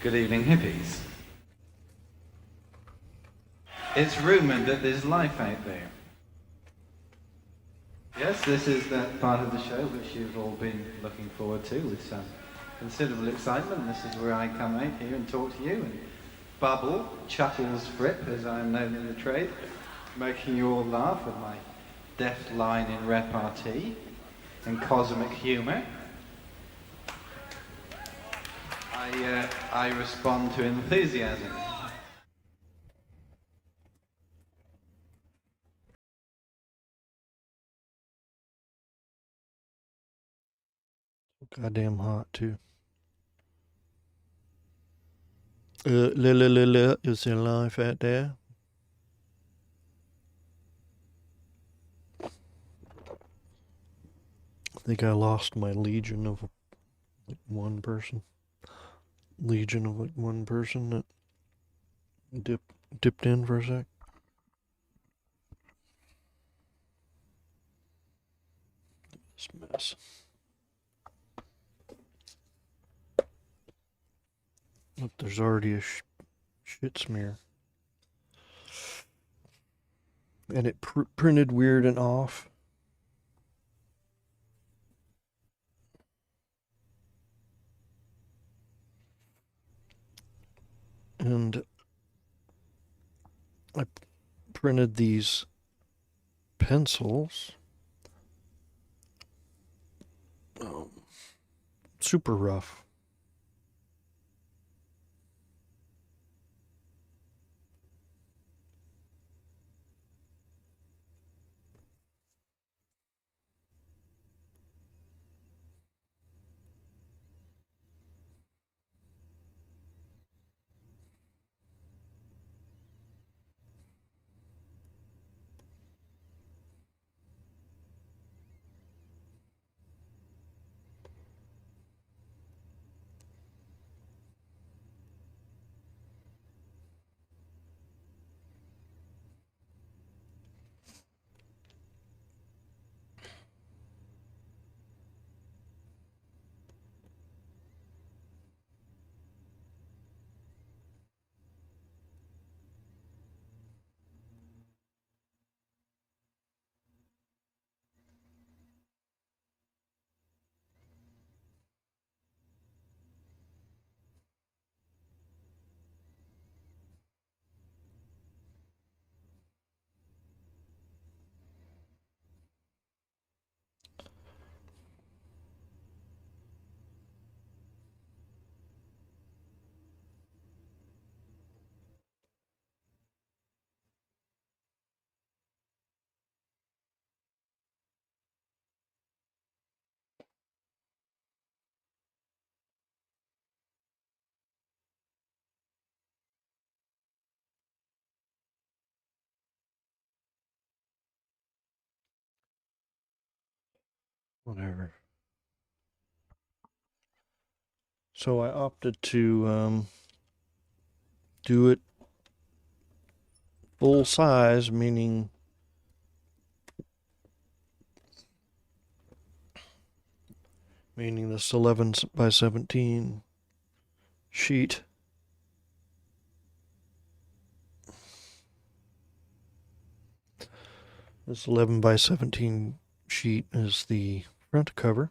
Good evening, hippies. It's rumoured that there's life out there. Yes, this is that part of the show which you've all been looking forward to with some considerable excitement. This is where I come out here and talk to you and bubble, chuckles, frip, as I'm known in the trade, making you all laugh with my deft line in repartee and cosmic humour. I respond to enthusiasm. Goddamn hot too. Is there life out there? I think I lost my legion of like one person. Legion of like one person that dipped in for a sec. This mess. Look, there's already a shit smear. And it printed weird and off. And I printed these pencils. Super rough. Whatever. So I opted to do it full size, meaning this 11 by 17 sheet. This 11 by 17 sheet is the front cover.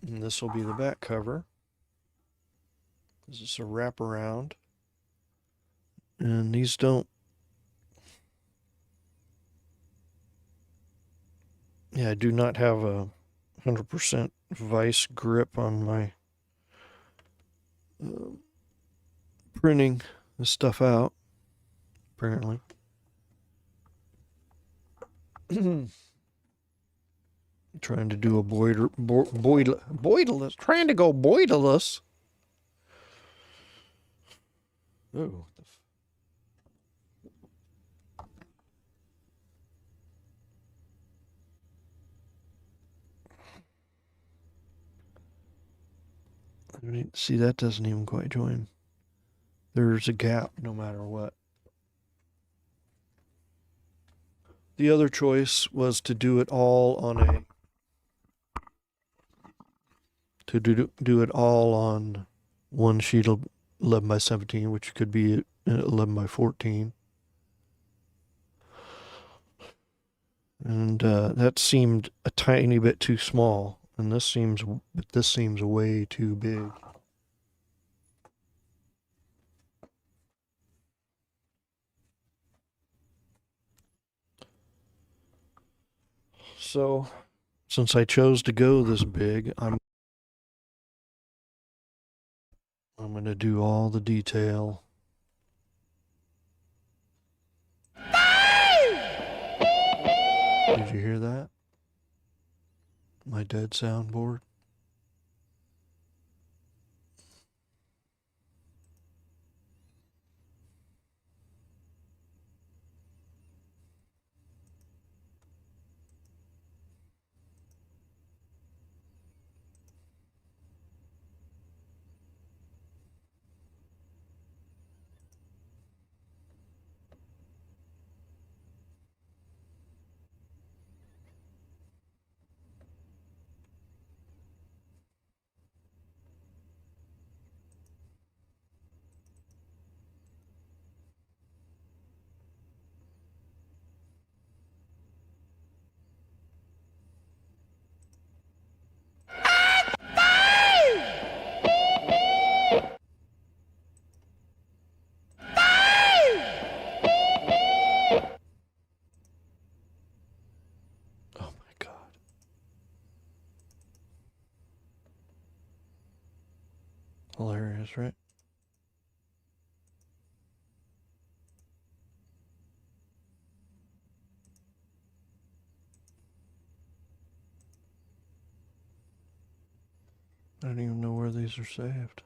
And this will be the back cover. This is a wraparound. And these don't... Yeah, I do not have a 100% vice grip on my printing this stuff out, apparently. Trying to do a boidless. Trying to go boidless. Oh, see, that doesn't even quite join. There's a gap no matter what. The other choice was to do it all on a to do it all on one sheet of 11 by 17, which could be 11 by 14. And that seemed a tiny bit too small, and this seems way too big. So, since I chose to go this big, I'm going to do all the detail. Did you hear that? My dead soundboard. Oh my God. Hilarious, right? I don't even know where these are saved.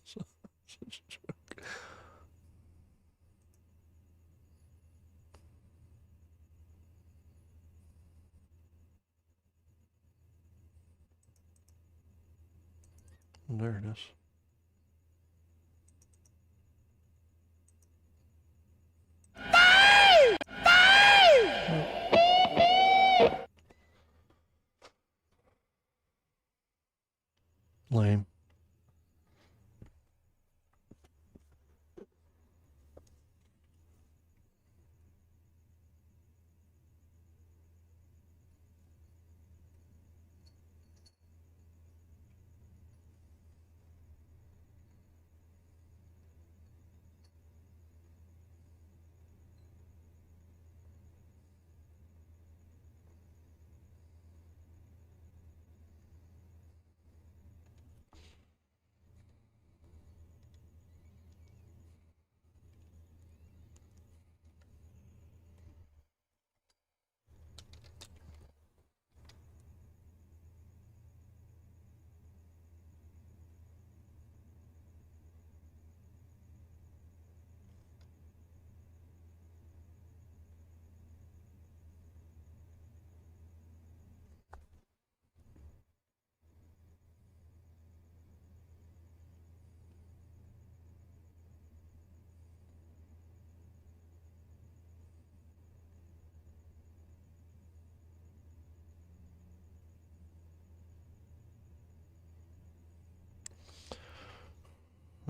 Such a joke. There it is. Lame.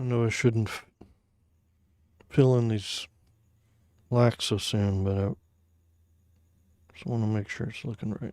I know I shouldn't fill in these blacks so soon, but I just want to make sure it's looking right.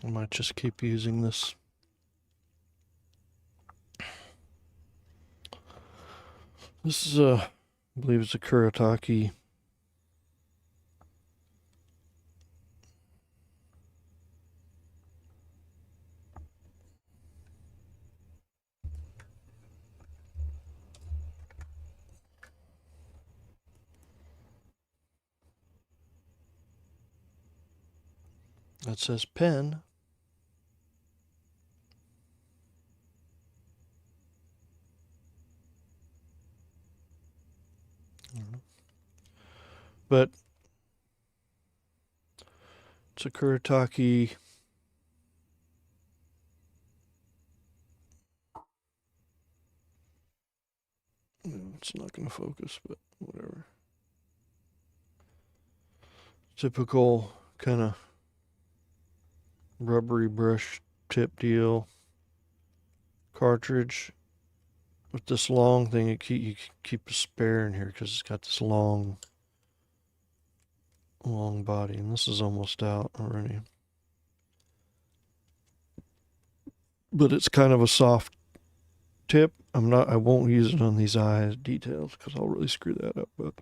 I might just keep using this. This is I believe it's a Kuretake. That says pen. But it's a Kuretake. It's not going to focus, but whatever. Typical kind of rubbery brush tip deal. Cartridge with this long thing. You keep a spare in here because it's got this long body, and this is almost out already. But it's kind of a soft tip. I won't use it on these eyes details because I'll really screw that up. But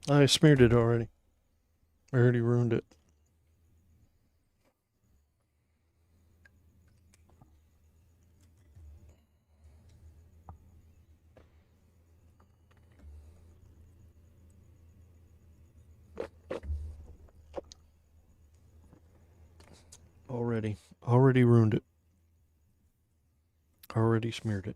I smeared it already. I already ruined it. Already ruined it. Already smeared it.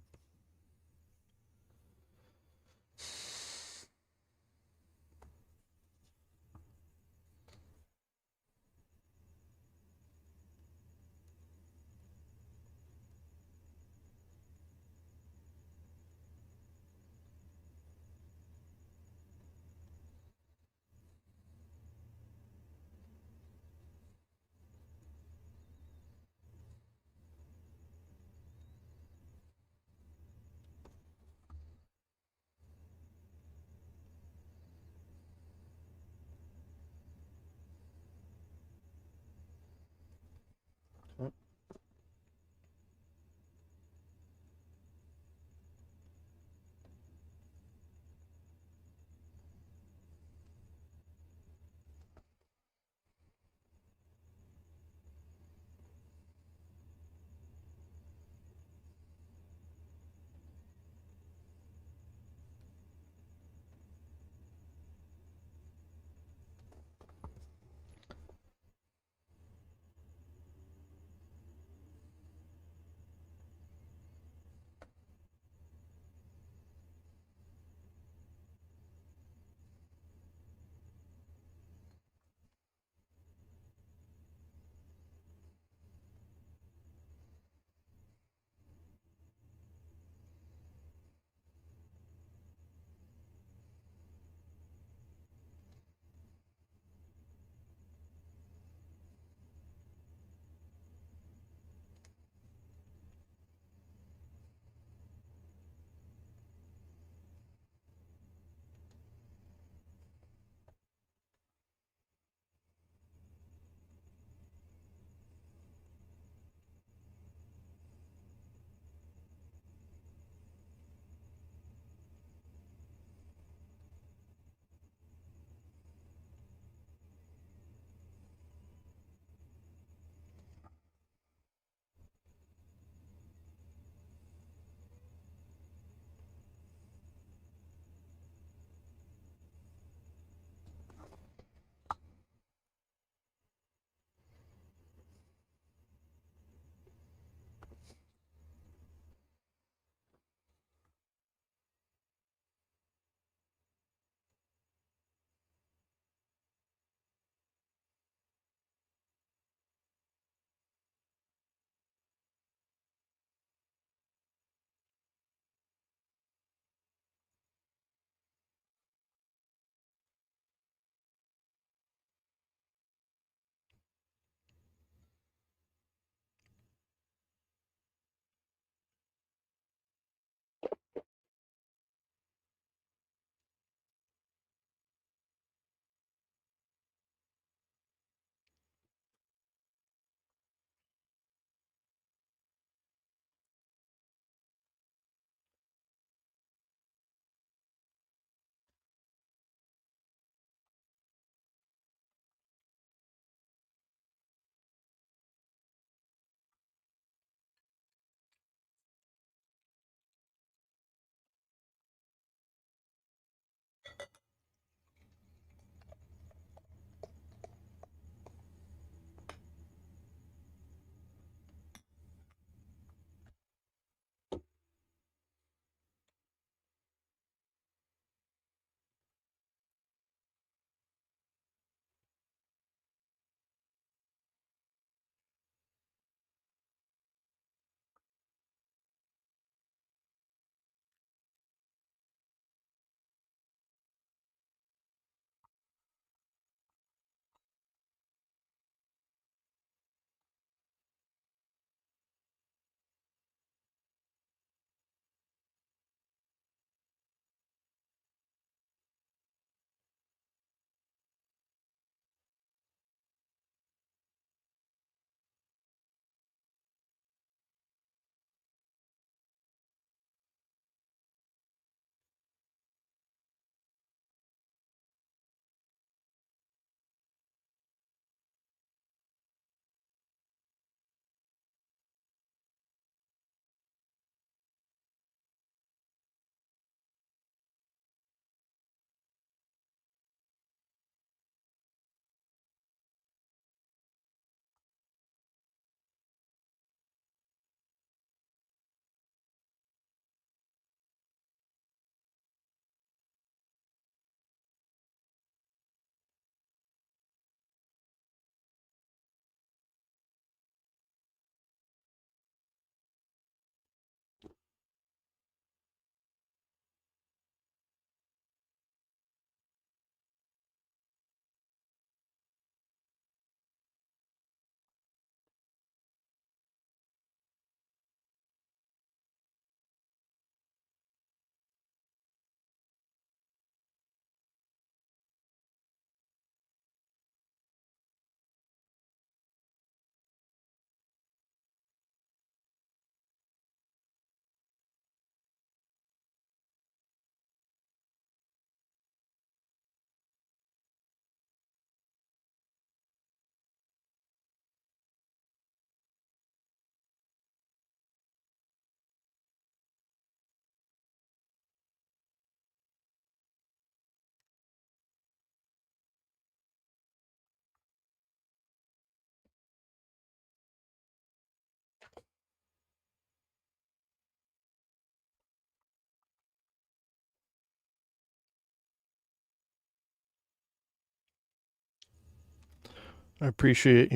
I appreciate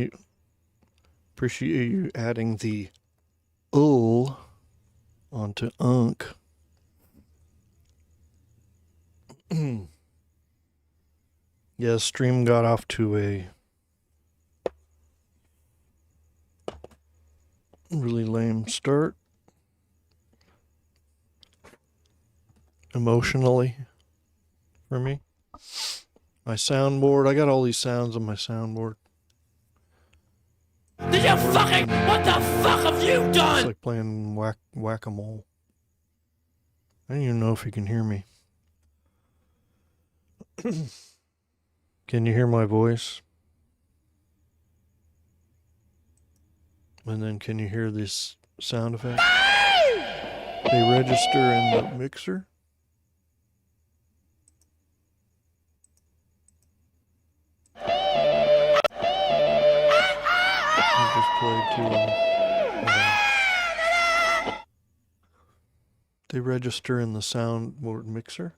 you adding the ul onto unk. Yeah, stream got off to a really lame start. Emotionally, for me. My soundboard, I got all these sounds on my soundboard. Did you fucking... What the fuck have you done? It's like playing whack-a-mole. I don't even know if you can hear me. Can you hear my voice? And then can you hear this sound effect? They register in the mixer. I just played two of them. They register in the soundboard mixer.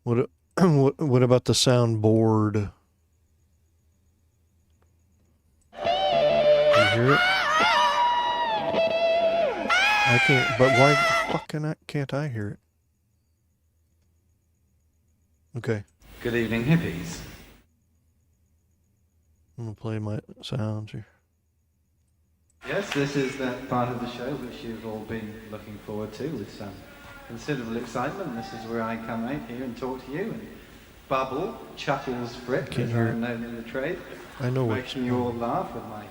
What about the soundboard? You hear it? I can't. But why the fuck can't I hear it? Okay. Good evening, hippies. I'm gonna play my sounds here. Yes, this is that part of the show which you've all been looking forward to with some considerable excitement. This is where I come out here and talk to you and bubble, chuckles, frick, as I'm known in the trade. I know what. Making you all laugh with my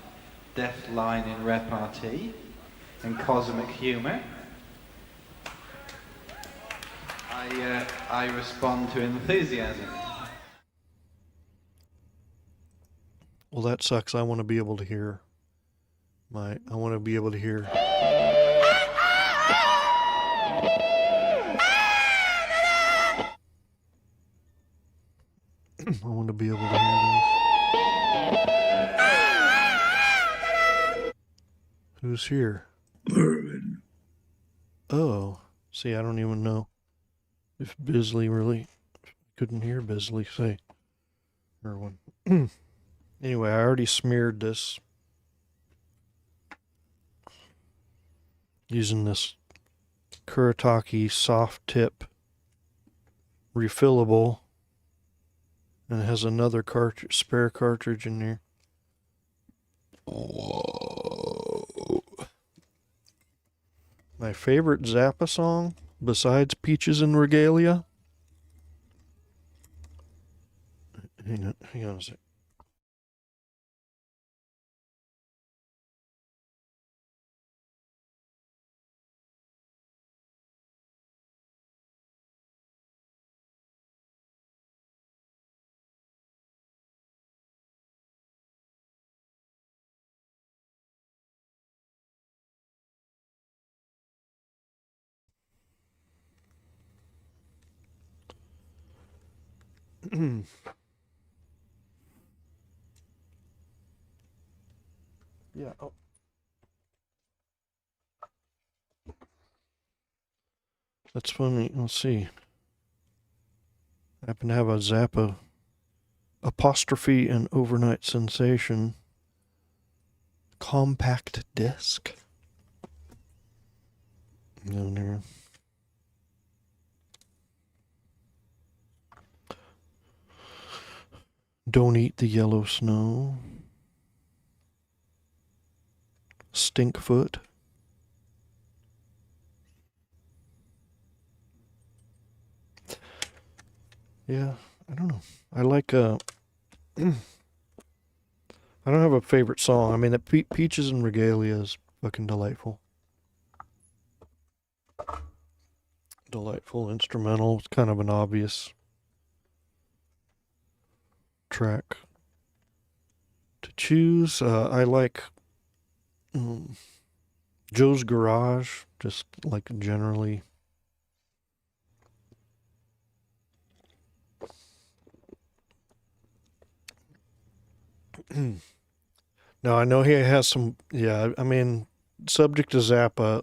deft line in repartee and cosmic humour. I respond to enthusiasm. Well, that sucks. I want to be able to hear I want to be able to hear. I want to be able to hear these. Who's here? Mervin. Oh, see, I don't even know if Bisley really couldn't hear Bisley say Erwin. Anyway, I already smeared this using this Kuretake soft tip refillable, and it has another spare cartridge in there. Whoa. My favorite Zappa song, besides Peaches and Regalia. Hang on a sec. Yeah. Oh. That's funny. Let's see. I happen to have a Zappa apostrophe and overnight sensation compact disc. Down there. Don't eat the yellow snow. Stinkfoot. Yeah, I don't know. I like I don't have a favorite song. I mean, that Peaches and Regalia is fucking delightful. Delightful instrumental. It's kind of an obvious track to choose. I like Joe's Garage, just like generally. No, I know he has some. Yeah, I mean, subject to Zappa,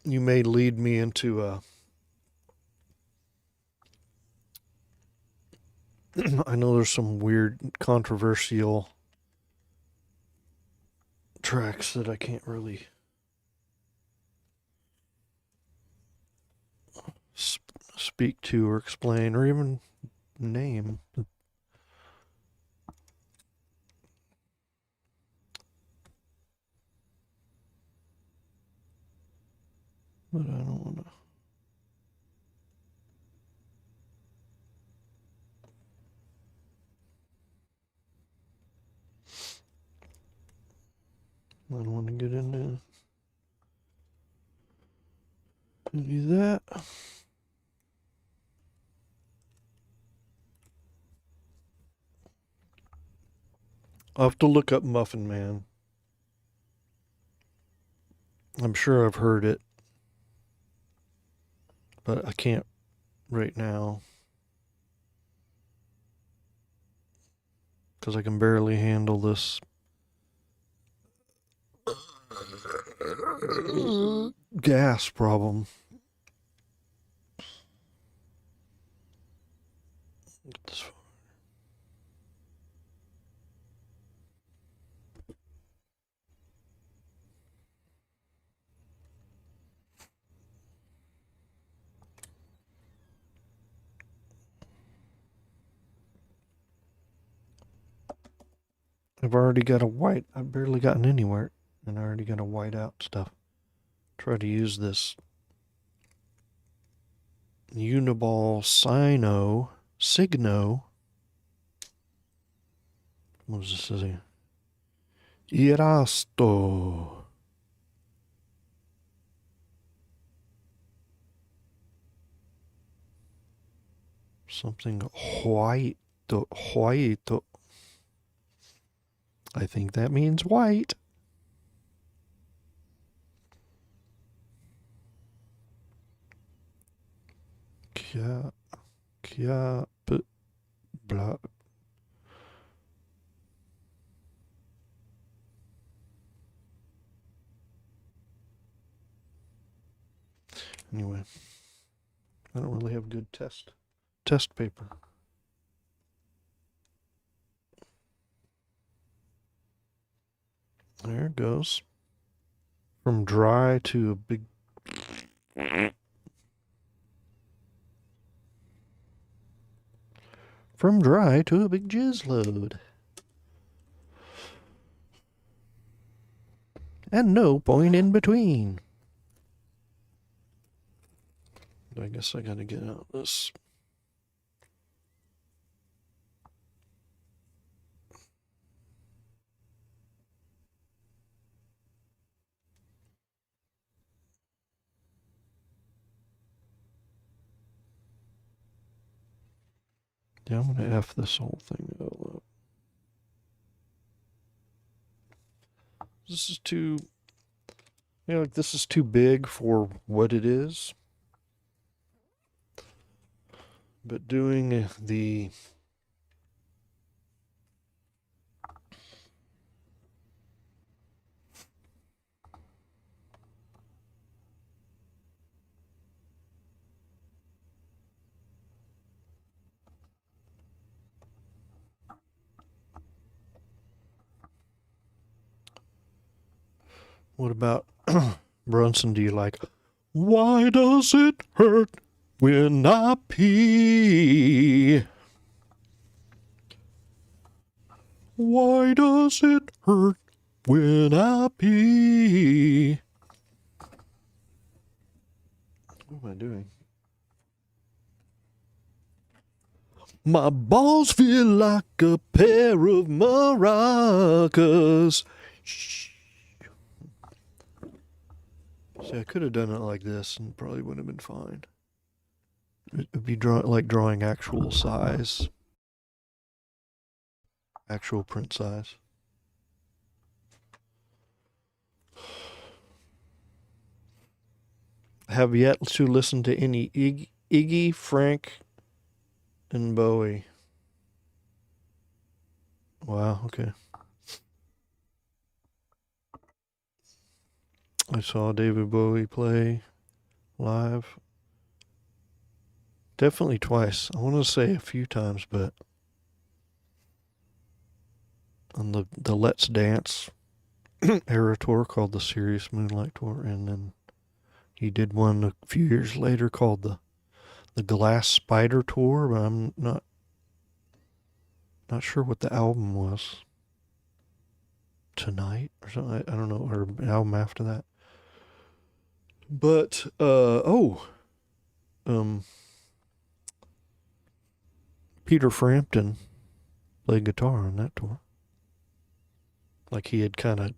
you may lead me into I know there's some weird controversial tracks that I can't really speak to or explain or even name. But I don't want to. I don't want to get into any of that. I'll have to look up Muffin Man. I'm sure I've heard it, but I can't right now because I can barely handle this gas problem. I've already got a white. I've barely gotten anywhere, and I already got a white out stuff. Try to use this Uniball Signo. What does this say here? Irasto. Something white. White. I think that means white. Blah. Anyway, I don't really have good test paper. There it goes. From dry to a big... From dry to a big jizz load. And no point in between. I guess I gotta get out this. Yeah, I'm gonna F this whole thing up. This is too, like this is too big for what it is. But doing the what about Brunson? Do you like? Why does it hurt when I pee? Why does it hurt when I pee? What am I doing? My balls feel like a pair of maracas. Shh. See, I could have done it like this and probably would have been fine. It would be like drawing actual size. Actual print size. I have yet to listen to any Iggy, Frank, and Bowie. Wow, okay. I saw David Bowie play live. Definitely twice. I want to say a few times, but on the Let's Dance era tour called the Serious Moonlight Tour, and then he did one a few years later called the Glass Spider Tour, but I'm not sure what the album was. Tonight or something, I don't know, or an album after that. But Peter Frampton played guitar on that tour. Like he had kind of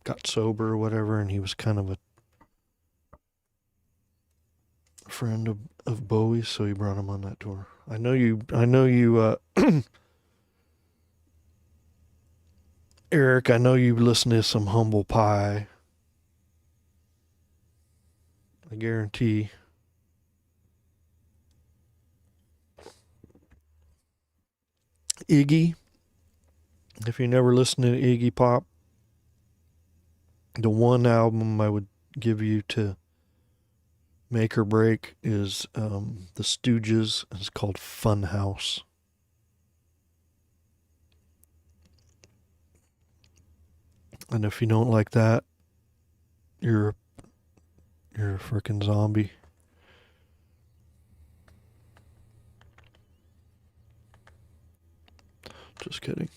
got sober or whatever, and he was kind of a friend of Bowie's, so he brought him on that tour. I know you Eric, I know you listen to some Humble Pie. I guarantee. Iggy, if you never listen to Iggy Pop, the one album I would give you to make or break is the Stooges. It's called Funhouse. And if you don't like that, you're a freaking zombie. Just kidding.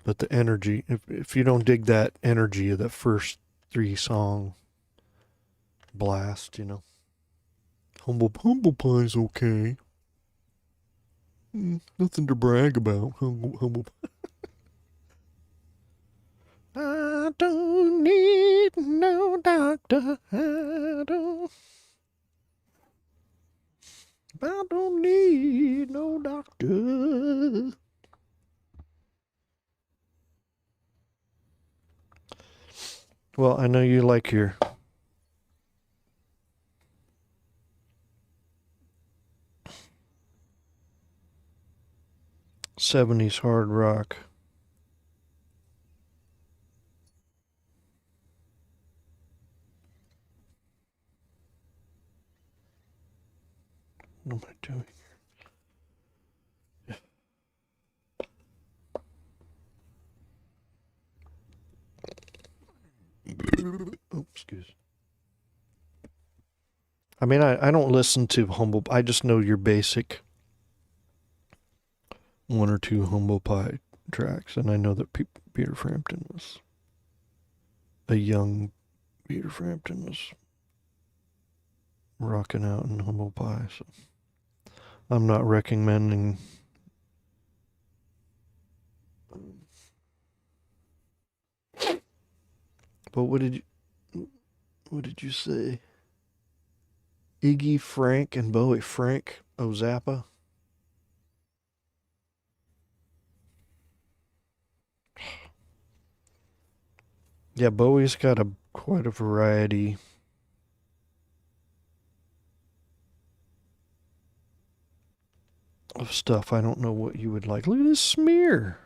But the energy, if you don't dig that energy of that first 3-song blast, you know. Humble Pie's okay. Nothing to brag about. Humble Pie. I don't need no doctor. I don't need no doctor. Well, I know you like your '70s hard rock. What am I doing here? Oh, excuse. I mean, I don't listen to Humble. I just know your basic 1 or 2 Humble Pie tracks, and I know that Peter Frampton was a young Peter Frampton was rocking out in Humble Pie. So I'm not recommending. But what did you say? Iggy, Frank, and Bowie. Frank Zappa. Yeah, Bowie's got quite a variety. Of stuff. I don't know what you would like. Look at this smear.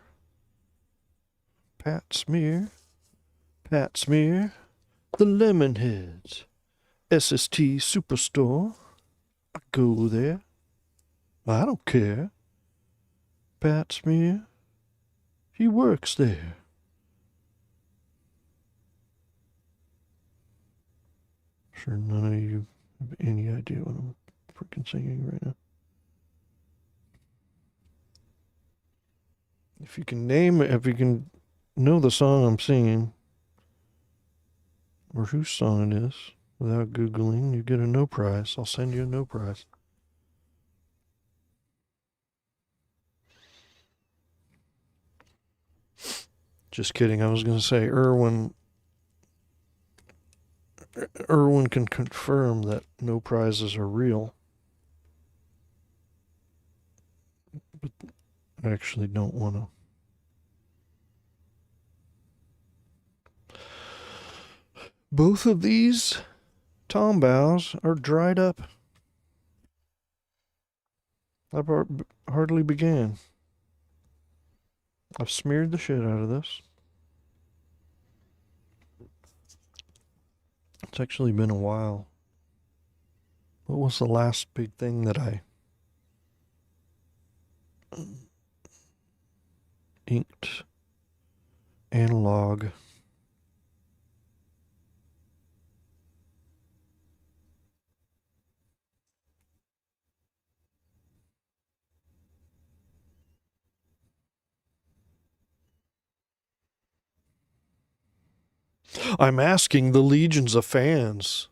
Pat Smear. The Lemonheads. SST Superstore. I go there. I don't care. Pat Smear. He works there. Sure none of you have any idea what I'm freaking singing right now. If you can know the song I'm singing, or whose song it is, without Googling, you get a no prize. I'll send you a no prize. Just kidding. I was going to say Erwin can confirm that no prizes are real. But I actually don't want to. Both of these tombows are dried up. I've hardly began. I've smeared the shit out of this. It's actually been a while. What was the last big thing that I analog. I'm asking the legions of fans.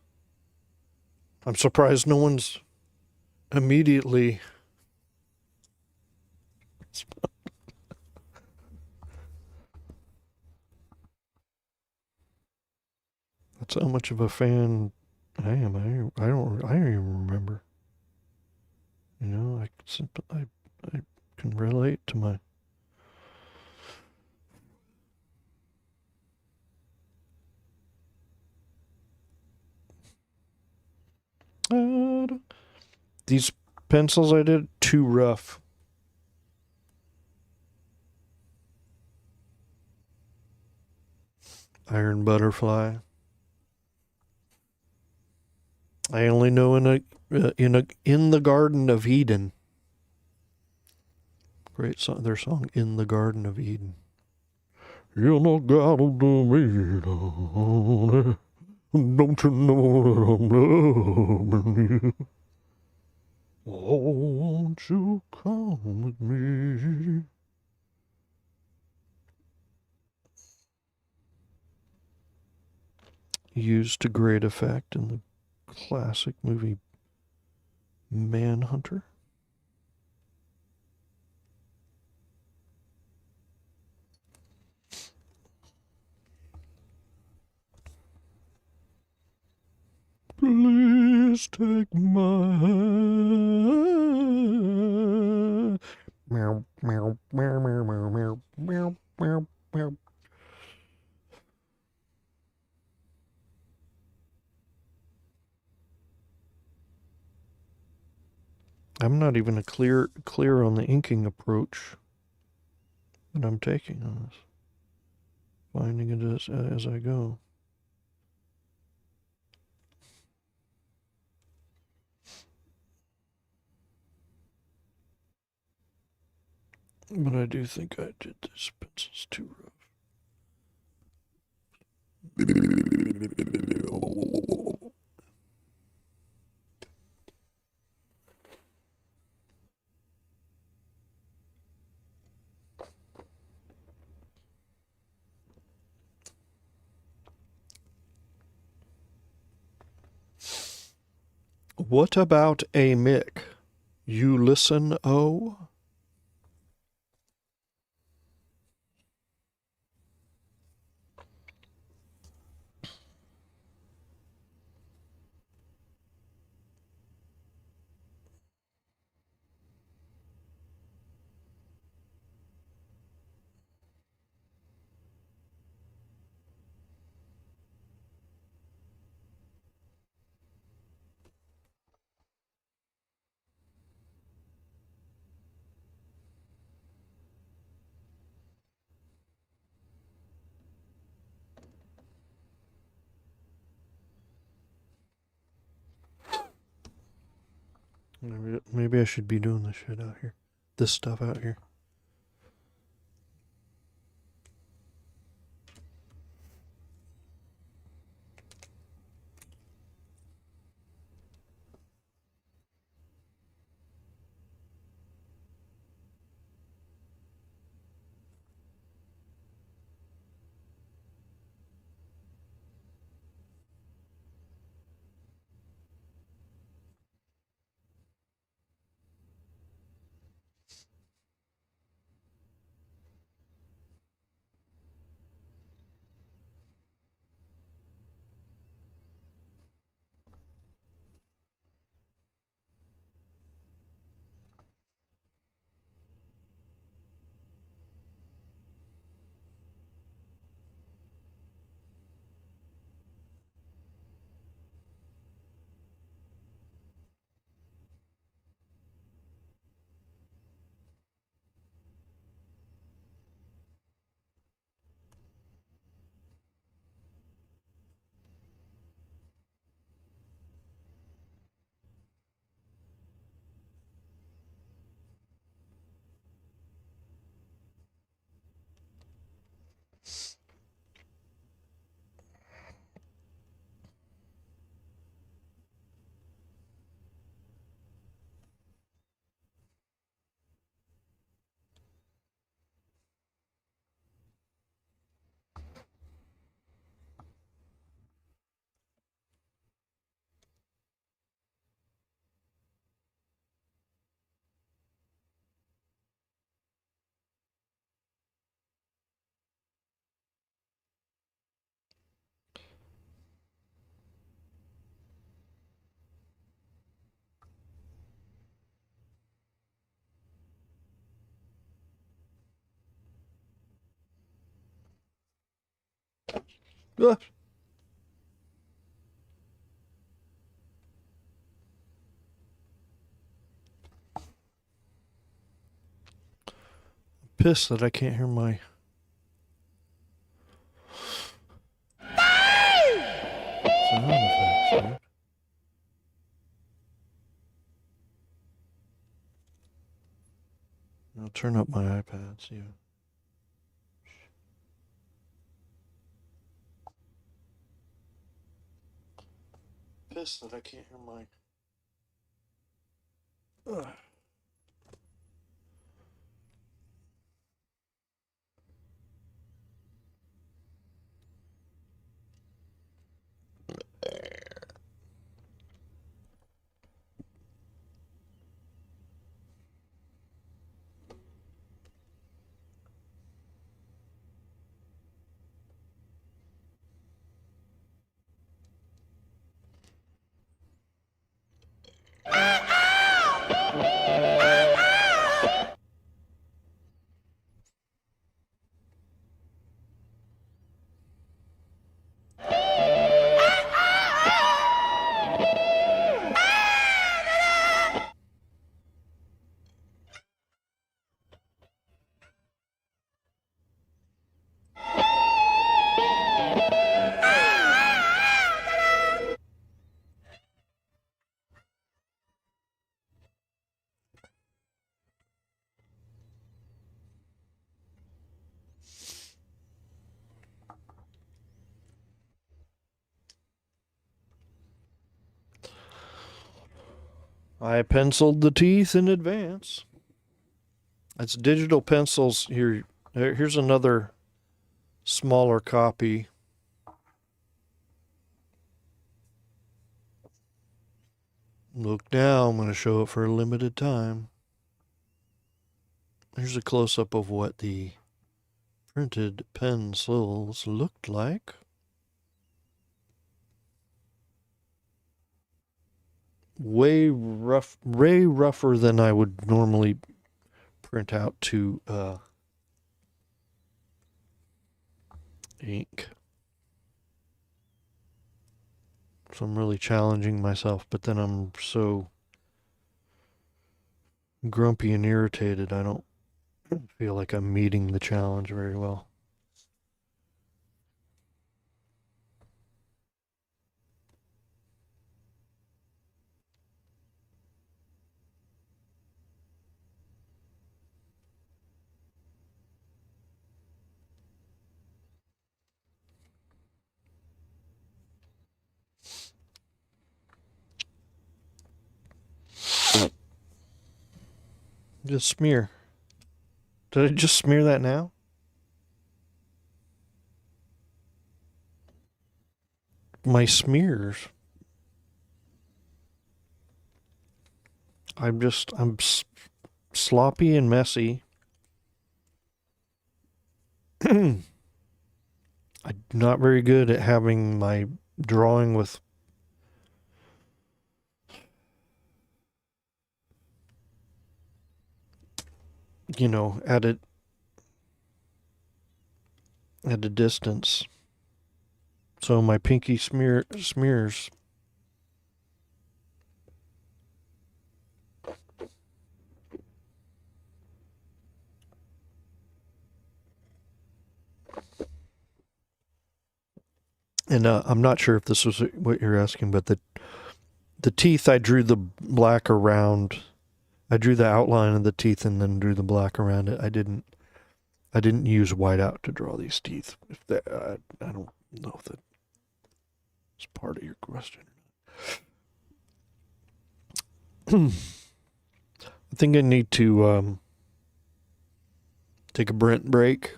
I'm surprised no one's immediately. That's how much of a fan I am. I don't even remember. You know, I can relate to my. These pencils I did too rough. Iron Butterfly. I only know in the Garden of Eden. Great song. Their song "In the Garden of Eden." In the Garden of Eden, don't you know that I'm loving you? Won't you come with me? Used to great effect in the classic movie Manhunter. Please take my hand. Meow, meow, meow, meow, meow, meow, meow, meow, meow. I'm not even clear on the inking approach that I'm taking on this. Finding it as I go. But I do think I did this pencils too rough. What about a Mick? You listen, oh? Maybe I should be doing this shit out here. This stuff out here. Ah. Pissed that I can't hear my sound effects, dude. I'll turn up my iPad, see. Pissed that I can't hear my. Ugh. I penciled the teeth in advance. It's digital pencils here. Here's another smaller copy. Look now, I'm going to show it for a limited time. Here's a close-up of what the printed pencils looked like. Way rougher than I would normally print out to ink. So I'm really challenging myself, but then I'm so grumpy and irritated, I don't feel like I'm meeting the challenge very well. Just smear. Did I just smear that now? My smears. I'm sloppy and messy. I'm not very good at having my drawing with at a distance. So my pinky smears. And I'm not sure if this was what you're asking, but the teeth, I drew the black around. I drew the outline of the teeth and then drew the black around it. I didn't use whiteout to draw these teeth. If that, I don't know if that's part of your question. I think I need to take a Brent break.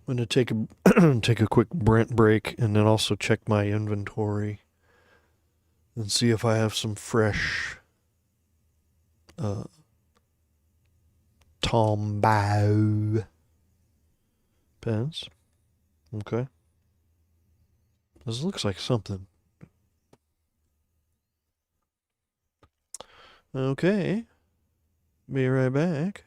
I'm going to take a quick Brent break and then also check my inventory and see if I have some fresh Tombow pens. Okay. This looks like something. Okay. Be right back.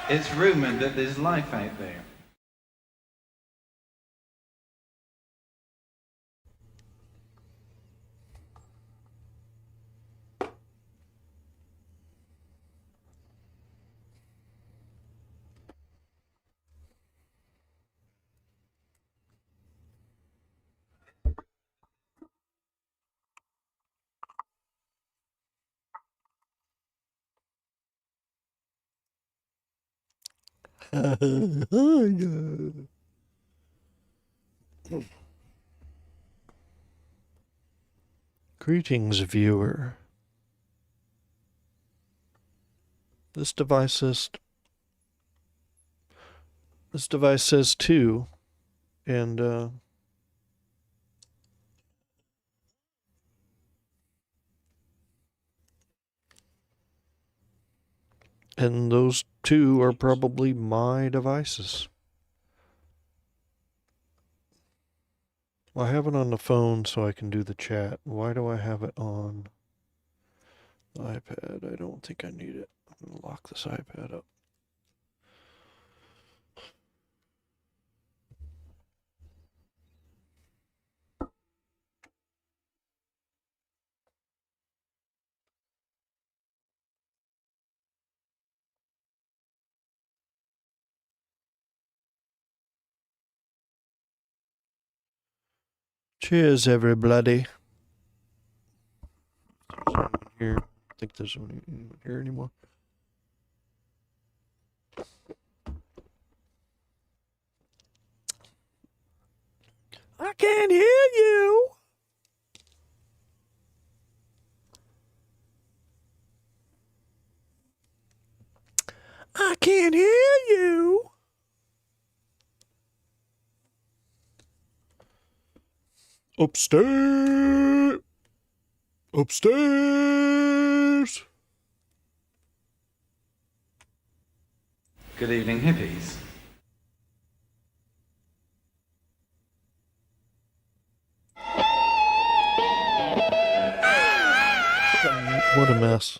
It's rumoured that there's life out there. Greetings, viewer. This device says 2, and those 2 are probably my devices. Well, I have it on the phone so I can do the chat. Why do I have it on the iPad? I don't think I need it. I'm going to lock this iPad up. Cheers, everybody. Here, I think there's anyone here anymore. I can't hear you. I can't hear you. Upstairs. Upstairs. Good evening, hippies. What a mess.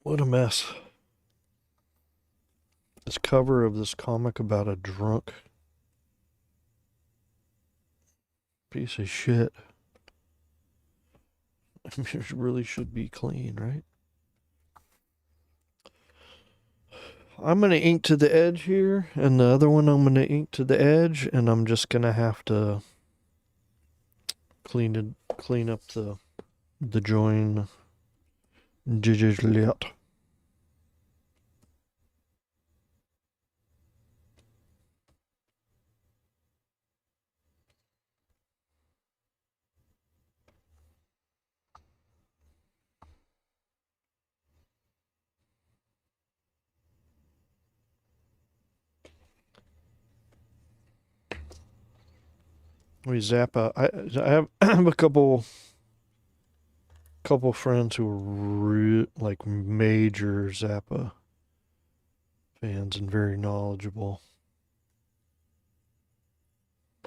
What a mess. This cover of this comic about a drunk piece of shit. I mean, it really should be clean, right? I'm going to ink to the edge here, and the other one I'm going to ink to the edge, and I'm just going to have to clean up the join digitally. We Zappa. I have I have a couple friends who are like major Zappa fans and very knowledgeable.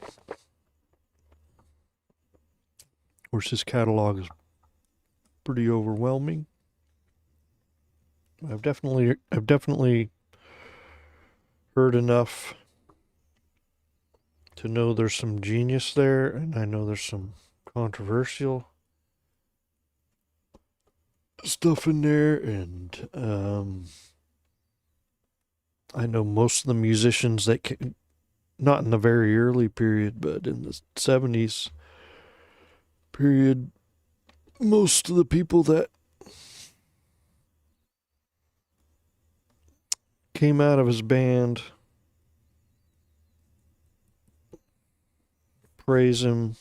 Of course, his catalog is pretty overwhelming. I've definitely heard enough to know there's some genius there, and I know there's some controversial stuff in there, and I know most of the musicians that not in the very early period, but in the 70s period, most of the people that came out of his band praise him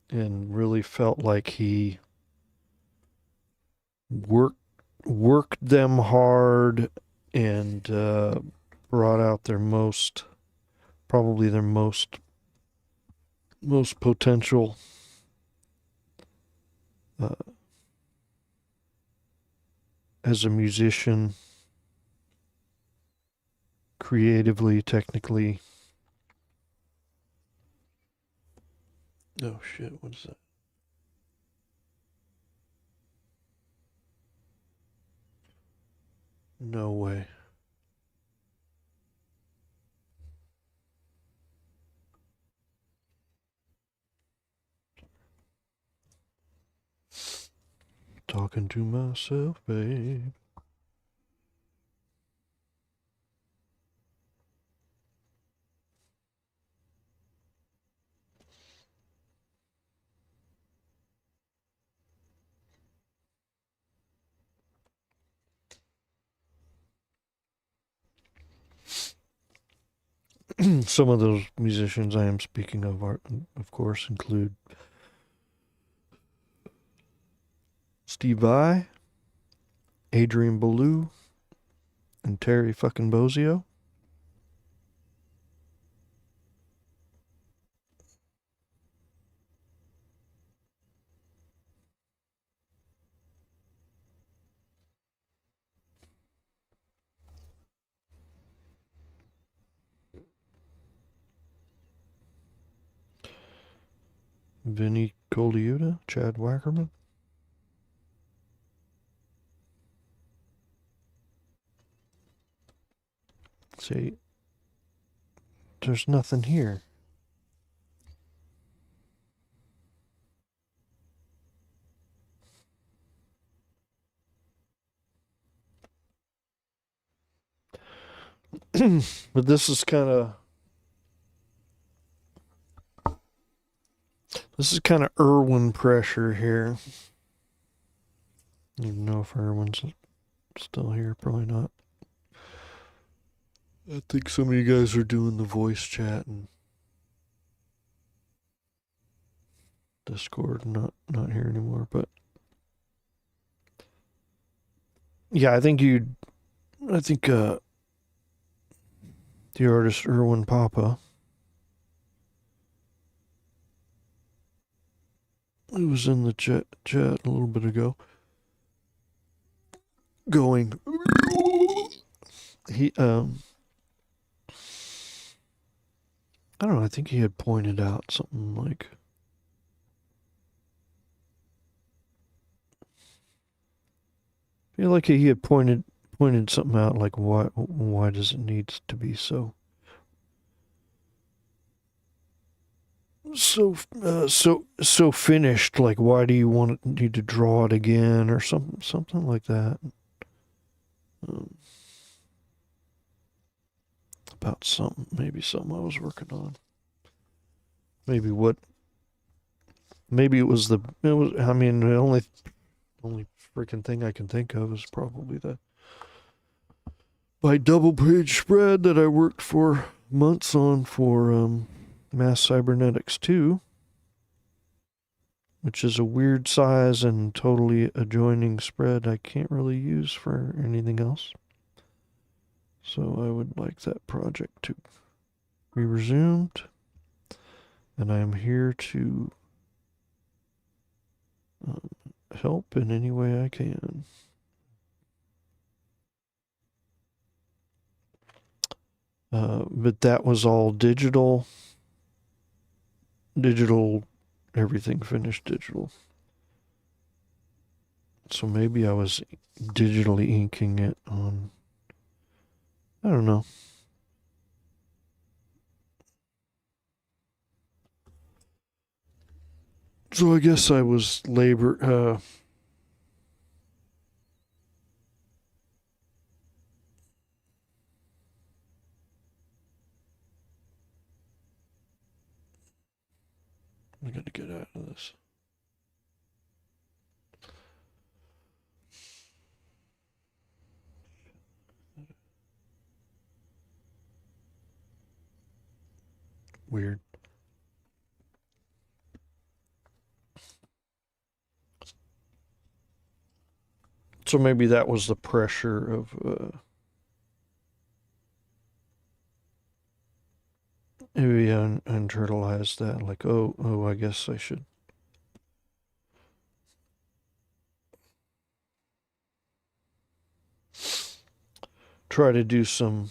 and really felt like he worked them hard and brought out their most potential as a musician, creatively, technically. Oh shit, what is that? No way. Talking to myself, babe. Some of those musicians I am speaking of are, of course, include Steve Vai, Adrian Belew, and Terry fucking Bozzio. Vinny Colaiuta, Chad Wackerman. See, there's nothing here. But this is kind of Irwin pressure here. I don't even know if Irwin's still here. Probably not. I think some of you guys are doing the voice chat and Discord. Not here anymore. But yeah, I think the artist Irwin Papa, who was in the chat a little bit ago, going, he I don't know, I think he had pointed out something like, I feel like he had pointed something out, like why does it need to be so finished? Like, why do you need to draw it again, or something like that? About maybe something I was working on. Maybe it was the only freaking thing I can think of is probably my double page spread that I worked for months on for Mass Cybernetics 2, which is a weird size and totally adjoining spread I can't really use for anything else. So I would like that project to be resumed, and I am here to help in any way I can. But that was all digital, everything finished digital. So maybe I was digitally inking it on, I don't know. So I guess I was I'm gonna get out of this. Weird. So maybe that was the pressure of maybe I internalized that, like, oh, I guess I should try to do some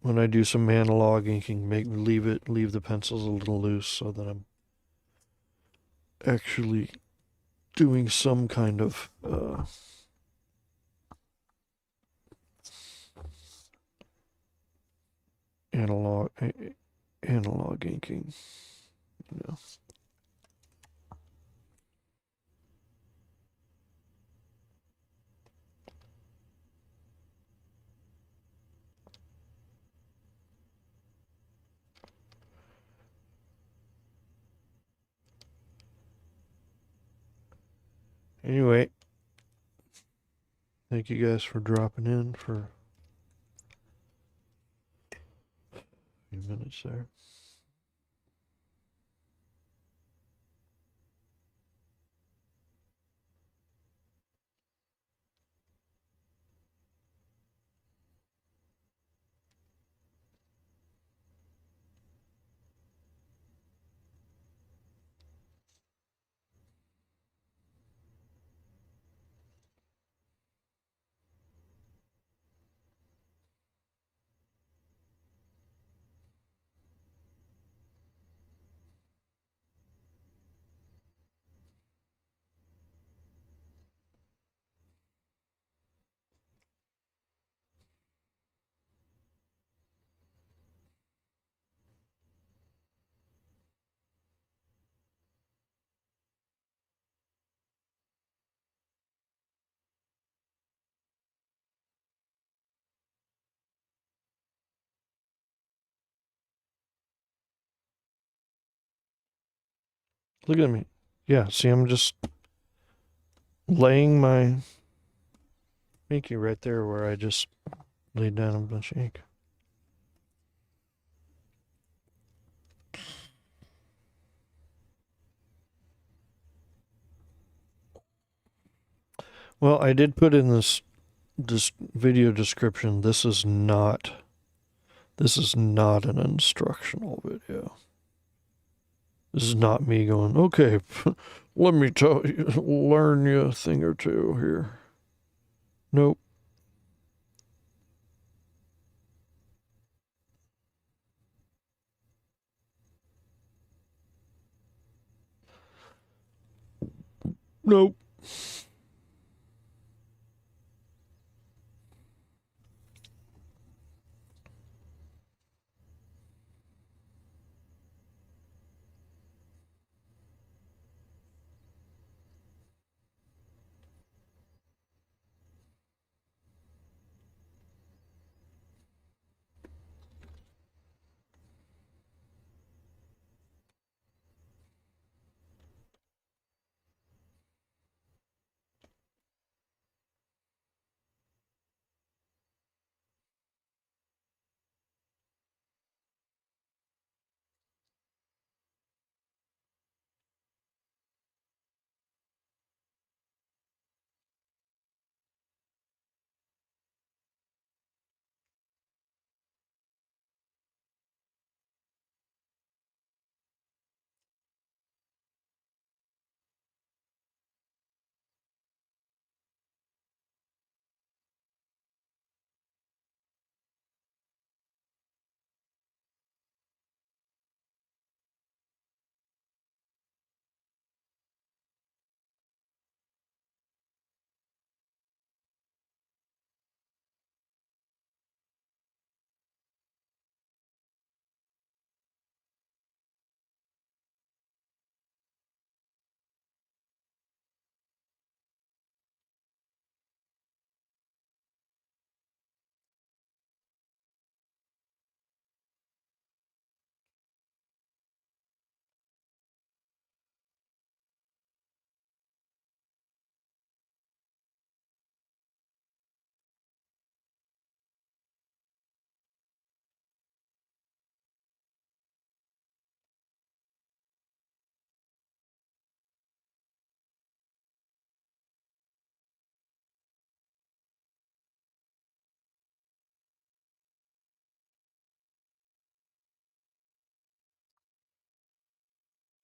when I do some analog inking, leave the pencils a little loose so that I'm actually doing some kind of analog inking, you know. Anyway, thank you guys for dropping in for a few minutes there. Look at me. Yeah, see, I'm just laying my inky right there where I just laid down a bunch of ink. Well, I did put in this video description. This is not an instructional video. This is not me going, okay, let me tell you, learn you a thing or two here. Nope. Nope.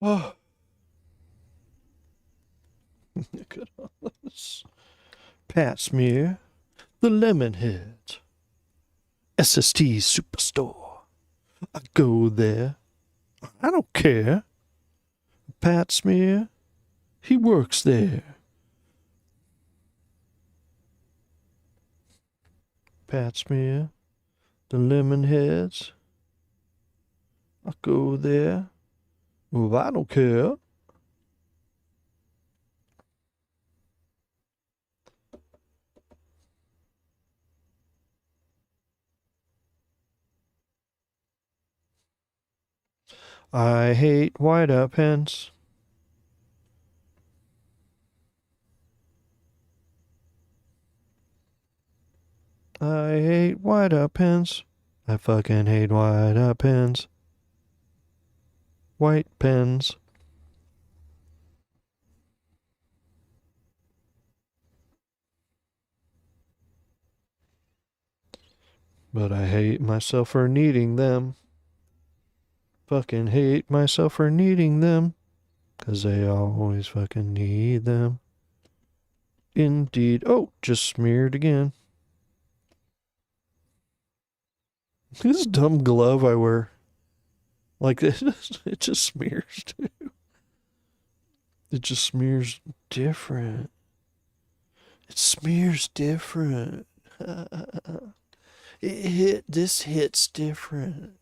Oh. Look at all this. Pat Smear, the Lemonhead, SST Superstore. I go there. I don't care. Pat Smear, He works there. Patsmere, the lemon heads. I go there. Well, I don't care. I hate white pens. I hate white pens. I fucking hate white pens. White pens. But I hate myself for needing them. Fucking hate myself for needing them. 'Cause they always fucking need them. Indeed. Oh, just smeared again. This dumb glove I wear. Like this, it just smears too. It just smears different. It smears different. This hits different.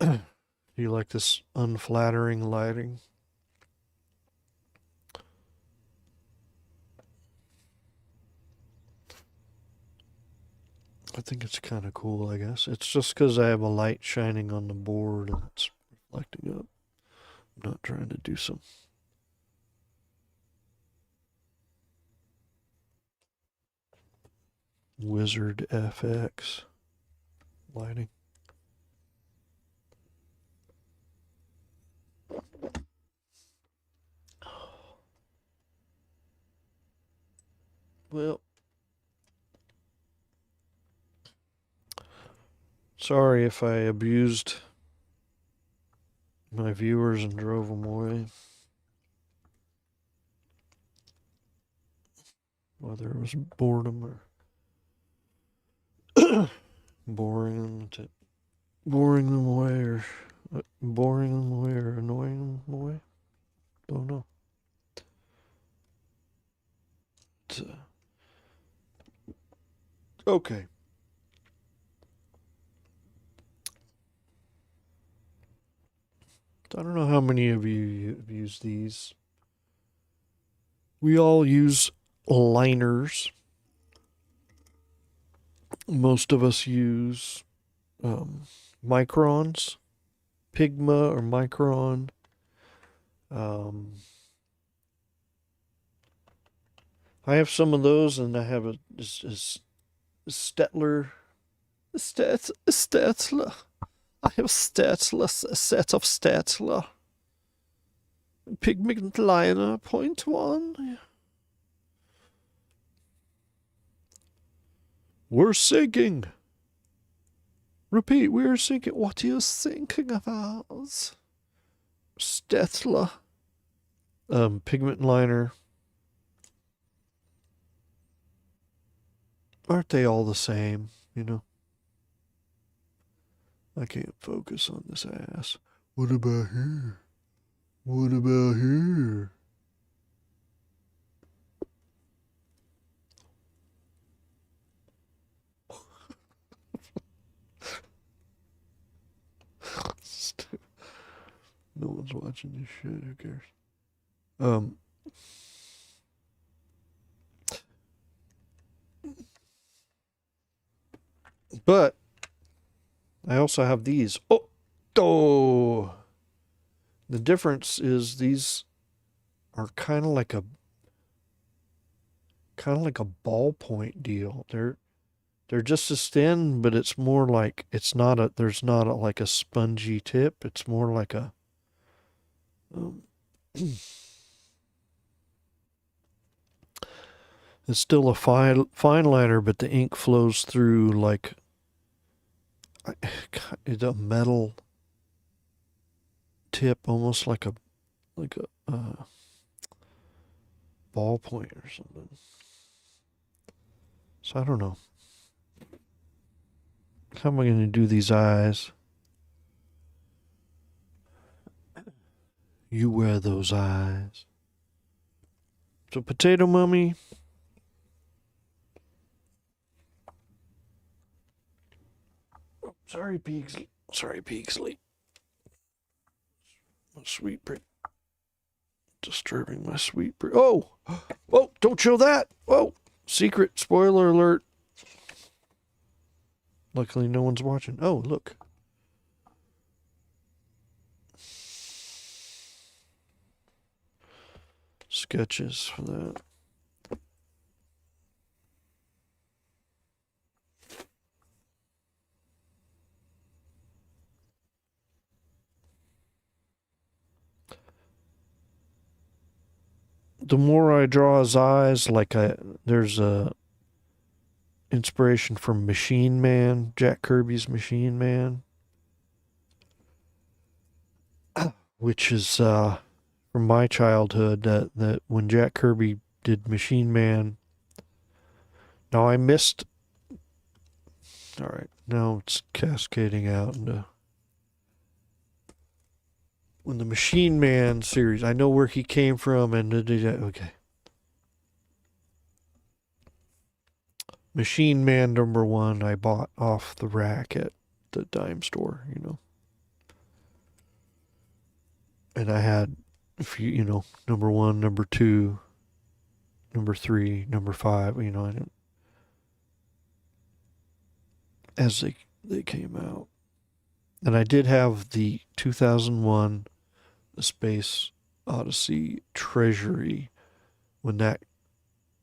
Do you like this unflattering lighting? I think it's kind of cool, I guess. It's just because I have a light shining on the board and it's reflecting up. I'm not trying to do some Wizard FX lighting. Well, sorry if I abused my viewers and drove them away. Whether it was boredom or boring them away or annoying them away. Don't know. Okay. I don't know how many of you have used these. We all use liners. Most of us use microns, Pigma or Micron. I have some of those, and I have a Stettler. Stettler. I have Stettler, a set of Stettler. Pigment liner 0.1. We're sinking. Repeat, we're sinking. What are you thinking about? Stettler. Pigment liner. Aren't they all the same, you know? I can't focus on this ass. What about here? What about here? No one's watching this shit. Who cares? But I also have these. Oh! The difference is these are kind of like a ballpoint deal. They're just as thin, but it's more like there's not like a spongy tip. It's more like a it's still a fine liner, but the ink flows through like a metal tip, almost like a ballpoint or something. So I don't know. How am I going to do these eyes? You wear those eyes. So Potato Mummy. Oh, sorry, Peaksley. Sorry, Peaksley. My sweet pretty. Disturbing my sweet pretty. Oh! Oh, don't show that! Oh! Secret spoiler alert. Luckily, no one's watching. Oh, look. Sketches for that. The more I draw his eyes, there's a inspiration from Machine Man, Jack Kirby's Machine Man, which is from my childhood. That when Jack Kirby did Machine Man. Now I missed. All right, now it's cascading out into when the Machine Man series. I know where he came from, and okay. Machine Man #1 I bought off the rack at the dime store, And I had a few, #1, #2, #3, #5, I didn't, as they came out. And I did have the 2001 The Space Odyssey Treasury when that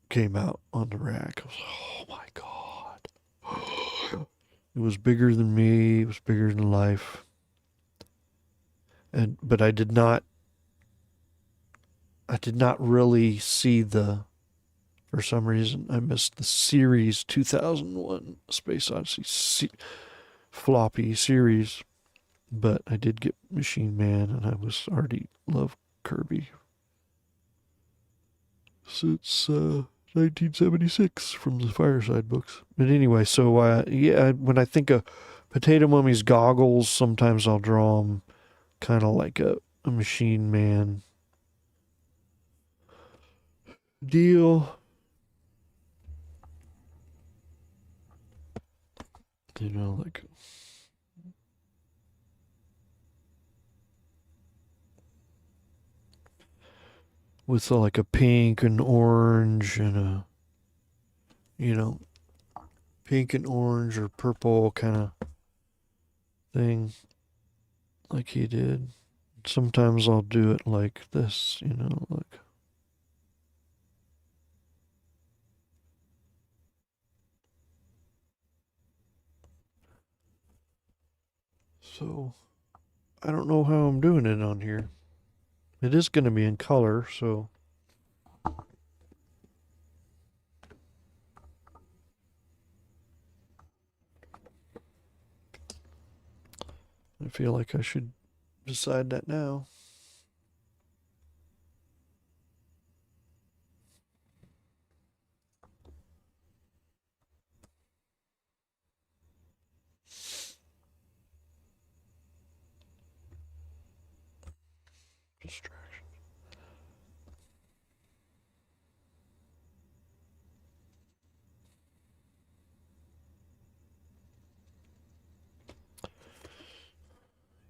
came out on the rack. I was, oh my God. It was bigger than me. It was bigger than life. But I did not really see for some reason, I missed the series 2001 Space Odyssey floppy series. But I did get Machine Man, and I was already loved Kirby since 1976 from the Fireside books. But anyway, so when I think of Potato Mummy's goggles, sometimes I'll draw them kind of like a Machine Man deal. Like with like a pink and orange and pink and orange or purple kind of thing like he did. Sometimes I'll do it like this, like. So, I don't know how I'm doing it on here. It is going to be in color, so. I feel like I should decide that now. Distraction.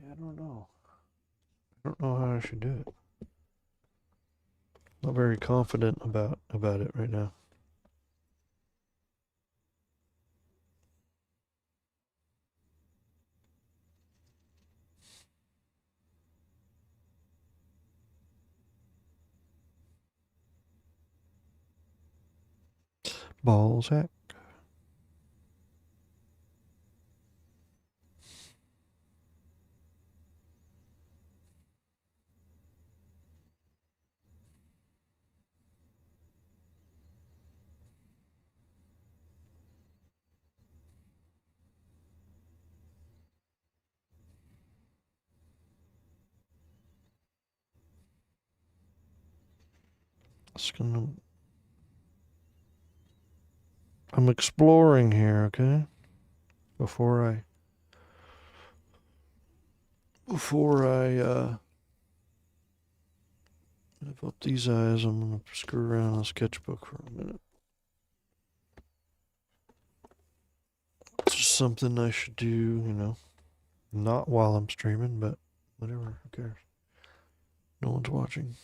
Yeah, I don't know. I don't know how I should do it. Not very confident about it right now. Balls hack. I'm exploring here, okay? Before I lift up these eyes, I'm gonna screw around on the sketchbook for a minute. It's just something I should do, you know. Not while I'm streaming, but whatever, who cares? No one's watching.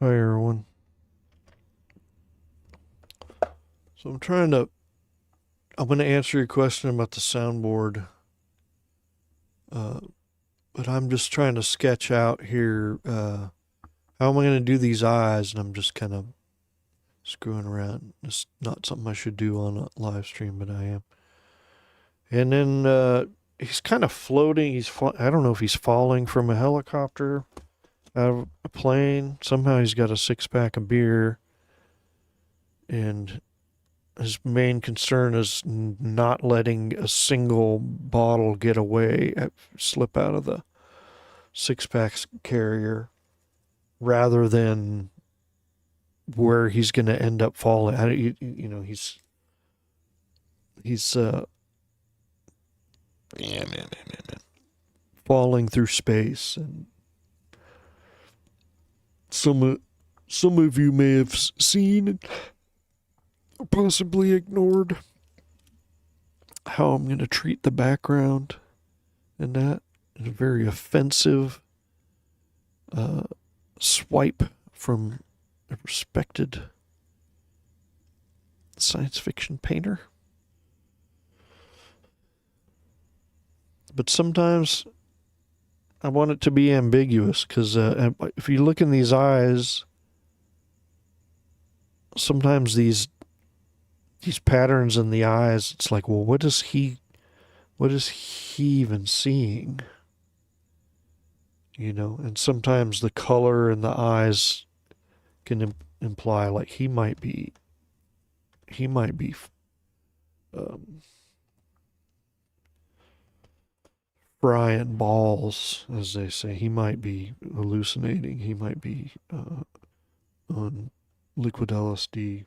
Hi, everyone. So I'm going to answer your question about the soundboard. But I'm just trying to sketch out here, how am I going to do these eyes? And I'm just kind of screwing around. It's not something I should do on a live stream, but I am. And then, he's kind of floating. I don't know if he's falling from a helicopter out of a plane. Somehow he's got a 6-pack of beer, and his main concern is not letting a single bottle get away, slip out of the 6-pack carrier, rather than where he's going to end up falling. You know, he's falling through space, and some of you may have seen, or possibly ignored, how I'm going to treat the background and that in a very offensive swipe from a respected science fiction painter. But sometimes I want it to be ambiguous, because if you look in these eyes, sometimes these patterns in the eyes, it's like, well, what is he even seeing? You know, and sometimes the color in the eyes can imply like he might be frying balls, as they say. He might be hallucinating. He might be on liquid LSD.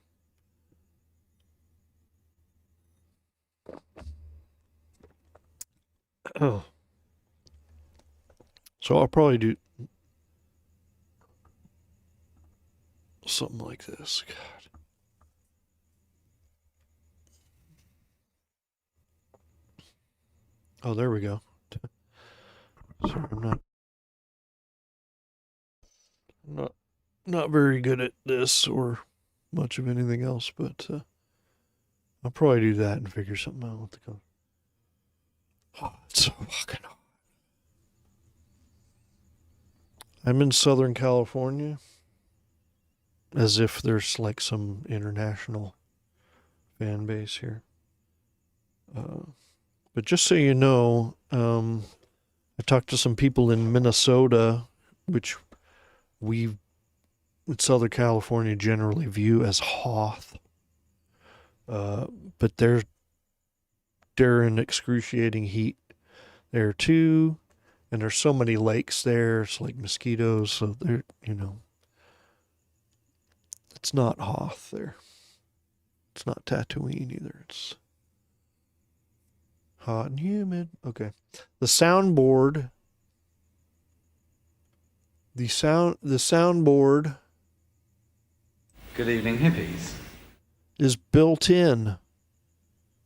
Oh. So I'll probably do something like this. God. Oh, there we go. Sorry, I'm not very good at this or much of anything else, but I'll probably do that and figure something out with the color. Oh, it's so fucking hot. I'm in Southern California, as if there's like some international fan base here. But just so you know, I talked to some people in Minnesota, which we in Southern California generally view as Hoth. But they're in excruciating heat there too, and there's so many lakes there. It's like mosquitoes, so they're, you know, it's not Hoth there. It's not Tatooine either. It's hot and humid. Okay. The soundboard The soundboard Good evening, hippies. is built in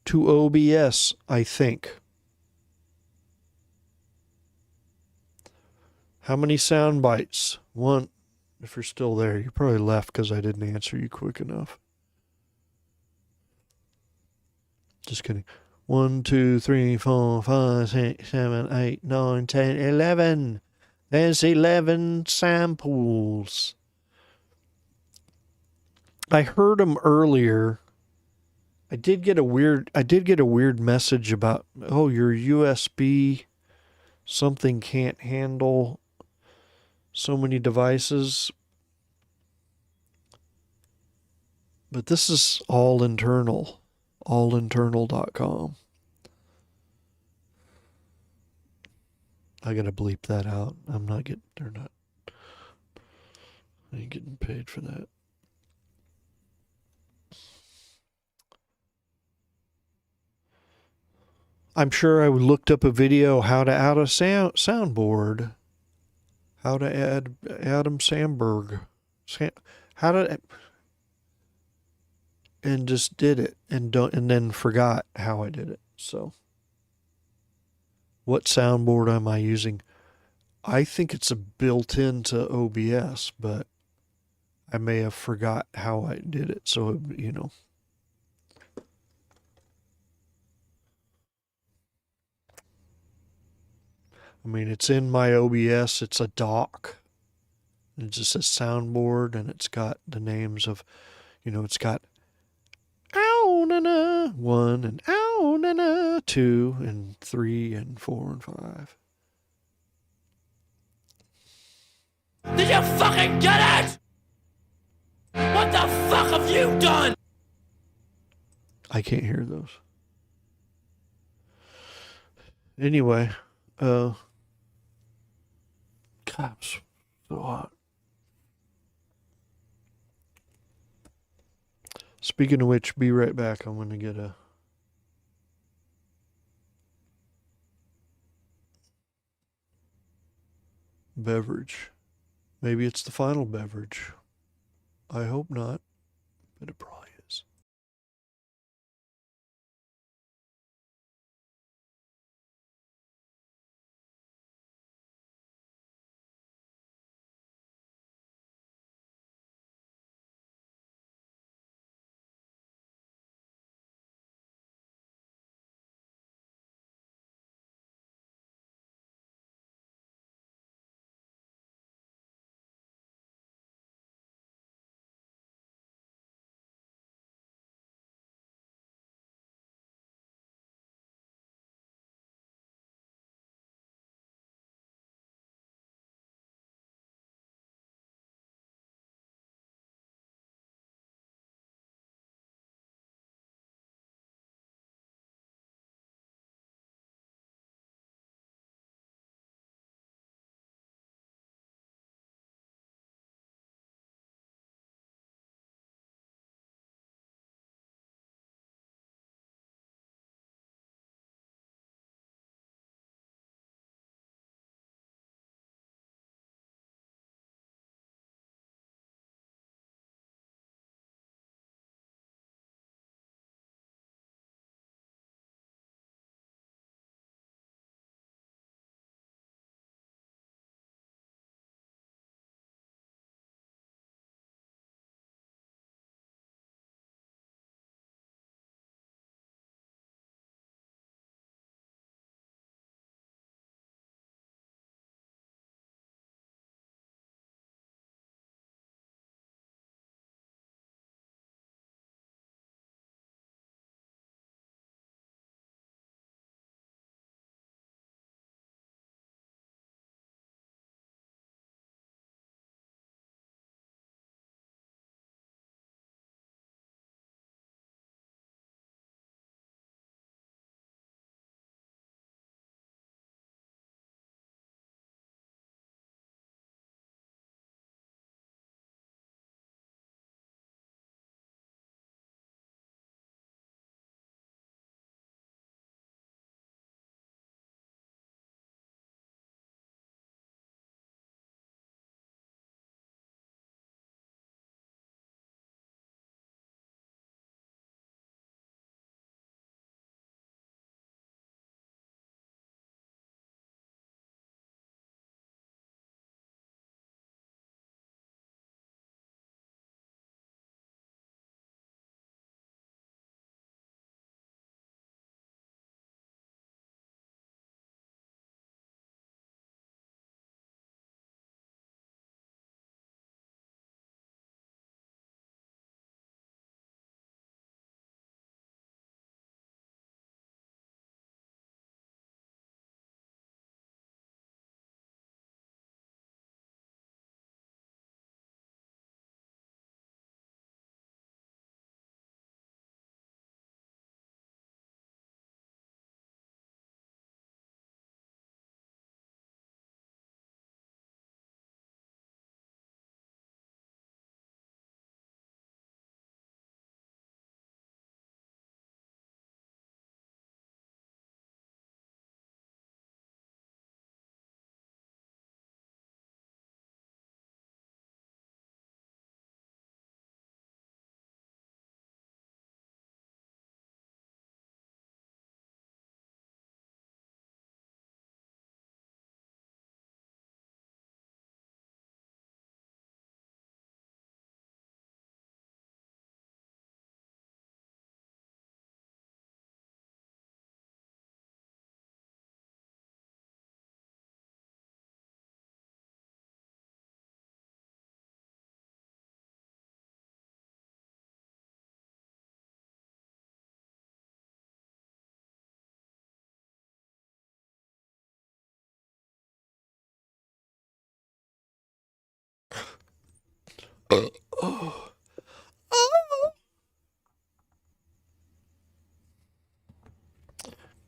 to OBS, I think. How many sound bites? One. If you're still there, you probably left because I didn't answer you quick enough. Just kidding. 1, 2, 3, 4, 5, 6, 7, 8, 9, 10, 11. There's 11 samples. I heard them earlier. I did get a weird message about, oh, your USB something can't handle so many devices. But this is all internal. Allinternal.com. I gotta bleep that out. I ain't getting paid for that. I'm sure I looked up a video how to add a soundboard. How to add Adam Sandberg. And just did it and then forgot how I did it. So what soundboard am I using? I think it's a built into OBS, but I may have forgot how I did it. So, you know. I mean, it's in my OBS. It's a dock. It just says soundboard, and it's got the names of, it's got ow na na 1 and ow na na 2 and 3 and 4 and 5. Did you fucking get it? What the fuck have you done? I can't hear those. Anyway, God, it's so hot. Speaking of which, be right back. I'm going to get a beverage. Maybe it's the final beverage. I hope not, but it probably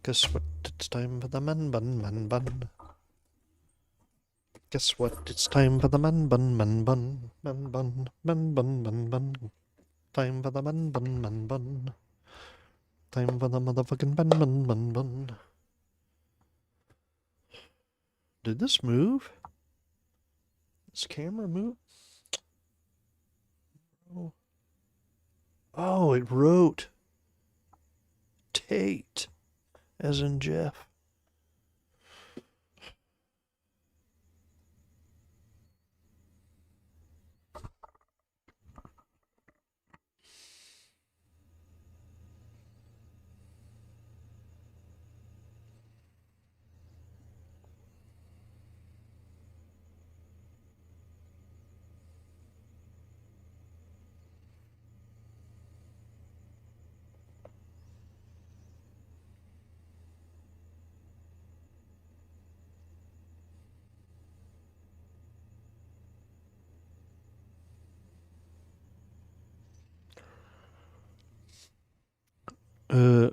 Guess what? It's time for the man bun. Guess what? It's time for the man bun. Time for the man bun. Time for the motherfucking bun. Did this move? This camera move? Oh, it wrote Tate, as in Jeff.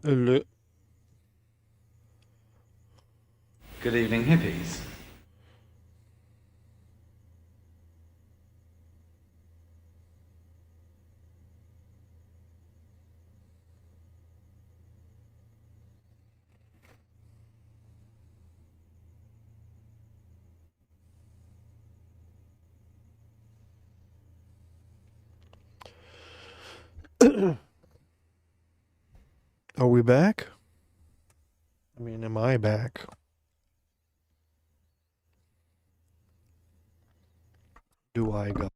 Look. Good evening, hippies. Are we back? I mean, am I back? Do I go?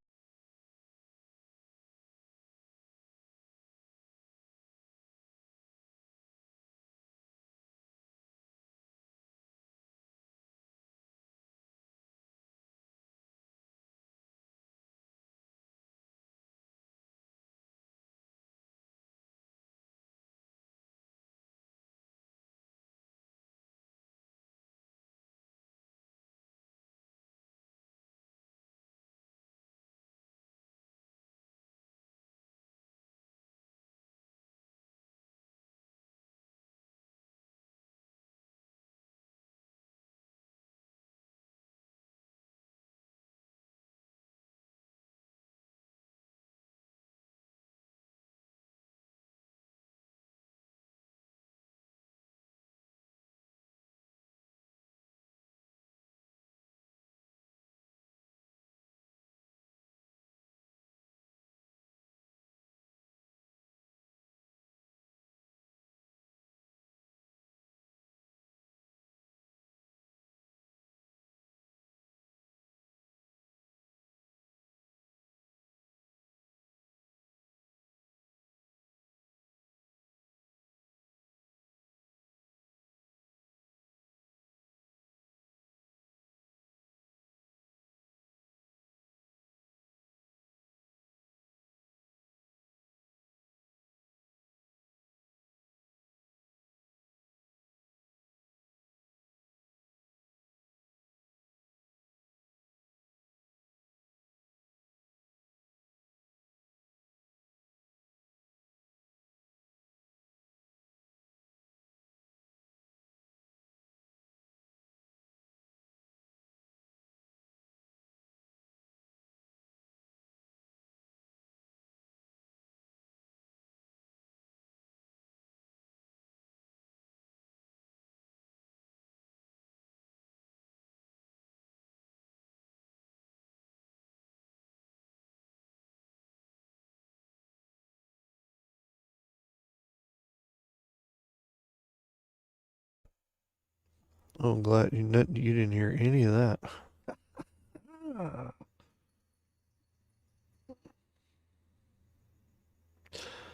Oh, I'm glad you didn't hear any of that.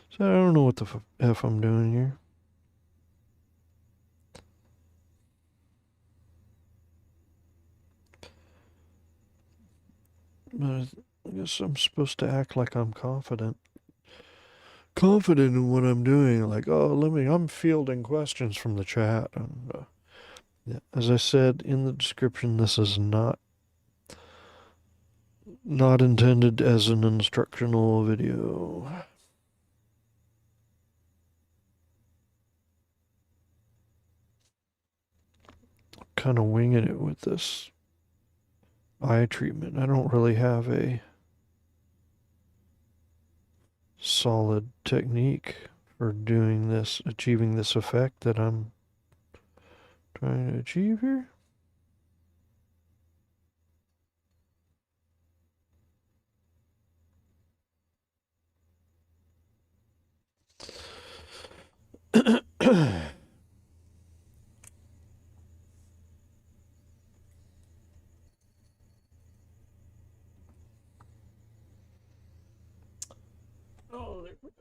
So I don't know what the F I'm doing here. But I guess I'm supposed to act like I'm confident. Confident in what I'm doing. Like, oh, I'm fielding questions from the chat. And, yeah, as I said in the description, this is not Not intended as an instructional video. Kind of winging it with this eye treatment. I don't really have a solid technique for doing this, achieving this effect that I'm trying to achieve here. Oh, there we go.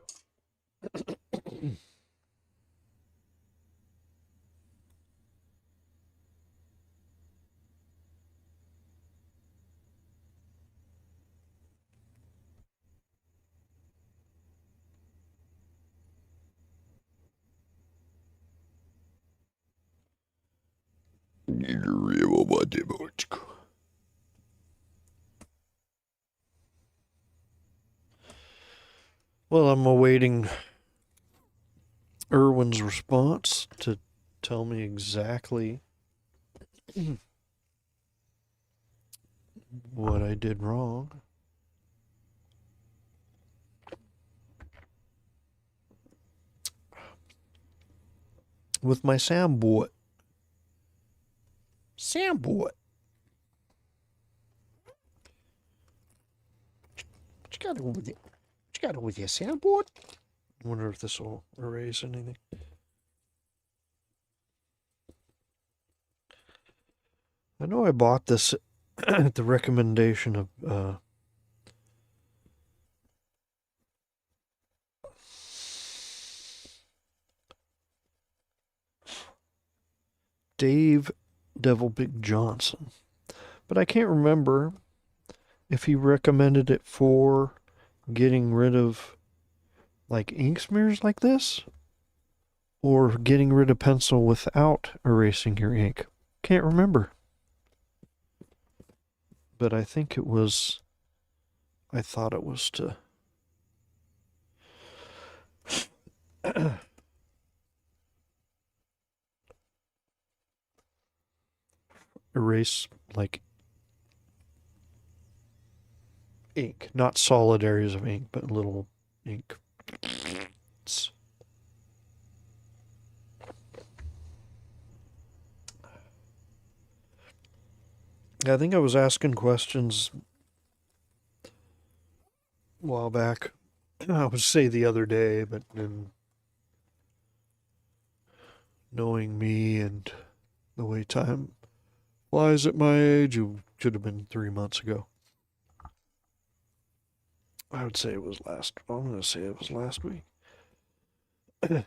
Well, I'm awaiting Irwin's response to tell me exactly what I did wrong. With my Sambot. Sambot. What you got over there? What you got over there, Sambot? I wonder if this will erase anything. I know I bought this at the recommendation of Dave Devil Big Johnson. But I can't remember if he recommended it for getting rid of like ink smears like this or getting rid of pencil without erasing your ink. Can't remember. But I think it was, I thought it was to erase like ink, not solid areas of ink, but little ink. I think I was asking questions a while back. I would say the other day, but then knowing me and the way time flies at my age, it should have been 3 months ago. I would say it was I'm going to say it was last week. But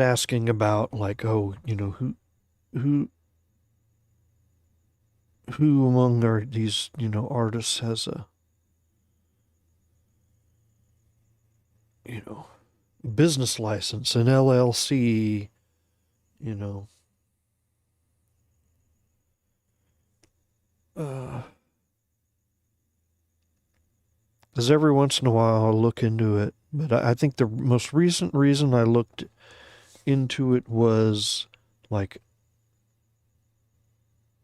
asking about like, oh, you know, who among these, you know, artists has a, you know, business license, an LLC, you know, because every once in a while I'll look into it, but I think the most recent reason I looked into it was like,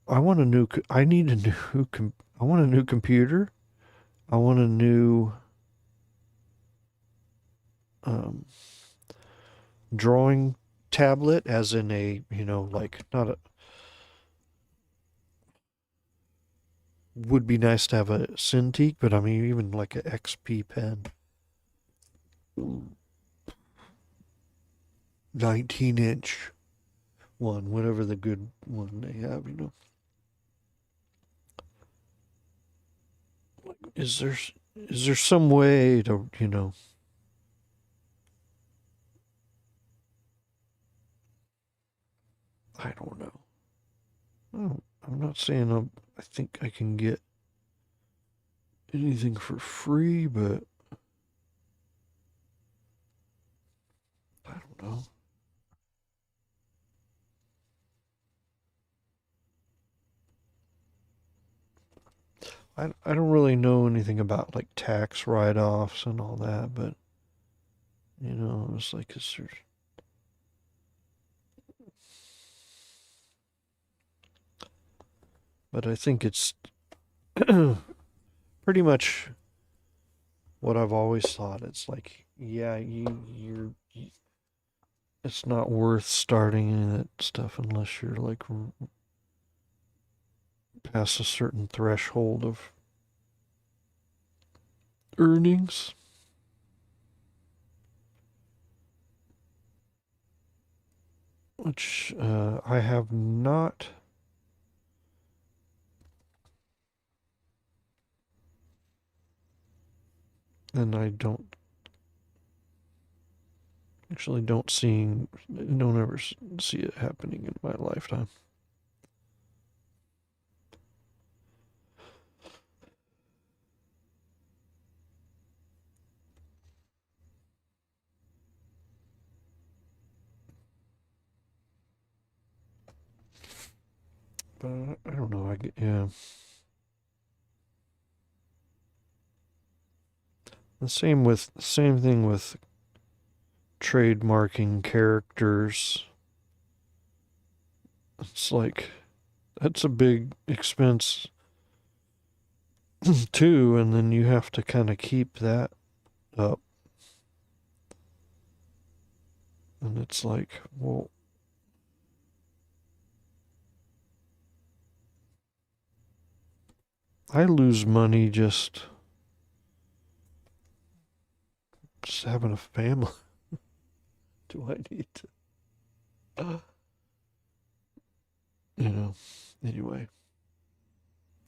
I want a new computer. I want a new drawing tablet, as in a, you know, like not a, would be nice to have a Cintiq, but I mean, even like an XP pen. 19-inch one, whatever the good one they have, you know. Is there some way to, you know, I don't know. I'm not saying I think I can get anything for free, but I don't know. I don't really know anything about like tax write-offs and all that, but you know, it's like but I think it's pretty much what I've always thought. It's like, yeah, it's not worth starting any of that stuff unless you're like past a certain threshold of earnings. Which I have not. And I don't don't ever see it happening in my lifetime. But I don't know. Yeah. The same thing with trademarking characters. It's like that's a big expense too, and then you have to kind of keep that up. And it's like, well, I lose money just having a family. Do I need to? You know. Anyway.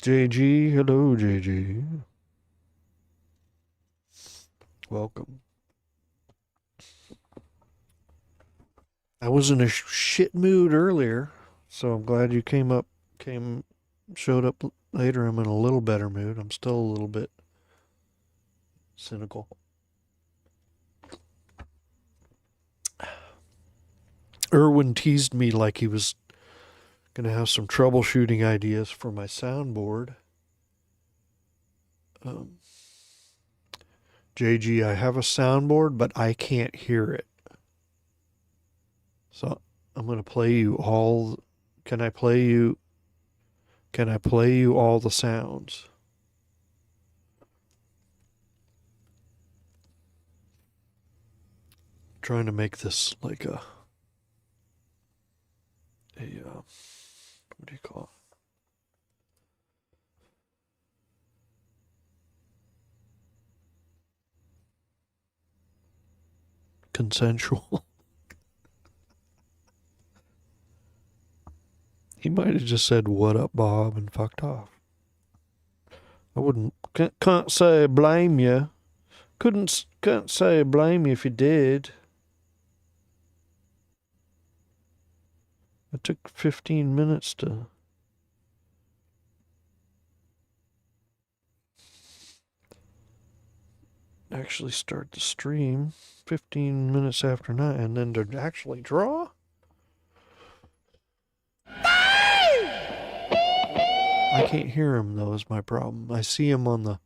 JG, hello, JG. Welcome. I was in a shit mood earlier, so I'm glad you showed up later. I'm in a little better mood. I'm still a little bit cynical. Erwin teased me like he was going to have some troubleshooting ideas for my soundboard. JG, I have a soundboard, but I can't hear it. So I'm going to play you all. Can I play you all the sounds? I'm trying to make this like a what do you call it? Consensual. He might have just said, "What up, Bob," and fucked off. I can't say blame you. Can't say blame you if you did. It took 15 minutes to actually start the stream. 15 minutes after 9, and then to actually draw? I can't hear him, though, is my problem. I see him on the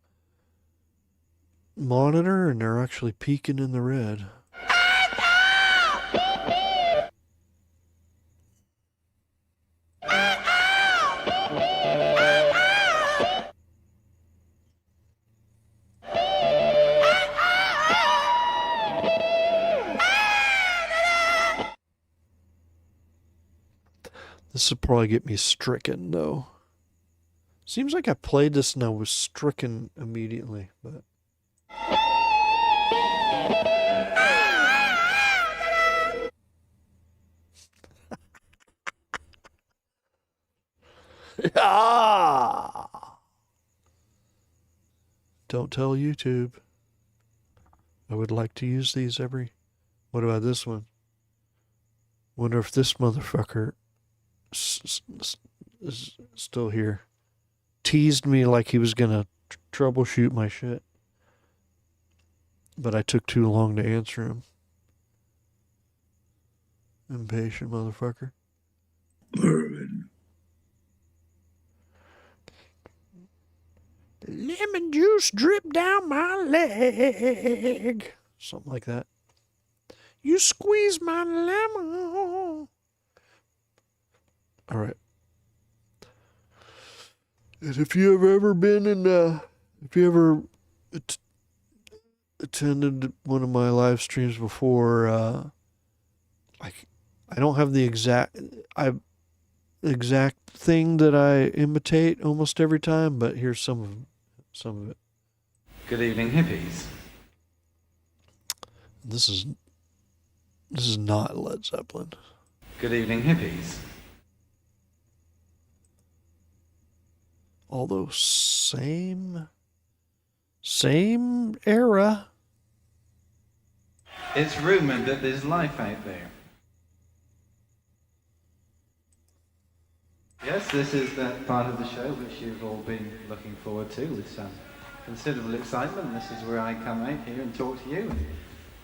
monitor, and they're actually peeking in the red. This will probably get me stricken, though. Seems like I played this and I was stricken immediately, but... Don't tell YouTube. I would like to use these every... What about this one? Wonder if this motherfucker is still here. Teased me like he was gonna troubleshoot my shit. But I took too long to answer him. Impatient motherfucker. Mervin. Lemon juice drip down my leg. Something like that. You squeeze my lemon. All right. And if you have ever been in, if you ever attended one of my live streams before, I don't have the exact thing that I imitate almost every time, but here's some of it. Good evening, hippies. This is not Led Zeppelin. Good evening, hippies. Although same era. It's rumored that there's life out there. Yes, this is that part of the show which you've all been looking forward to with some considerable excitement. This is where I come out here and talk to you and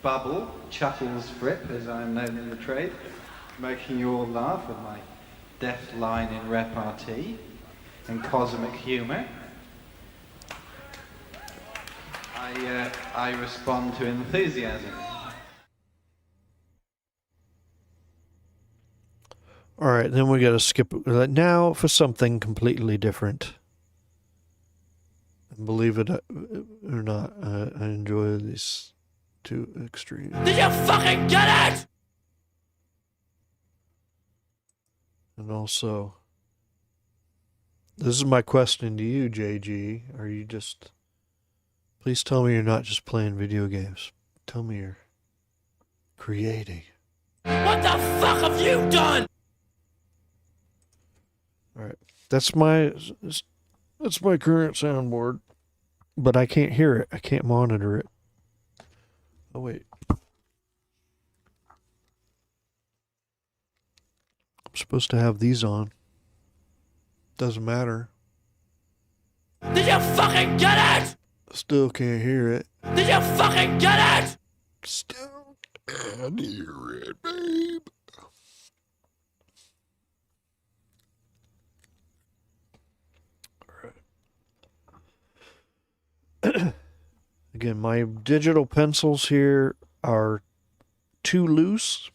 bubble, chuckles, frip, as I'm known in the trade, making you all laugh with my deft line in repartee and cosmic humour. I respond to enthusiasm. All right, then we got to skip now for something completely different. And believe it or not, I enjoy these two extremes. Did you fucking get it? And also, this is my question to you, JG. Are you just... Please tell me you're not just playing video games. Tell me you're creating. What the fuck have you done? All right. That's my current soundboard, but I can't hear it. I can't monitor it. Oh, wait. I'm supposed to have these on. Doesn't matter. Did you fucking get it? Still can't hear it. Did you fucking get it? Still can't hear it, babe. All right. Again, my digital pencils here are too loose.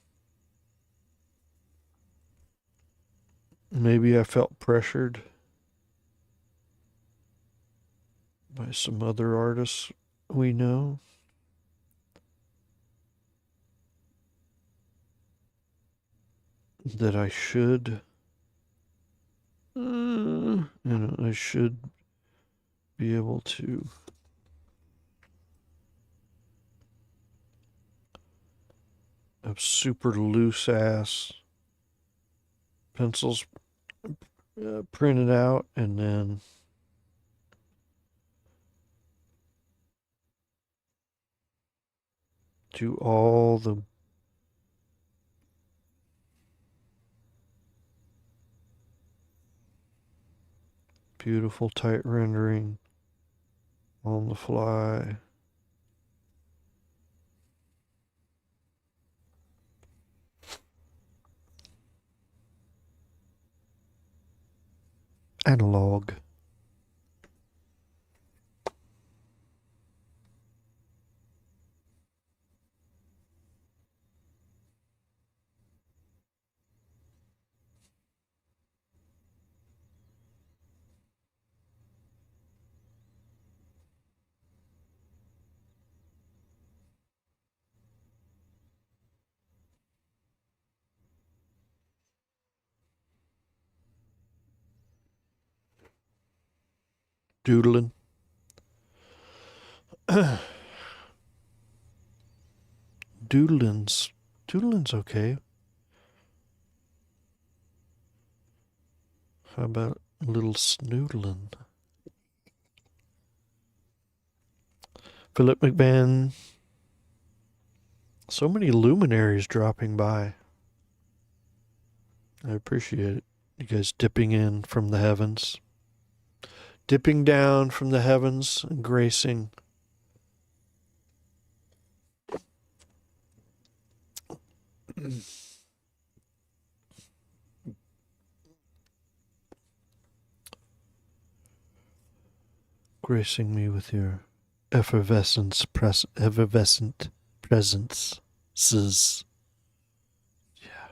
Maybe I felt pressured by some other artists we know. That I should, I should be able to have super loose ass pencils printed out and then do all the beautiful tight rendering on the fly. Analog. Doodling. Doodling's okay. How about a little snoodling? Philip McMahon. So many luminaries dropping by. I appreciate it. You guys dipping in from the heavens. Dipping down from the heavens and gracing gracing me with your effervescent presences. Yeah.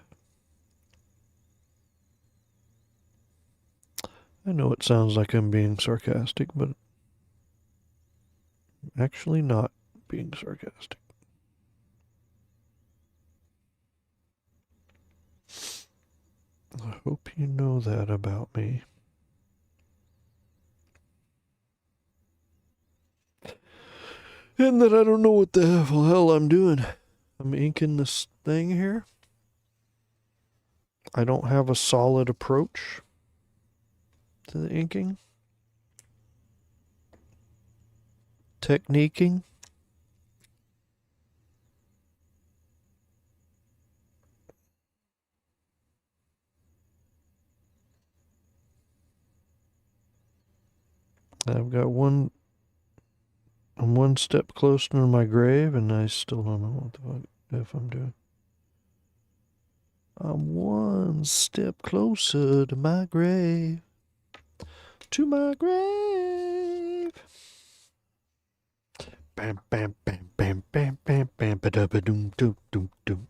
I know it sounds like I'm being sarcastic, but I'm actually not being sarcastic. I hope you know that about me. And that I don't know what the hell I'm doing. I'm inking this thing here. I don't have a solid approach to the inking. Techniquing. I've got I'm one step closer to my grave, and I still don't know what the fuck if I'm doing. I'm one step closer to my grave. To my grave. Bam, bam, bam, bam, bam, bam, bam, ba da ba doom, doom, doom, doom.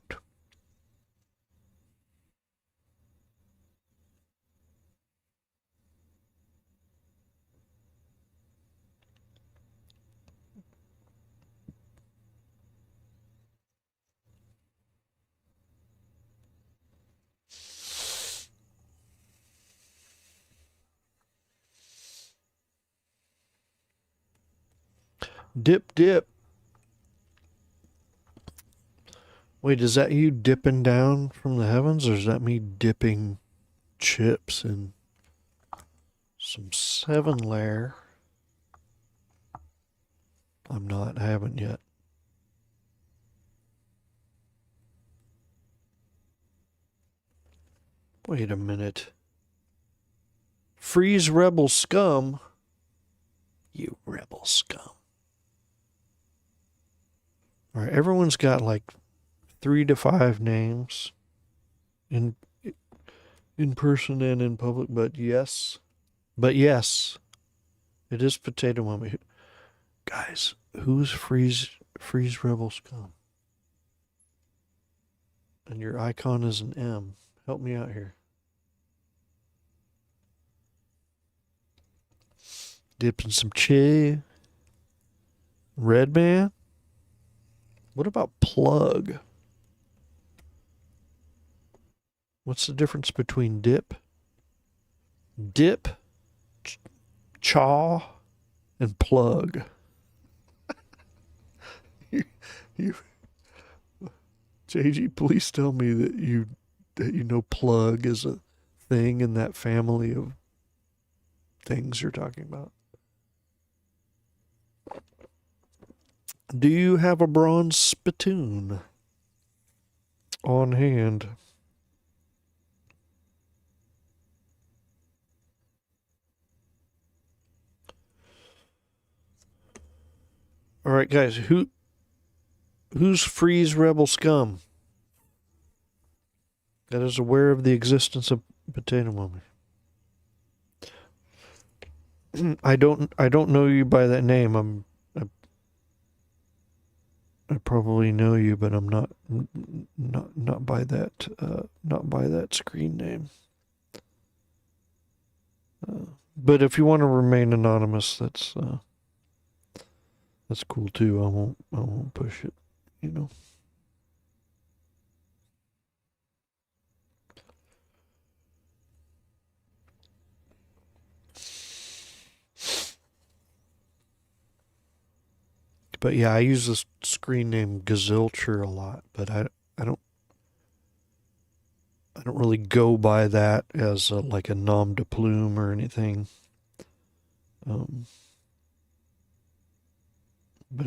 Dip, dip. Wait, is that you dipping down from the heavens, or is that me dipping chips in some 7-layer? I'm not. I haven't yet. Wait a minute. Freeze rebel scum. You rebel scum. All right, everyone's got like 3 to 5 names in person and in public, but yes, it is Potato Mummy. Guys, who's freeze rebel scum? And your icon is an M. Help me out here. Dipping some chi. Red Man. What about plug? What's the difference between dip, chaw, and plug? you, JG, please tell me that you know plug is a thing in that family of things you're talking about. Do you have a bronze spittoon on hand? All right, guys, who's freeze rebel scum that is aware of the existence of Potato Mummy? I don't know you by that name. I probably know you, but I'm not by that screen name. But if you want to remain anonymous, that's cool too. I won't push it, you know. But yeah, I use this screen name Gazilcher a lot, but I don't really go by that as like a nom de plume or anything. But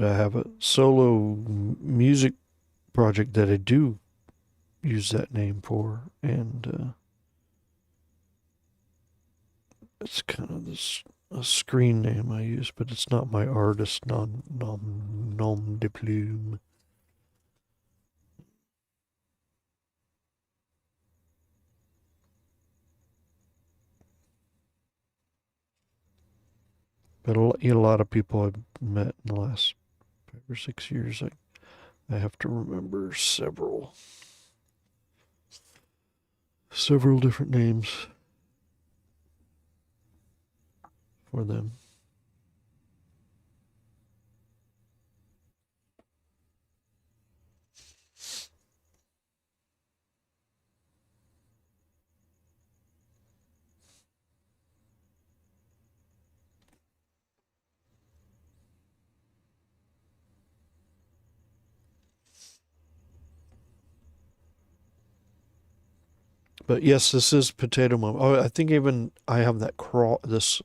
I have a solo music project that I do use that name for, and it's kind of a screen name I use, but it's not my artist nom de plume. But a lot of people I've met in the last 5 or 6 years, I have to remember several different names for them. But yes, this is Potato Mom. Oh, I think even I have that this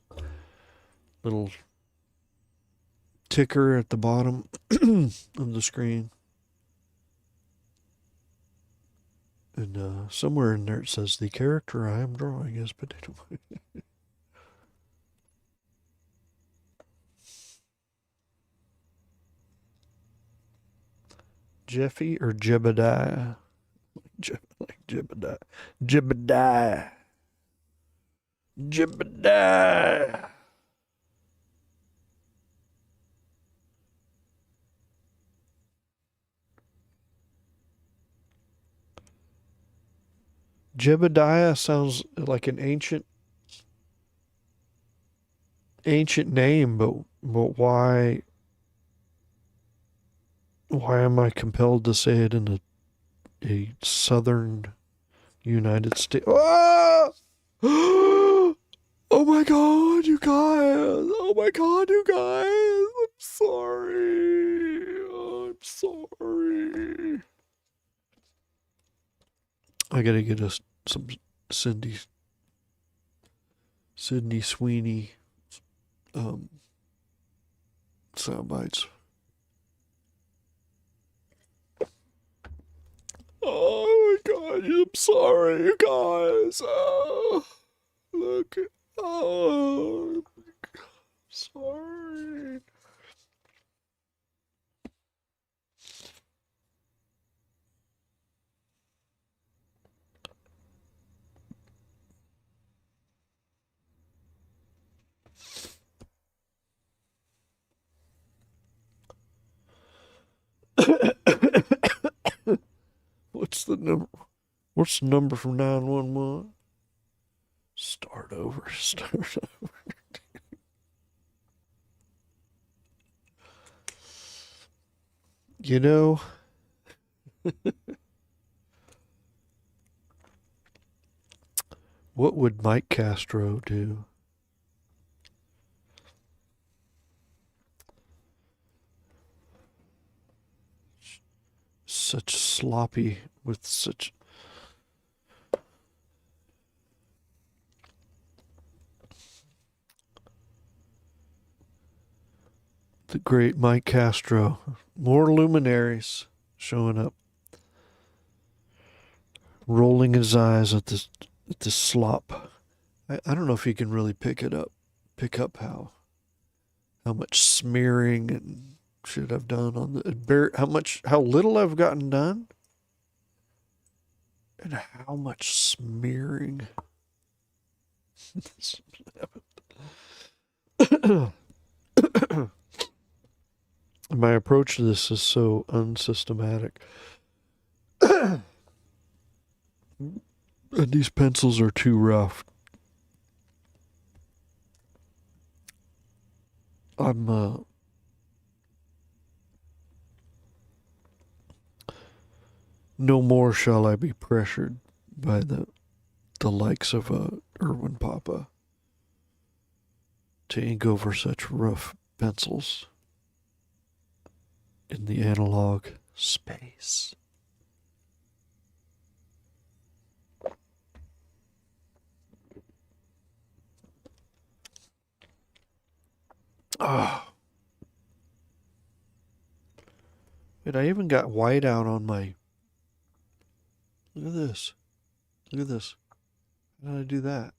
little ticker at the bottom of the screen. And somewhere in there it says the character I am drawing is Potato Mom. Jeffy or Jebediah? Like Jebediah. Jebediah. Jebediah. Jebediah sounds like an ancient name, but why am I compelled to say it in a southern United States? Ah! Oh my god, you guys! Oh my god, you guys! I'm sorry. I'm sorry. I gotta get us some Sydney Sweeney sound bites. Oh my god, I'm sorry, you guys. Look. Oh, sorry. What's the number? What's the number from 911? Start over. You know, what would Mike Castro do? Such sloppy, with such... The great Mike Castro. More luminaries showing up. Rolling his eyes at this slop. I don't know if he can really pick up how much smearing and shit I've done on how little I've gotten done, and how much smearing. My approach to this is so unsystematic. And these pencils are too rough. I'm no more shall I be pressured by the likes of Erwin Papa to ink over such rough pencils in the analog space. Oh. And I even got white out on my... Look at this. Look at this. How did I do that?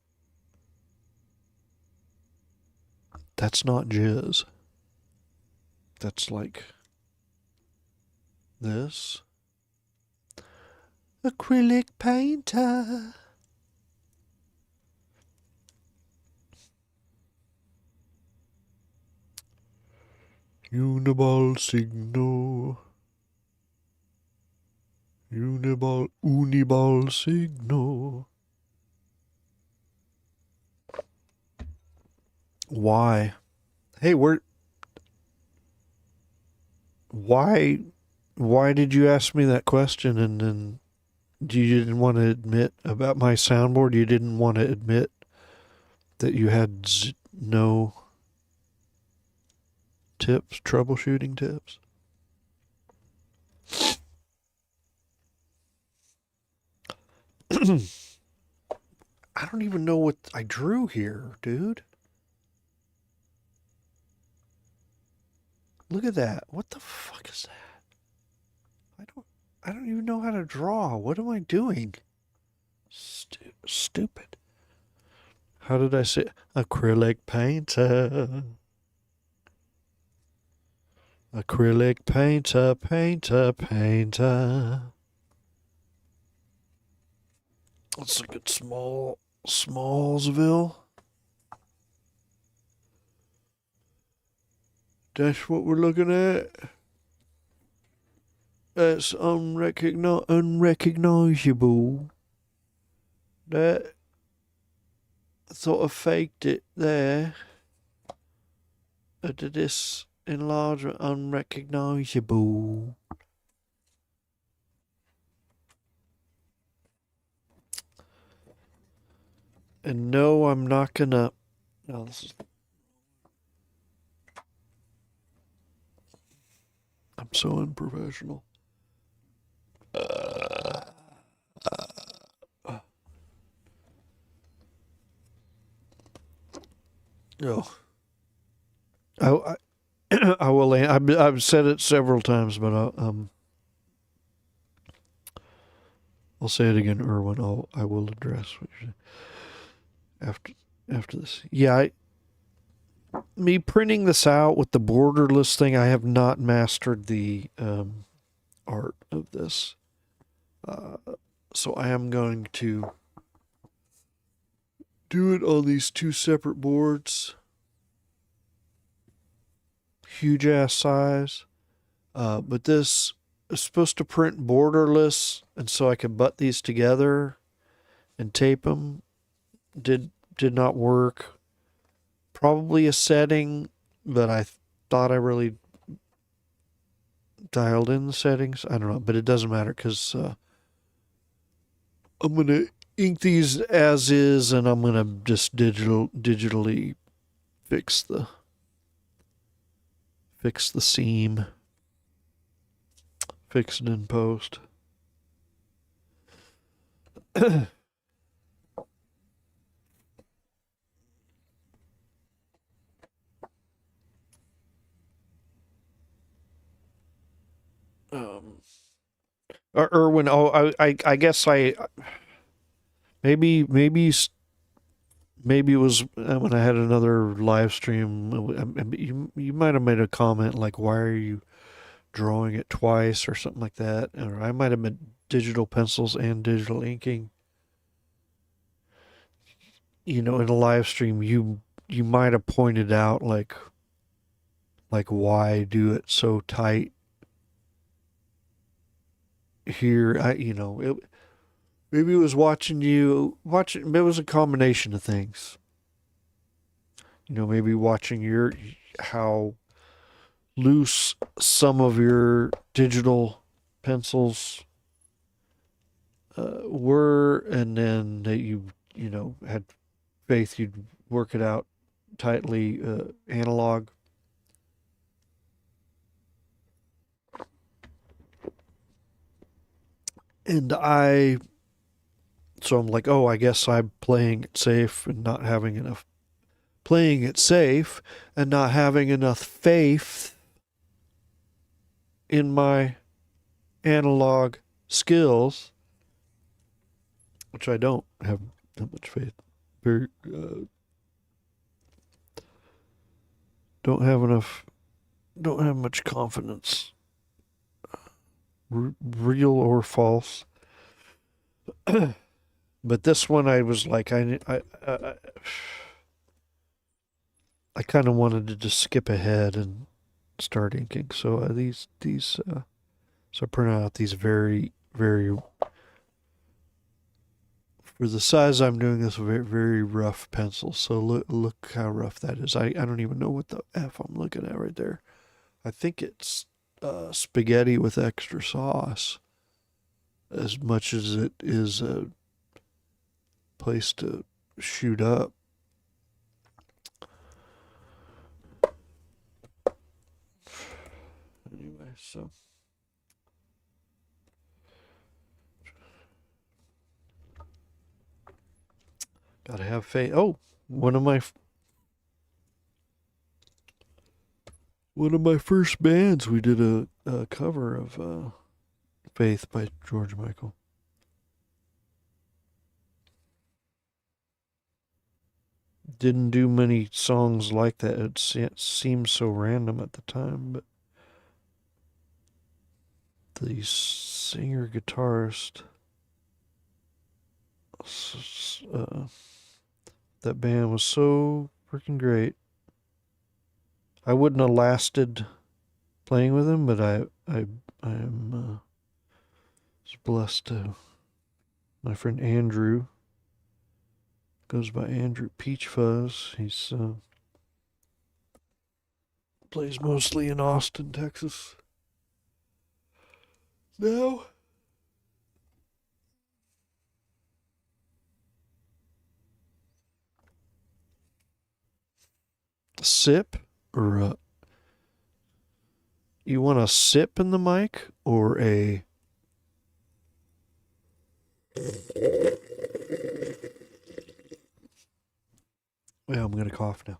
That's not jizz. That's like this. Acrylic painter. Uniball signo. Uniball signo. Why? Hey, why did you ask me that question and then you didn't want to admit about my soundboard? You didn't want to admit that you had no tips, troubleshooting tips? I don't even know what I drew here, dude. Look at that. What the fuck is that? I don't even know how to draw. What am I doing? Stupid. How did I say acrylic painter? Acrylic painter, painter, painter. Let's look at Smallsville. That's what we're looking at. That's unrecognizable. That sort of faked it there. Did this enlargement unrecognizable? And no, I'm not gonna. No, this is. I'm so unprofessional. No. I I will. I've said it several times, but I'll say it again, Erwin. I will address what you're saying after this. Yeah, me printing this out with the borderless thing, I have not mastered the art of this. So I am going to do it on these two separate boards. Huge ass size. But this is supposed to print borderless, and so I could butt these together and tape them. Did not work. Probably a setting, but I thought I really dialed in the settings. I don't know, but it doesn't matter because I'm gonna ink these as is, and I'm gonna just digitally fix the seam, fix it in post. Erwin, I guess maybe it was when I had another live stream. You might have made a comment like, "Why are you drawing it twice?" or something like that. Or I might have meant digital pencils and digital inking. You know, in a live stream, you might have pointed out like why do it so tight here. Maybe it was watching. It was a combination of things. Maybe watching how loose some of your digital pencils were, and then that you had faith you'd work it out tightly analog. And so I'm like, oh, I guess I'm playing it safe and not having enough faith in my analog skills, which I don't have that much faith. Don't have much confidence, real or false. But this one, I was like, I kind of wanted to just skip ahead and start inking. So so I printed out these very, very, for the size I'm doing this, very, very rough pencils. So look how rough that is. I don't even know what the F I'm looking at right there. I think it's spaghetti with extra sauce, as much as it is a place to shoot up. Anyway, so gotta have faith. Oh, one of my first bands, we did a cover of Faith by George Michael. Didn't do many songs like that. It seemed so random at the time, but the singer guitarist, that band was so freaking great. I wouldn't have lasted playing with him, but I am blessed to. My friend Andrew, goes by Andrew Peach Fuzz. He's plays mostly in Austin, Texas. Now, sip or you want a sip in the mic or a yeah, I'm gonna cough now.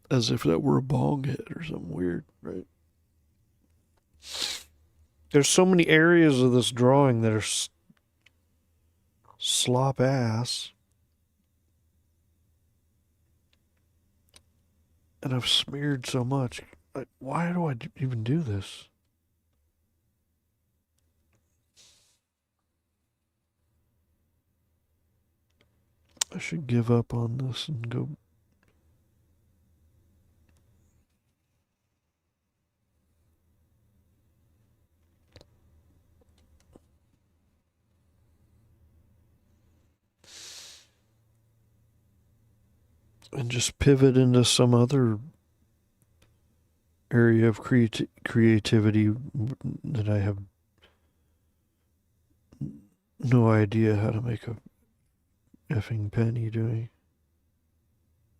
As if that were a bong hit or something weird, right? There's so many areas of this drawing that are slop ass. And I've smeared so much. Why do I even do this? I should give up on this and go. And just pivot into some other area of creativity that I have no idea how to make a effing penny doing.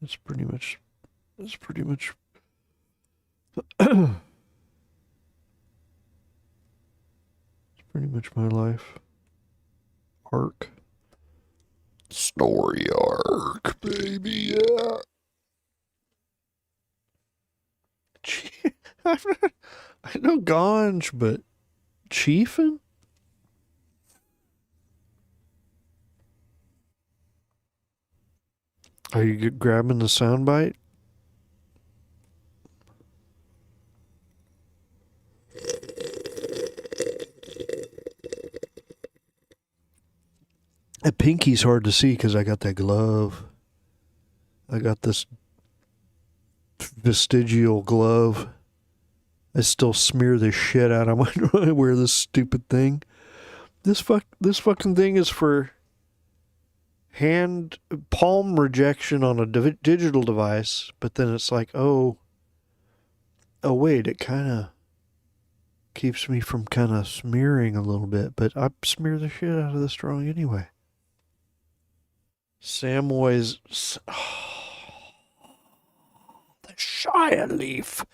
It's pretty much it's pretty much my life. Arc. Story arc, baby, yeah. I know Ganj, but Chiefin? Are you grabbing the soundbite? That pinky's hard to see because I got that glove. I got this vestigial glove. I still smear the shit out of my when I wear this stupid thing. This fucking thing is for hand palm rejection on a digital device, but then it's like, oh wait, it kind of keeps me from kind of smearing a little bit, but I smear the shit out of this drawing anyway. Samoy's the Shire Leaf.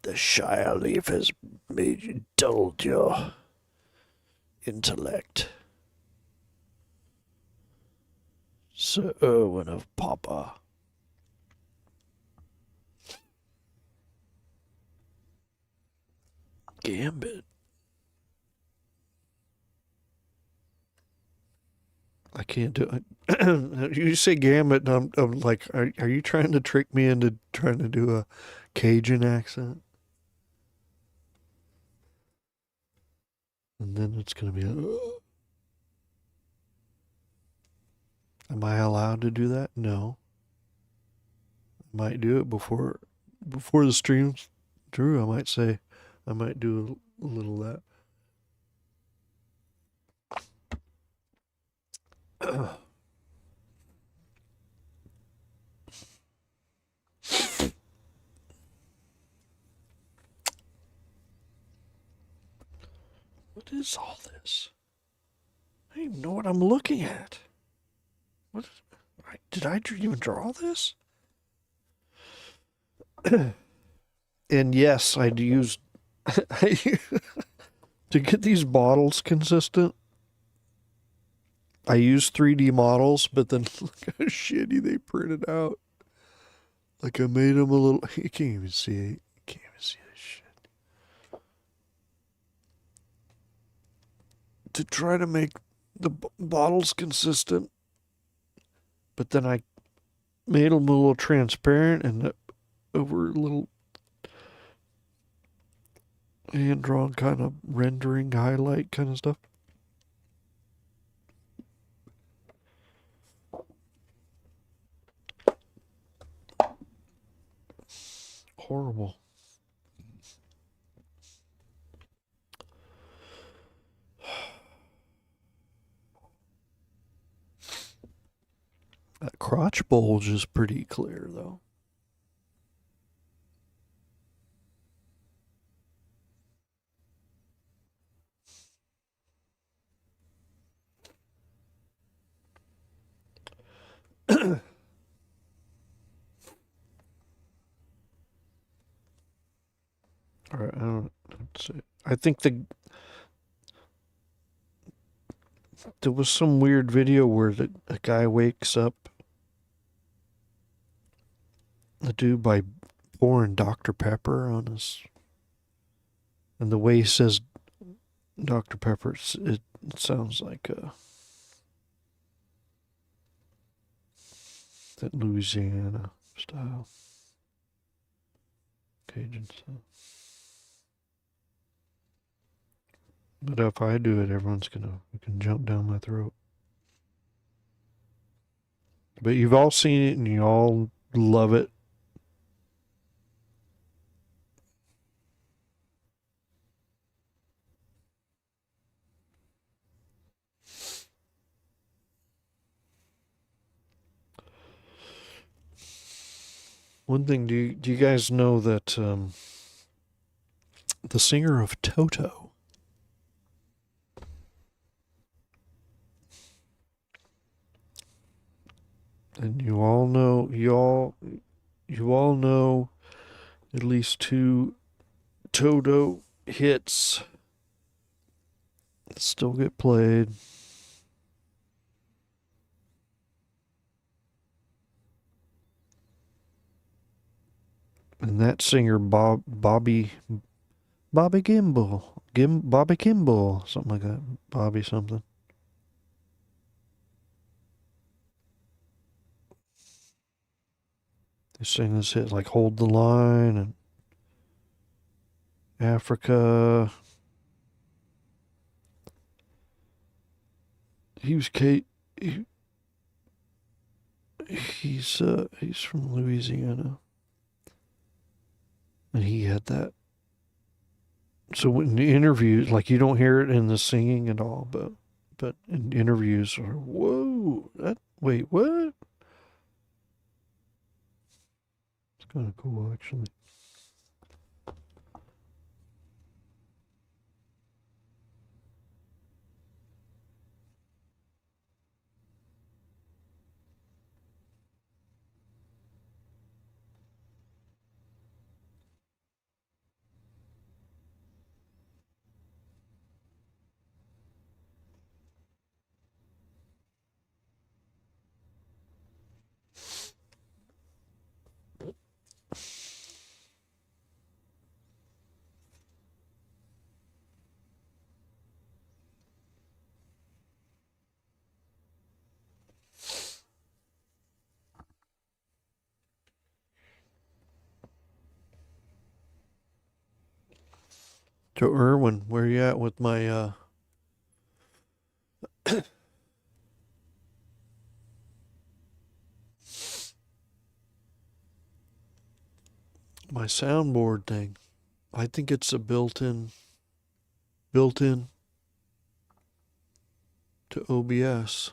The Shire Leaf has made you dulled your intellect. Sir Irwin of Papa. Gambit. I can't do it. You say Gambit, and I'm like, are you trying to trick me into trying to do a Cajun accent? And then it's going to be am I allowed to do that? No. might do it before the stream's through. I might say, I might do a little of that. What is all this? I don't even know what I'm looking at. What? Did I even draw this? And yes, I'd used to get these bottles consistent. I used 3D models, but then look how shitty they printed out. Like I made them a little. You can't even see it. You can't even see this shit. To try to make the bottles consistent, but then I made them a little transparent and over a little hand drawn kind of rendering highlight kind of stuff. Horrible. That crotch bulge is pretty clear though. All right, I don't. Let's see. I think there was some weird video where a guy wakes up the dude by pouring Dr. Pepper on his, and the way he says Dr. Pepper, it sounds like that Louisiana style, Cajun style. But if I do it, everyone's gonna jump down my throat. But you've all seen it and you all love it. One thing, do you guys know that the singer of Toto, and you all know at least 2 Toto hits that still get played. And that singer, Bobby Kimball, something like that. Bobby something. They sing this hit like Hold the Line and Africa. He's from Louisiana. And he had that. So in the interviews, like you don't hear it in the singing at all, but in interviews, are whoa, wait, what? It's kind of cool, actually. Joe Irwin, where you at with my my soundboard thing. I think it's a built-in to OBS.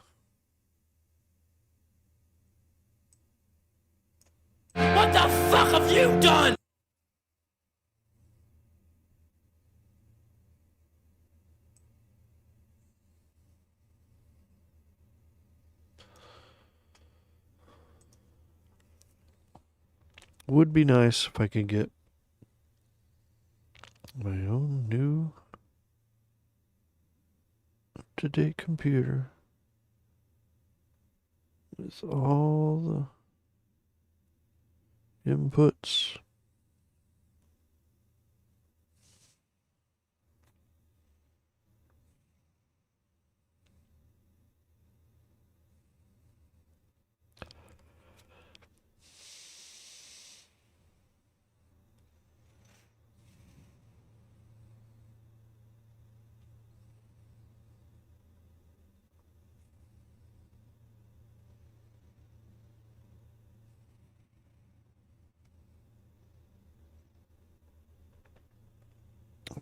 What the fuck have you done? Would be nice if I could get my own new up-to-date computer with all the inputs.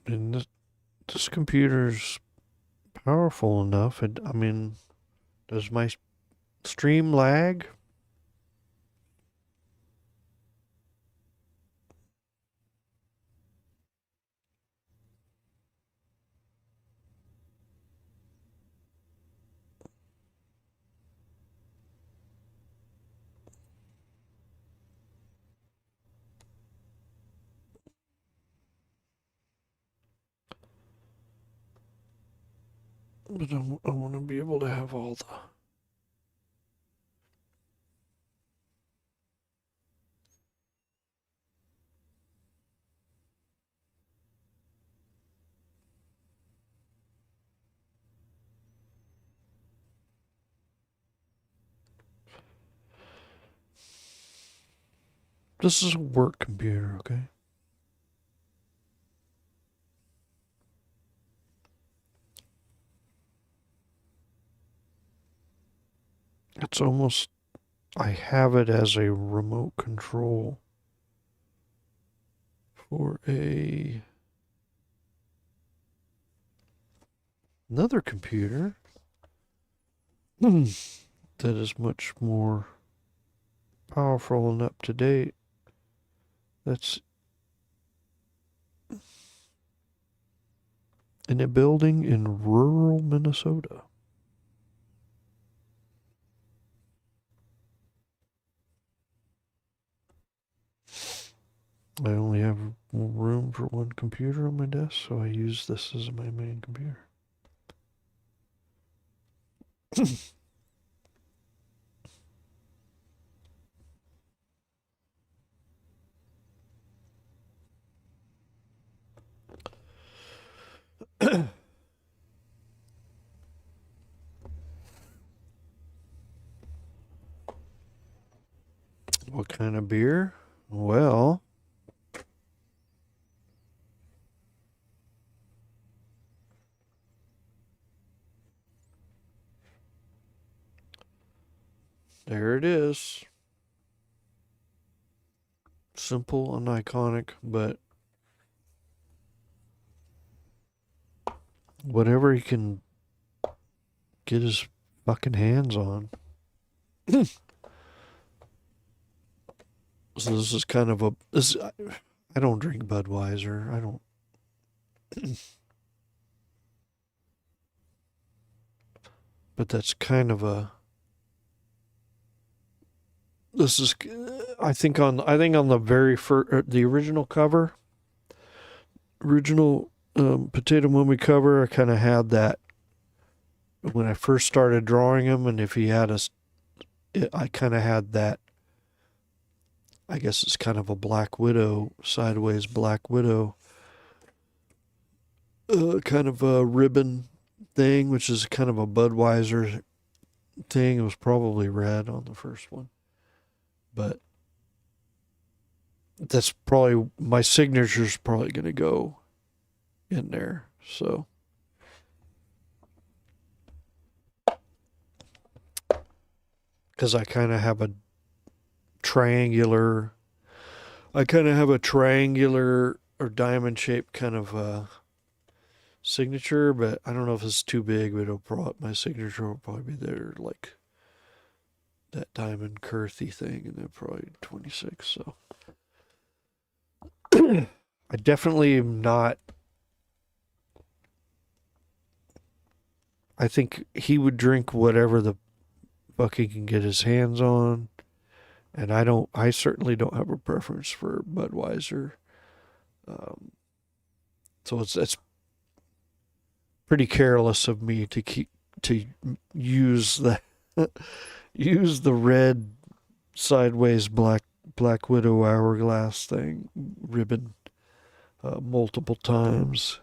And this computer's powerful enough. I mean, does my stream lag? But I want to be able to have all the... This is a work computer, okay? It's almost... I have it as a remote control for another computer that is much more powerful and up to date. That's in a building in rural Minnesota. I only have room for one computer on my desk, so I use this as my main computer. What kind of beer? Well, there it is. Simple and iconic, but whatever he can get his fucking hands on. So this is kind of I don't drink Budweiser. I don't. But that's kind of this is, I think on the very first, the original cover, Potato Mummy cover, I kind of had that when I first started drawing him, and if he had I kind of had that. I guess it's kind of a Black Widow, sideways Black Widow, kind of a ribbon thing, which is kind of a Budweiser thing. It was probably red on the first one, but that's probably, my signature's probably going to go in there. So because I kind of have a triangular I kind of have a triangular or diamond shaped kind of signature, but I don't know if it's too big. But it'll probably, my signature will probably be there, like that diamond Kurthy thing, and then probably 26. So I definitely am not. I think he would drink whatever the fuck he can get his hands on, and I don't. I certainly don't have a preference for Budweiser. Um, so it's pretty careless of me to use the use the red sideways Black Widow hourglass thing ribbon multiple times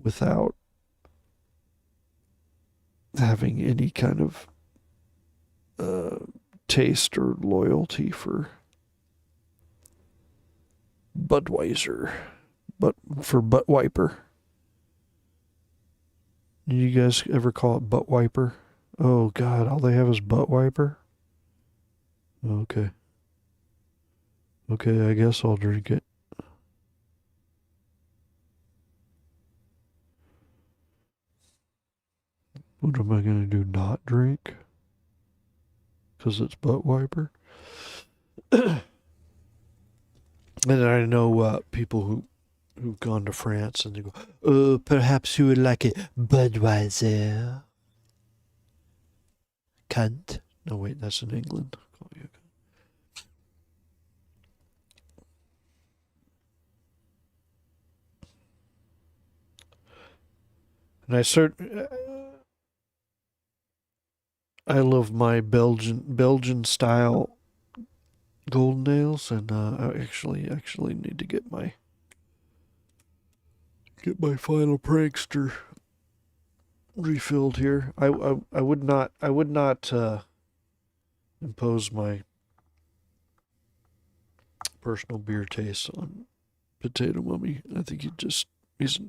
without having any kind of taste or loyalty for Budweiser, but for Butt Wiper. You guys ever call it Butt Wiper? Oh God, all they have is Butt Wiper. Okay. Okay, I guess I'll drink it. What am I gonna do? Not drink? Because it's Butt Wiper? And I know people who've gone to France and they go, oh, perhaps you would like a Budweiser. Cunt. No, wait, that's in England. And I love my Belgian style golden nails, and I actually need to get my final prankster refilled here. I would not impose my personal beer taste on Potato Mummy. I think he's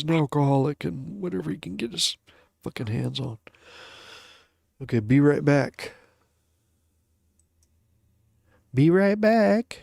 an alcoholic and whatever he can get his fucking hands on. Okay, be right back. Be right back.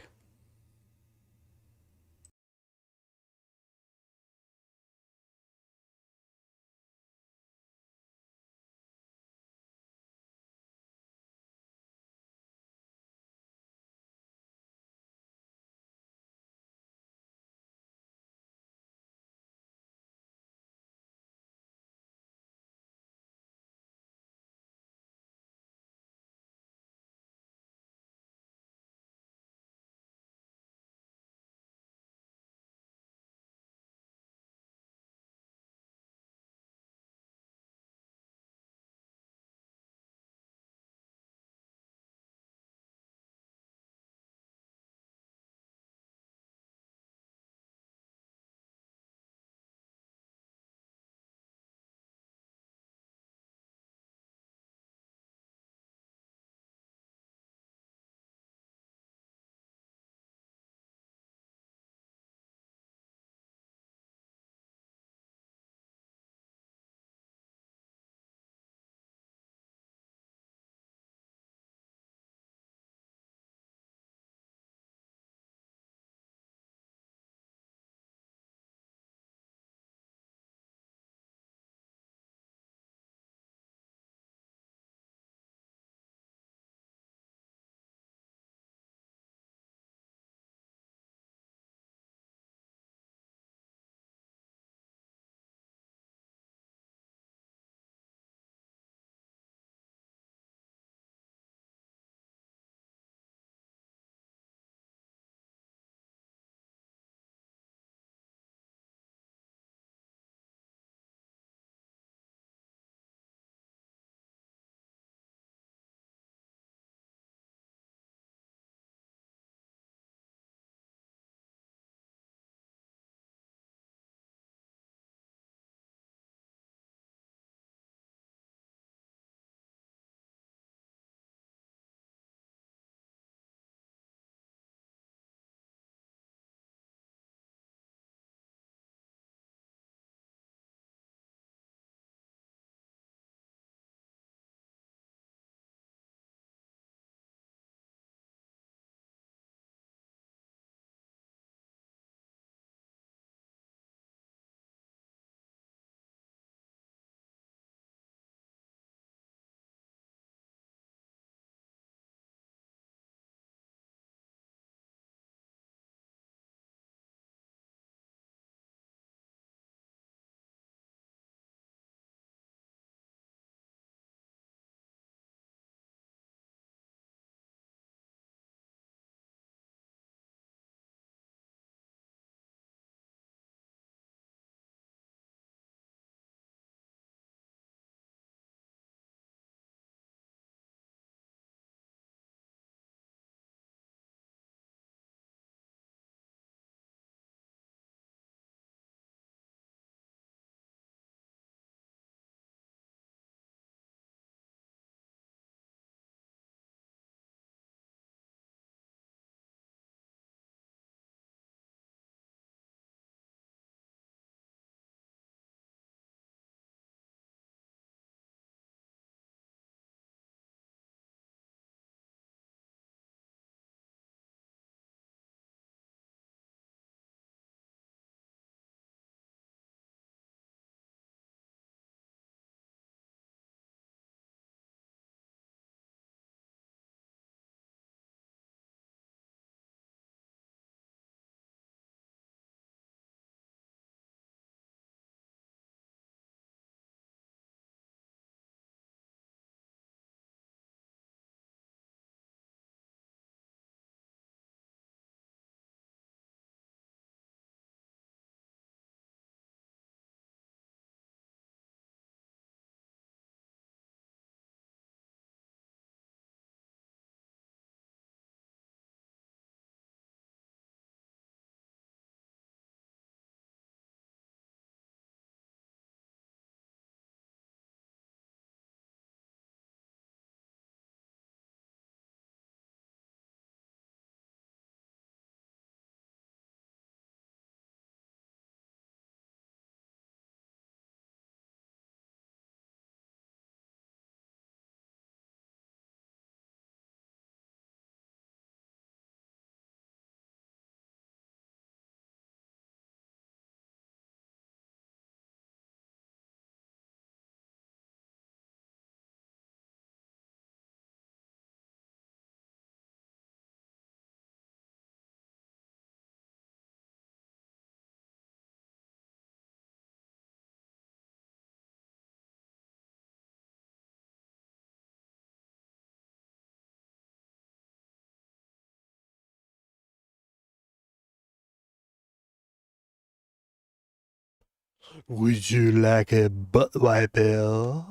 Would you like a butt wiper?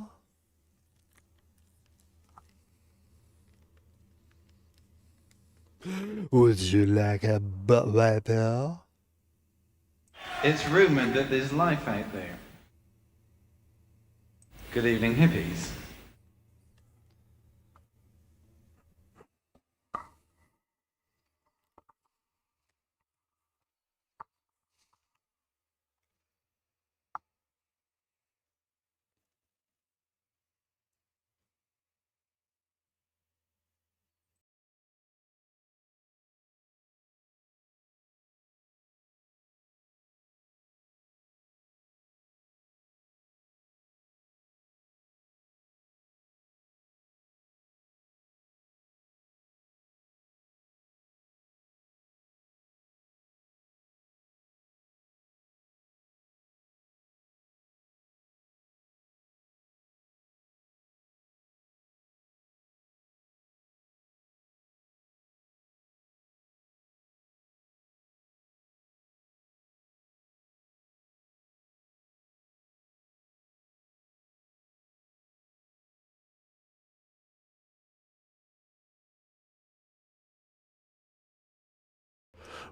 Would you like a butt wiper? It's rumoured that there's life out there. Good evening, hippies.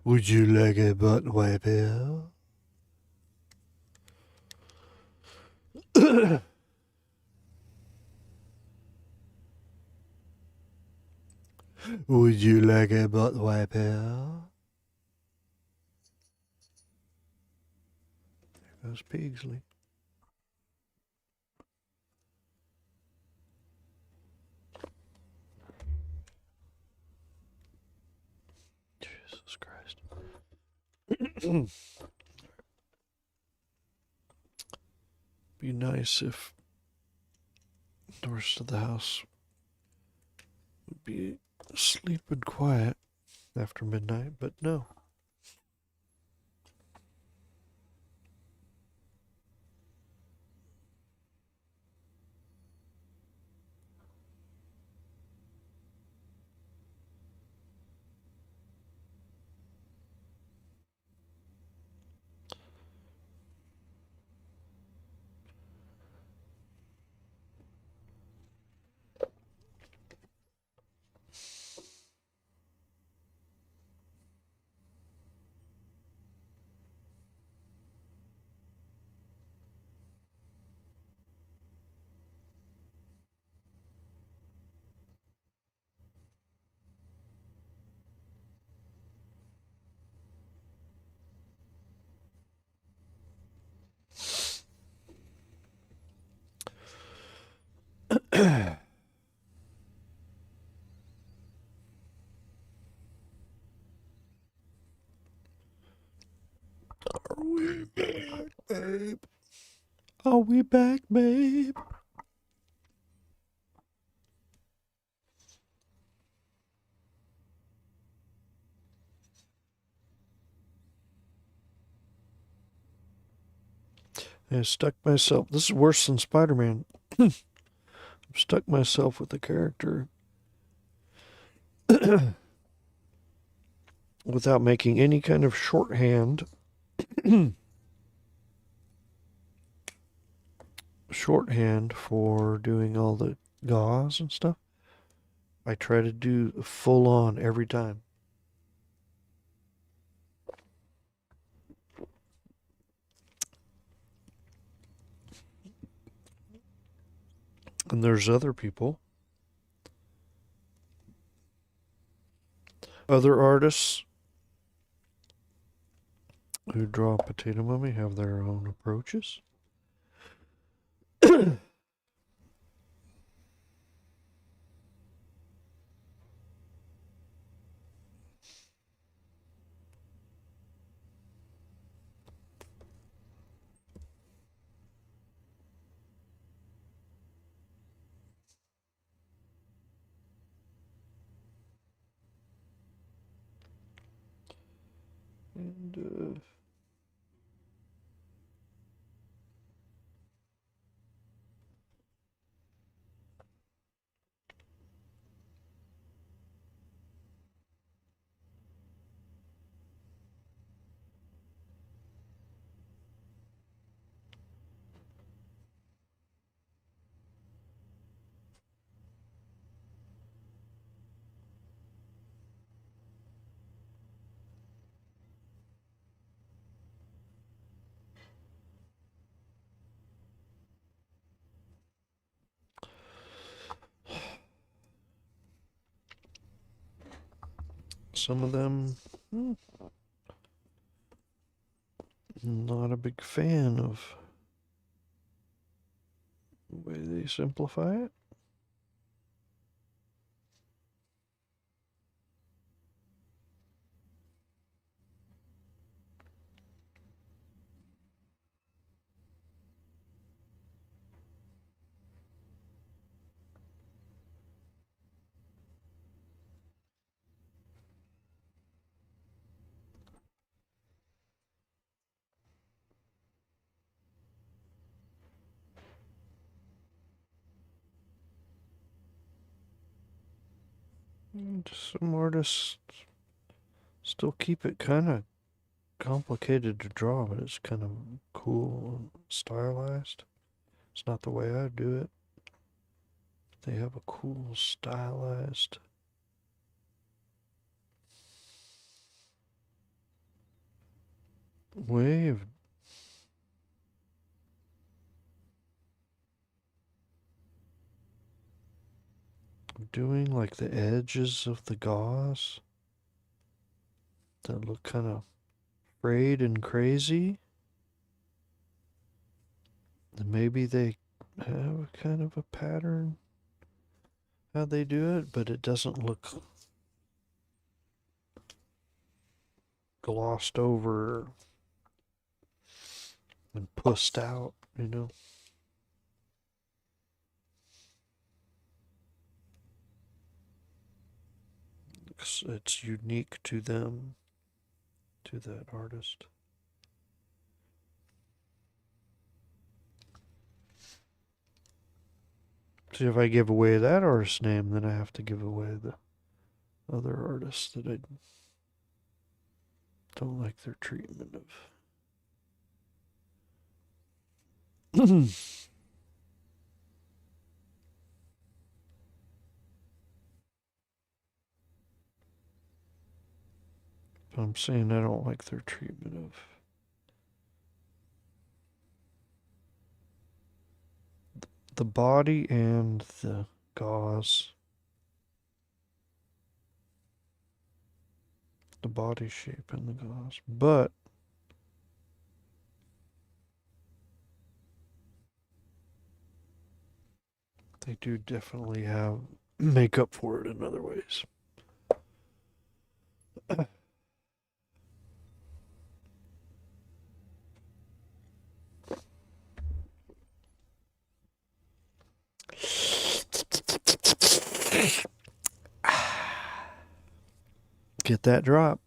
Would you like a butt wiper? Would you like a butt wiper? There goes Pigsley. Jesus Christ. Be nice if the rest of the house would be asleep and quiet after midnight, but no. Are we back, babe? Are we back, babe? I stuck myself. This is worse than Spider-Man. I've stuck myself with the character without making any kind of shorthand. Shorthand for doing all the gauze and stuff. I try to do full on every time. And there's other people, other artists who draw Potato Mummy have their own approaches. And Some of them, not a big fan of the way they simplify it. And some artists still keep it kind of complicated to draw, but it's kind of cool and stylized. It's not the way I do it. They have a cool stylized way of doing like the edges of the gauze that look kind of frayed and crazy. And maybe they have a kind of a pattern how they do it, but it doesn't look glossed over and pussed out, you know. It's unique to them, to that artist. See, if I give away that artist's name, then I have to give away the other artists that I don't like their treatment of. I'm saying I don't like their treatment of the body and the gauze. The body shape and the gauze. But they do definitely have make up for it in other ways. Get that drop.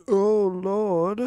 Oh, Lord.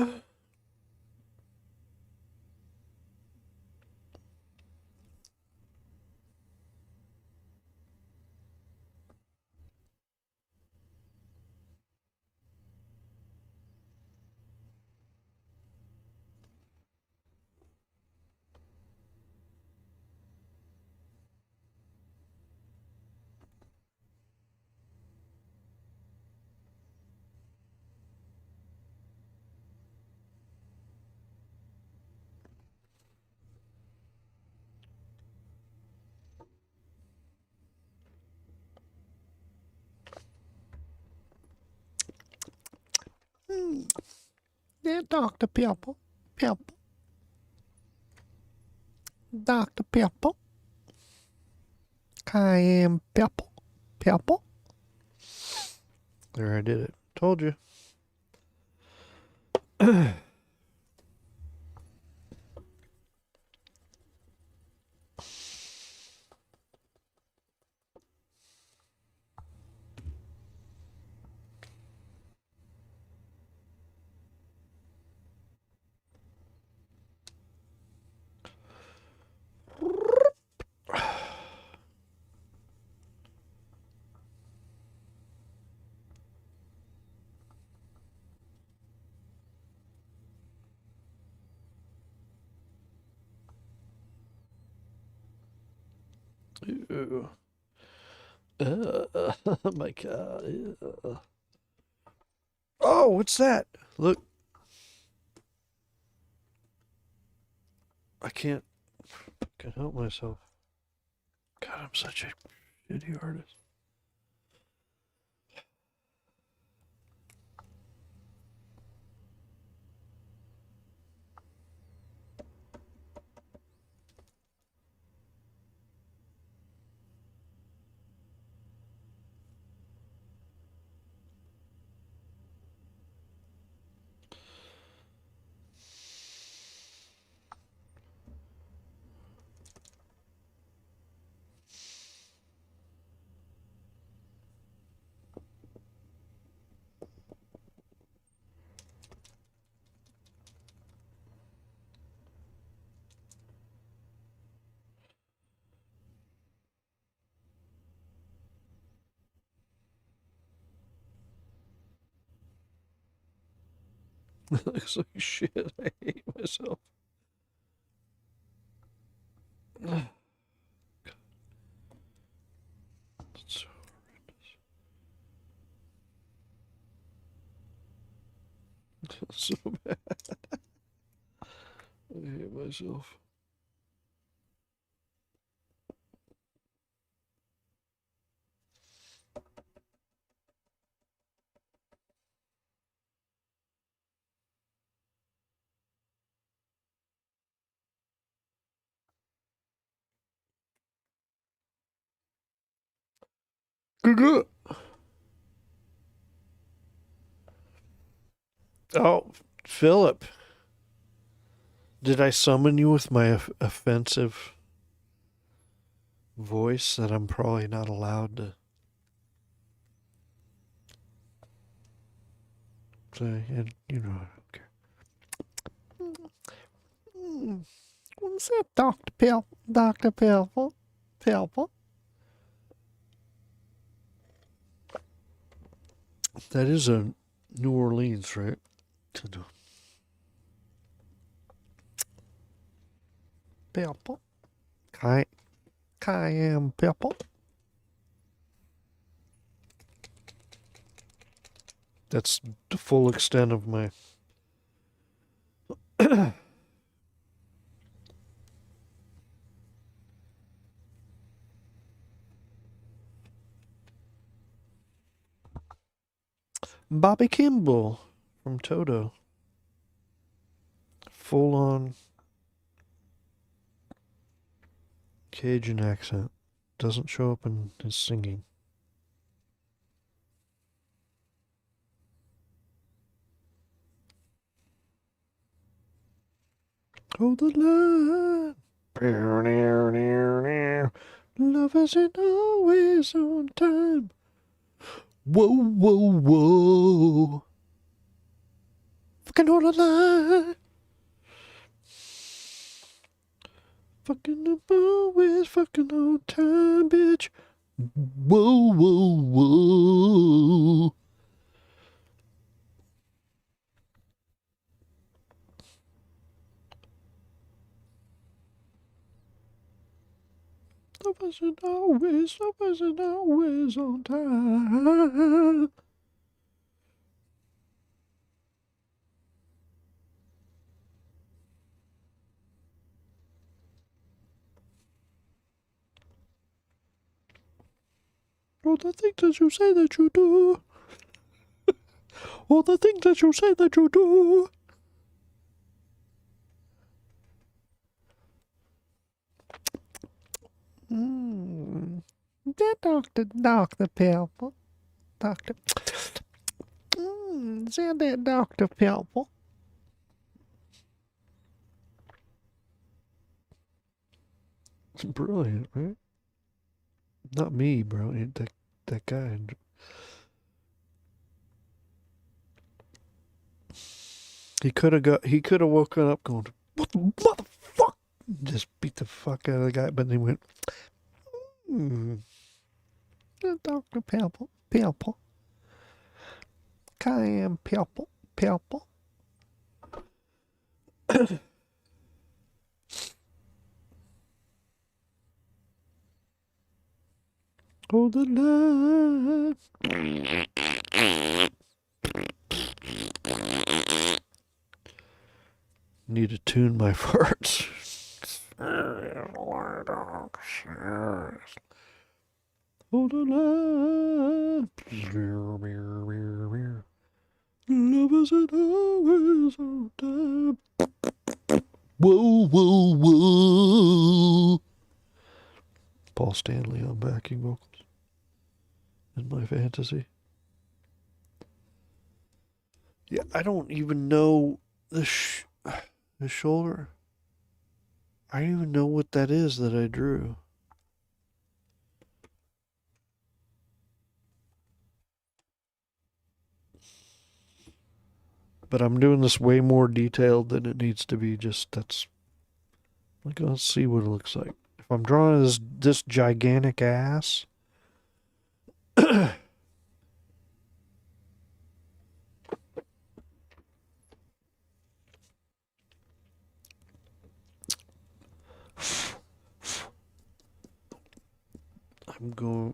Yeah, Dr. Pepper. Pepper. Dr. Pepper. Cayenne pepper. Pepper. There, I did it. Told you. Ew. Oh my god. Ew. Oh, what's that? Look. I can't help myself. God, I'm such a shitty artist. Looks like shit. I hate myself. It's so horrendous. So bad. I hate myself. Good. Oh, Philip. Did I summon you with my offensive voice that I'm probably not allowed to say? And you know, I don't care. What's that, Dr. Pill? Dr. Pimple? Pimple? That is a New Orleans, right? Pimple? Cayenne pepper? That's the full extent of my... Bobby Kimball from Toto. Full on Cajun accent. Doesn't show up in his singing. Hold the line. Love isn't always on time. Whoa, whoa, whoa. Fucking hold the line. Fucking always fucking on time, bitch. Whoa, whoa, whoa. Love isn't always on time. All the things that you say that you do. All the things that you say that you do. That Dr. Pepper. Dr. That Dr. Pepper. It's brilliant, right? Not me, bro. That guy. He could have woken up going, what the motherfucker? Just beat the fuck out of the guy, but then he went, Dr. Pepper. Cayenne pepper. Hold the line. Need to tune my farts. Hold the line. Love isn't always on time. Whoa, whoa, whoa. Paul Stanley on backing vocals in my fantasy. Yeah, I don't even know the shoulder. I don't even know what that is that I drew. But I'm doing this way more detailed than it needs to be. Just that's like, let's see what it looks like. If I'm drawing this gigantic ass,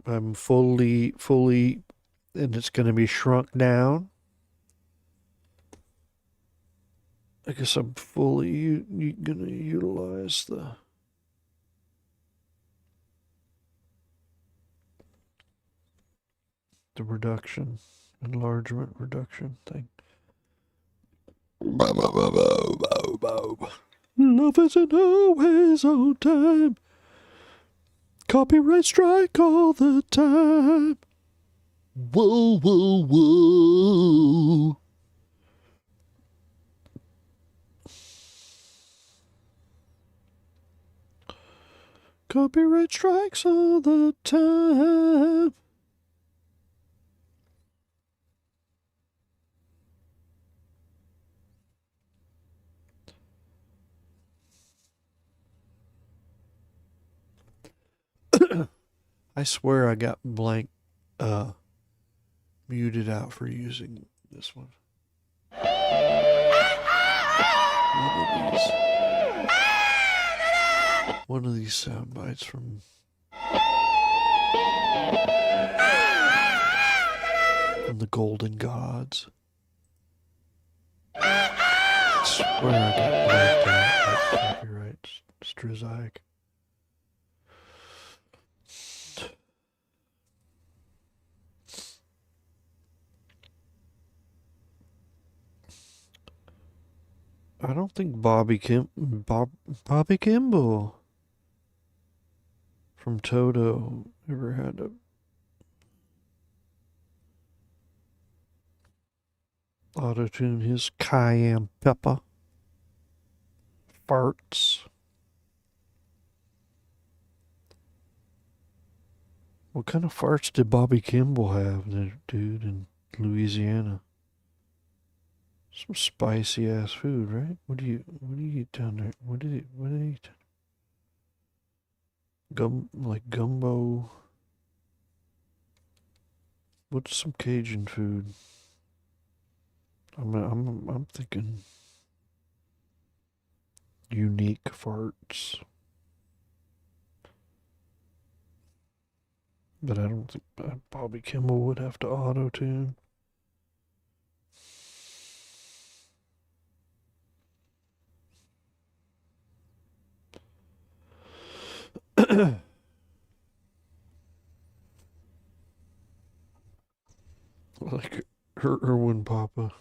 I'm fully, and it's going to be shrunk down. I guess I'm fully going to utilize the reduction, enlargement reduction thing. Love isn't always on time. Copyright strike all the time. Whoa, whoa, whoa. Copyright strikes all the time. I swear I got blank muted out for using this one. One of these sound bites from the Golden Gods. I swear I got blanked out like copyright Strizaic. I don't think Bobby Kimball from Toto ever had a auto-tune his cayenne pepper farts. What kind of farts did Bobby Kimball have, dude, in Louisiana? Some spicy ass food, right? What do you eat down there? What do they eat? Like gumbo. What's some Cajun food? I'm thinking unique farts. But I don't think Bobby Kimball would have to auto-tune. Like Erwin Papa.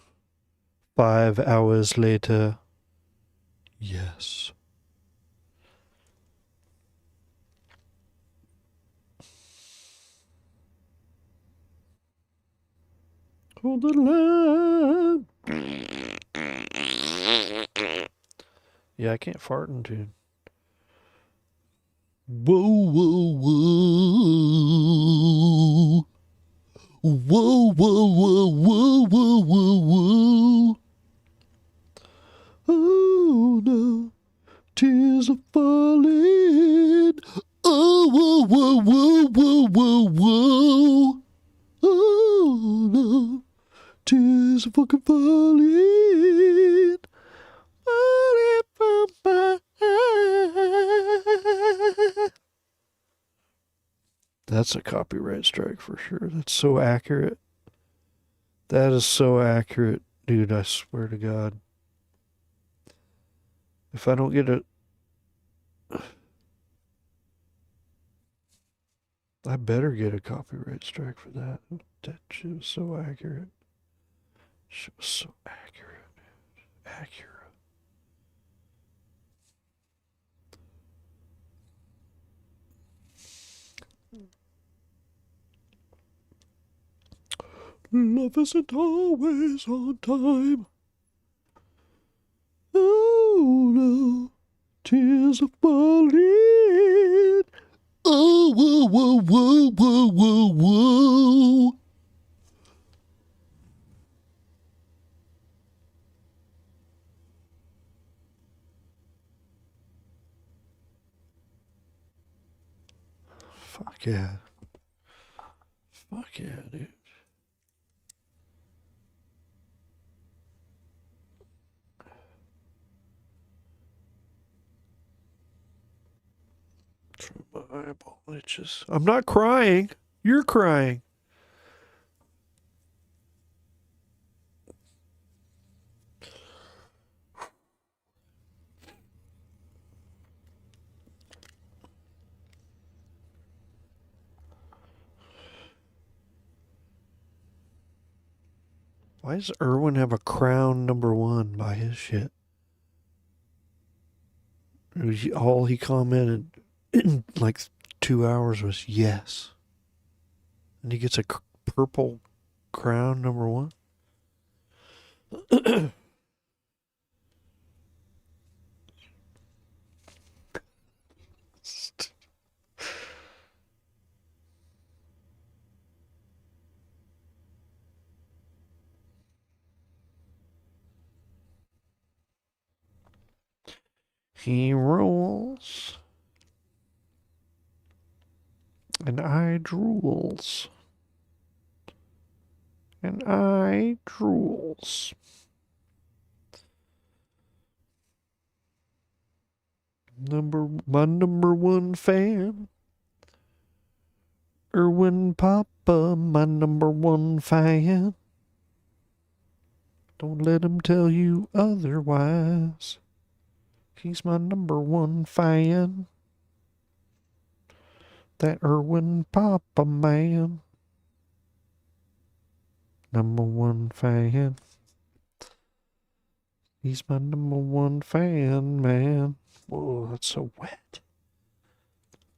5 hours later. Yes. Hold the line. Yeah, I can't fart in tune. Whoa, whoa, whoa. Whoa, whoa, whoa, whoa, whoa, whoa, whoa. Oh no, tears are falling. Oh, whoa, whoa, whoa, whoa, whoa, whoa. Oh no, tears are fucking falling. Falling from my eyes. That's a copyright strike for sure. That's so accurate. That is so accurate, dude. I swear to God. If I don't get a... I better get a copyright strike for that. That shit was so accurate. Shit was so accurate. Accurate. Love isn't always on time. Oh no, tears are falling. Oh, whoa, whoa, whoa, whoa, whoa, whoa. Fuck yeah. Fuck yeah, dude. My eyeball itches. I'm not crying. You're crying. Why does Irwin have a crown #1 by his shit? All he commented in like 2 hours was yes. And he gets a purple crown #1. He rules. And I drools. And I drools. My #1 fan. Irwin Papa, my #1 fan. Don't let him tell you otherwise. He's my #1 fan. That Irwin Papa man. #1 fan. He's my #1 fan, man. Whoa, that's so wet.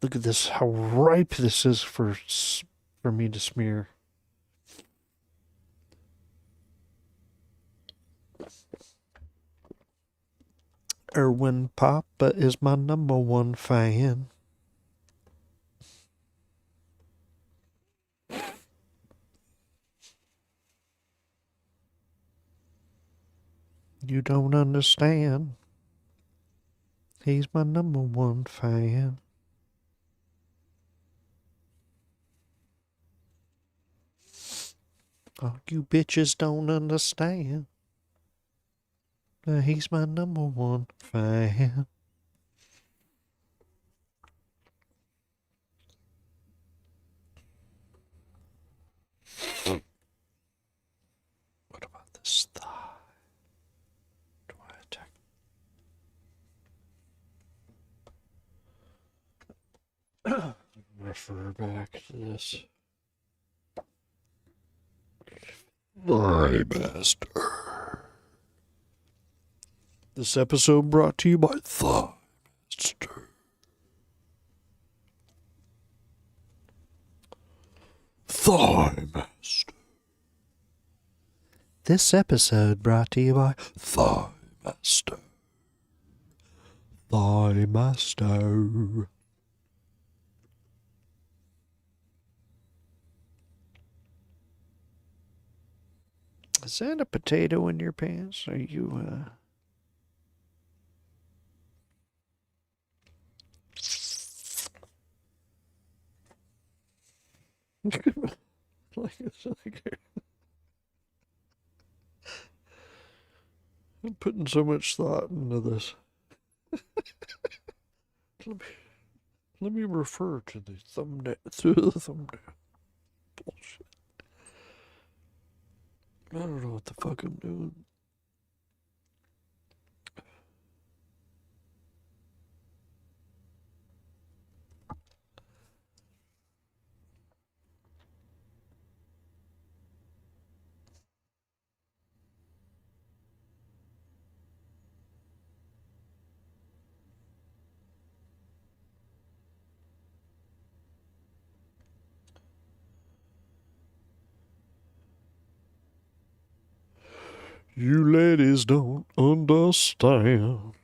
Look at this, how ripe this is for me to smear. Irwin Papa is my #1 fan. You don't understand. He's my #1 fan. Oh, you bitches don't understand. He's my #1 fan. What about this thigh? Do I attack? Refer back to this. Thigh Master. This episode brought to you by Thigh Master. Thigh Master. This episode brought to you by Thigh Master. Thigh Master. Is that a potato in your pants? Are you, I'm putting so much thought into this. Let me refer to the thumbnail. To the thumbnail. Bullshit. I don't know what the fuck I'm doing. You ladies don't understand.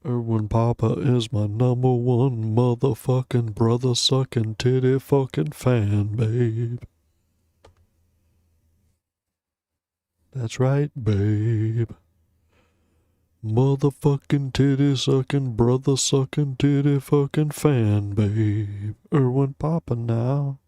Erwin Papa is my number one motherfucking brother sucking titty fucking fan, babe. That's right, babe. Motherfucking titty sucking brother sucking titty fucking fan, babe. Erwin Papa now.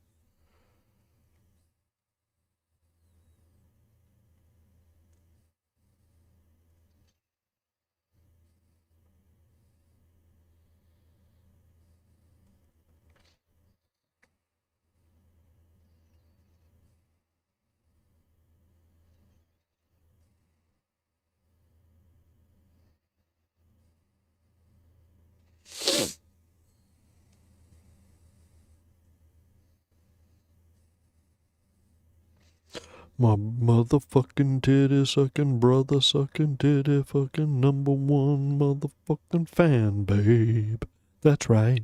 My motherfucking titty sucking brother sucking titty fucking number one motherfucking fan, babe. That's right.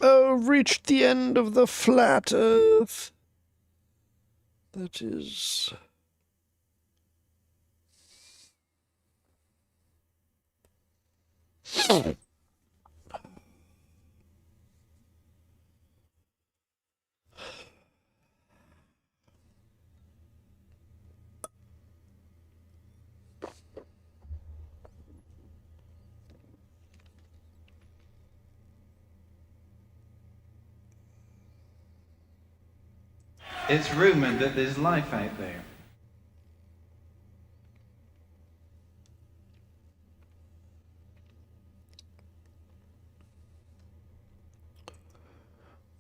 Oh, reached the end of the flat earth. That is... It's rumoured that there's life out there.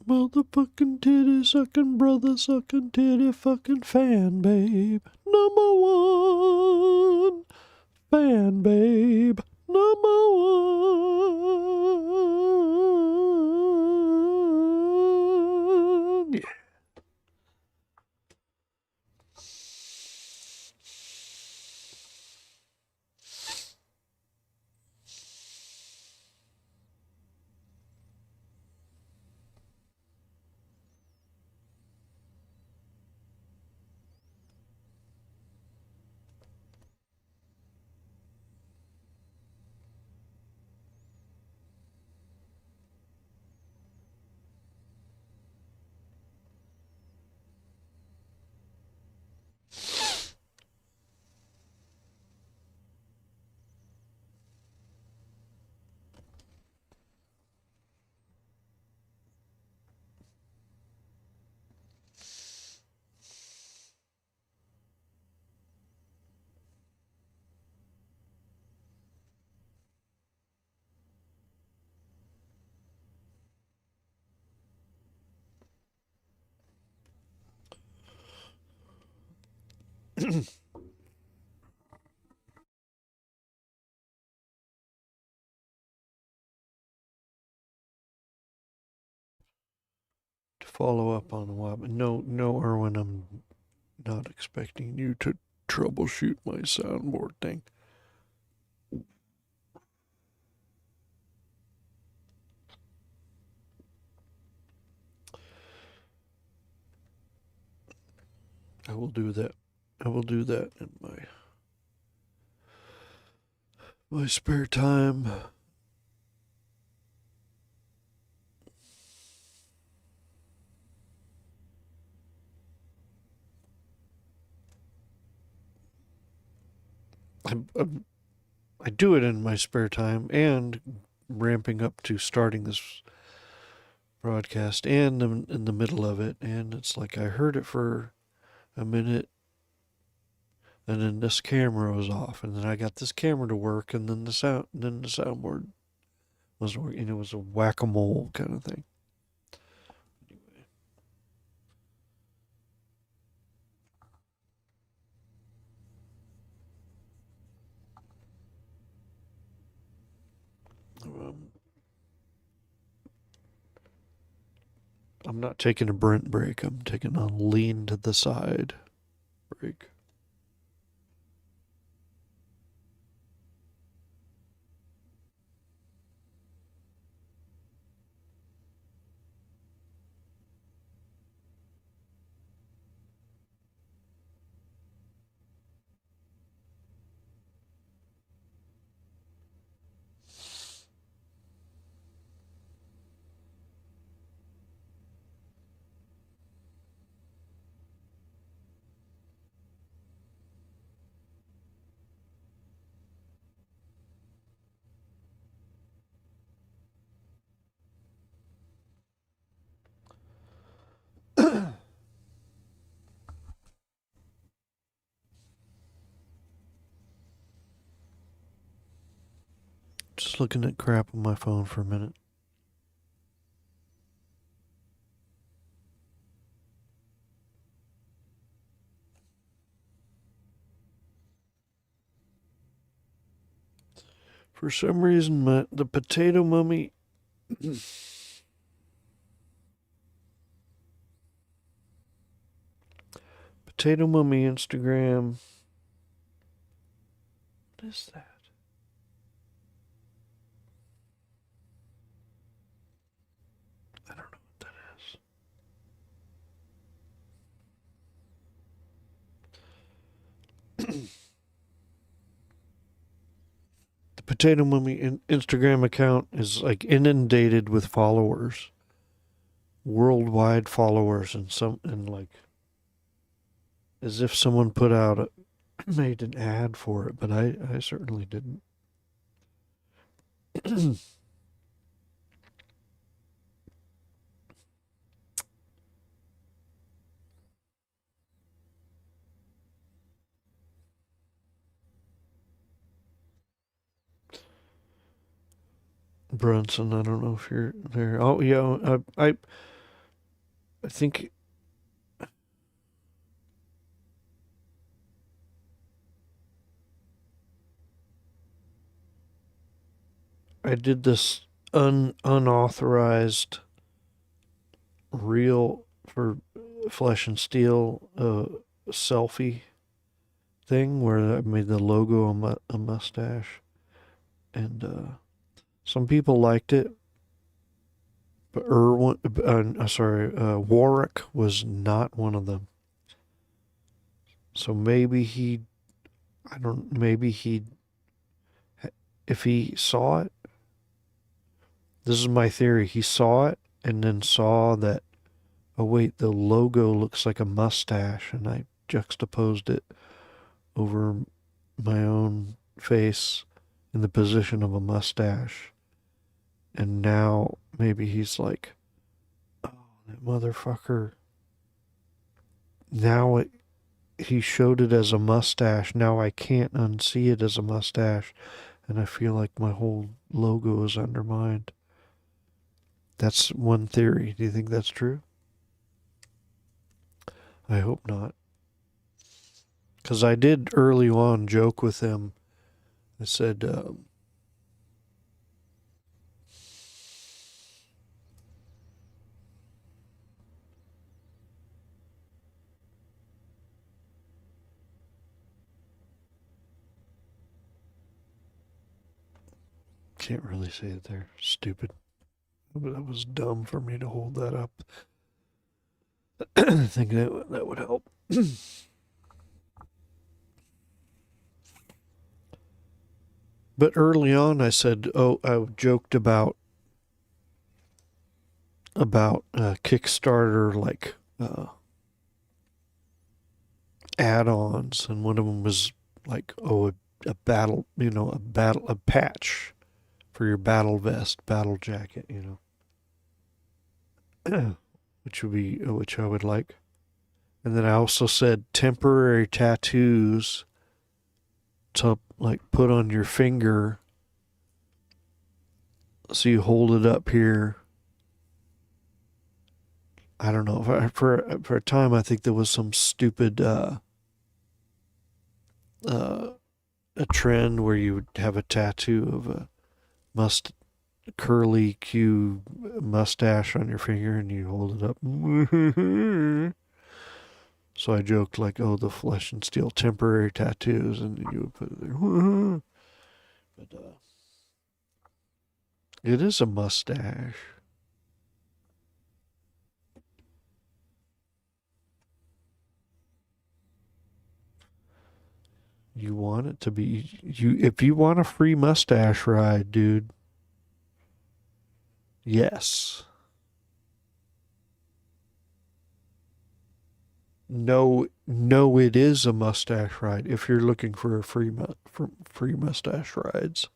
Motherfucking titty sucking brother sucking titty fucking fan, babe. Number one fan, babe. Number one. Yeah. To follow up on what? No, Erwin, I'm not expecting you to troubleshoot my soundboard thing. I will do that. I will do that in my spare time. I do it in my spare time and ramping up to starting this broadcast and in the middle of it, and it's like I heard it for a minute, and then this camera was off, and then I got this camera to work, and then the soundboard was working. It was a whack-a-mole kind of thing. I'm not taking a Brent break. I'm taking a lean to the side break. Just looking at crap on my phone for a minute. For some reason, the potato mummy potato mummy Instagram. What is that? I don't know what that is. The potato mummy Instagram account is like inundated with followers, worldwide followers, and like as if someone made an ad for it, but I certainly didn't. Brunson, I don't know if you're there. Oh yeah, I think I did this unauthorized reel for Flesh and Steel selfie thing where I made the logo a mustache, and some people liked it, but Warwick was not one of them. So maybe if he saw it, this is my theory, he saw it and then saw that, oh wait, the logo looks like a mustache, and I juxtaposed it over my own face in the position of a mustache. And now maybe he's like, oh, that motherfucker. Now he showed it as a mustache. Now I can't unsee it as a mustache. And I feel like my whole logo is undermined. That's one theory. Do you think that's true? I hope not. Because I did early on joke with him. I said, can't really say it there. Stupid. But that was dumb for me to hold that up. I think that would help. But early on, I said, I joked about Kickstarter, like add-ons, and one of them was like, a battle, a patch for your battle vest, battle jacket, which I would like. And then I also said temporary tattoos to like put on your finger. So you hold it up here. I don't know. For a time, I think there was some stupid a trend where you would have a tattoo of a curly Q mustache on your finger and you hold it up. So I joked like, "Oh, the flesh and steel temporary tattoos," and you would put it there. But it is a mustache. You want it to be if you want a free mustache ride, dude. Yes. No, it is a mustache ride if you're looking for a free mustache rides.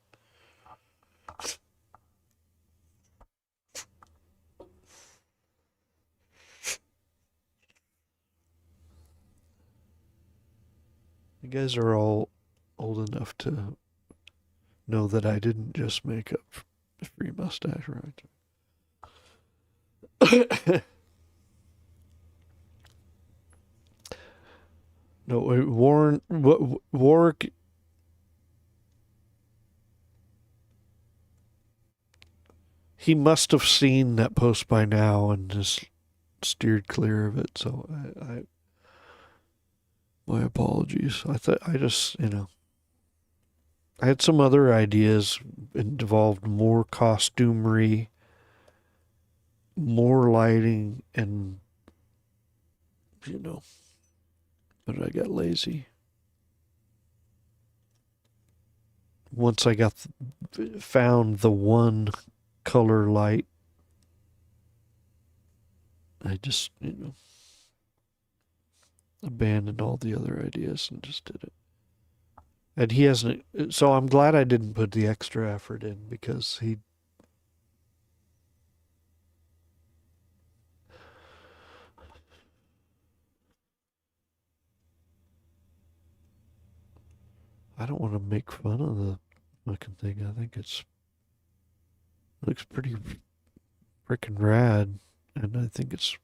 You guys are all old enough to know that I didn't just make up free mustache rides. No, Warwick. He must have seen that post by now and just steered clear of it. So my apologies. I just, I had some other ideas. It involved more costumery, more lighting, and, but I got lazy. Once I found the one color light, I just, abandoned all the other ideas and just did it. And he hasn't, so I'm glad I didn't put the extra effort in because I don't want to make fun of the fucking thing. I think it looks pretty freaking rad. And I think it's,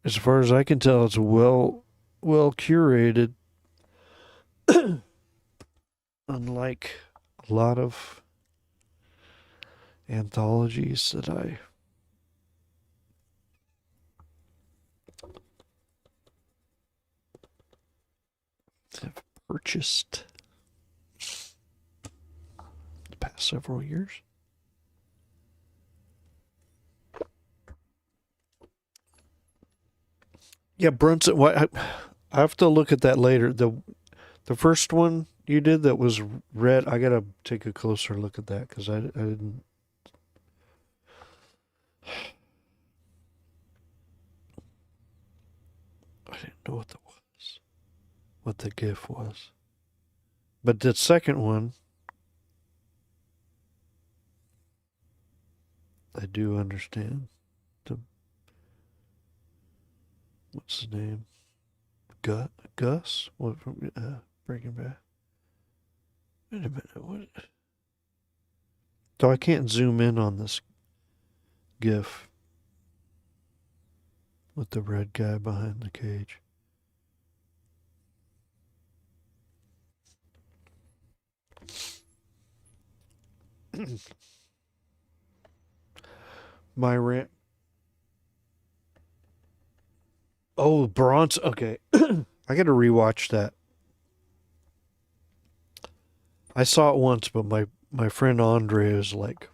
as far as I can tell, it's well curated. Unlike a lot of anthologies that I have purchased the past several years. Yeah, Brunson. What I have to look at that later. The first one you did that was red. I gotta take a closer look at that because I didn't. I didn't know what the GIF was. But the second one, I do understand. What's his name? Gus? What from Breaking Bad? Wait a minute. What? So I can't zoom in on this GIF with the red guy behind the cage. My rant. Oh, Bronze. Okay. I got to rewatch that. I saw it once, but my friend Andre is like,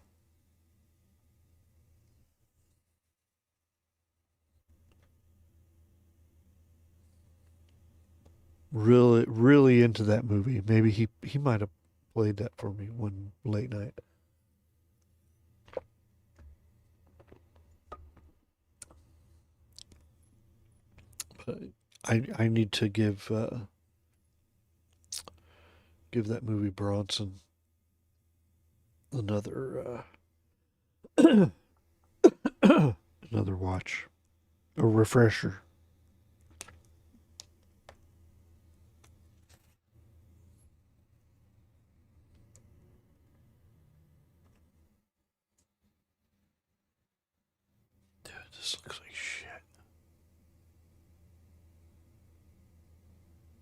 really, really into that movie. Maybe he might have played that for me one late night. But I need to give give that movie Bronson another another watch, a refresher. Dude, this looks like shit.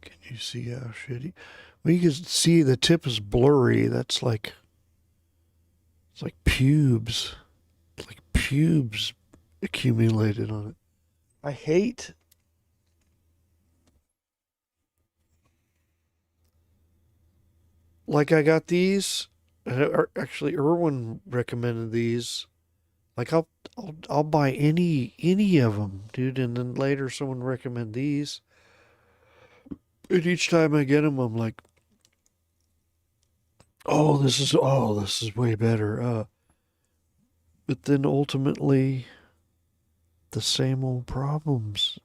Can you see how shitty? Well, you can see the tip is blurry. That's like, it's like pubes. It's like pubes accumulated on it. I hate. Like I got these. Actually, Irwin recommended these. Like I'll buy any of them, dude. And then later someone recommend these. And each time I get them, I'm like, oh, this is way better. But then ultimately, the same old problems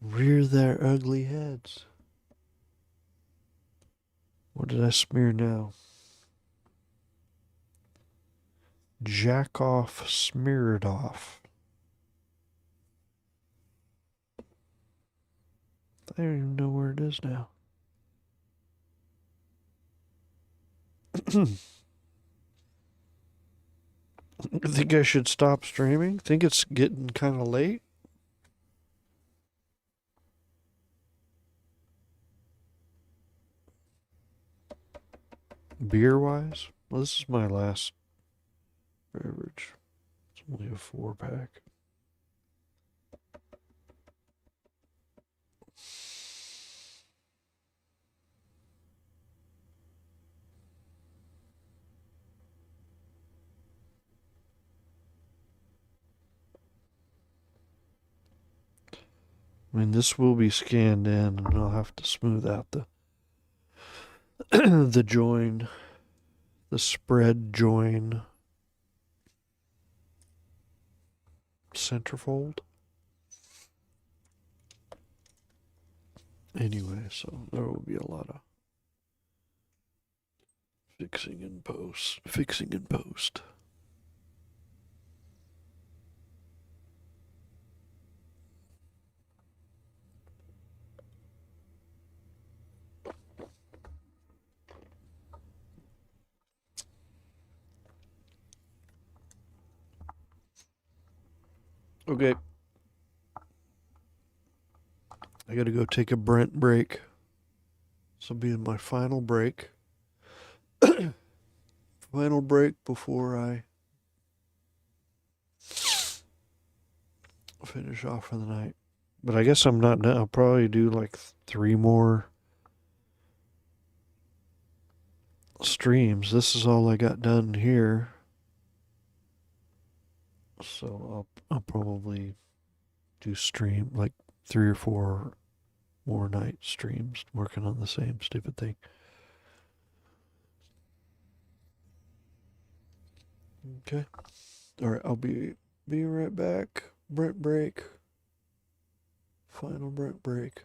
rear their ugly heads. What did I smear now? Jack off, smeared off. I don't even know where it is now. I think I should stop streaming. Think it's getting kind of late. Beer wise, well, this is my last beverage. It's only a 4-pack. I mean, this will be scanned in, and I'll have to smooth out the the join, the spread join centerfold. Anyway, so there will be a lot of fixing in post. Okay. I gotta go take a Brent break. This will be my final break. Final break before I finish off for the night. But I guess I'm not done. I'll probably do like 3 more streams. This is all I got done here. So I'll probably do stream like 3 or 4 more night streams working on the same stupid thing. Okay. All right, I'll be right back. Brent break. Final Brent break.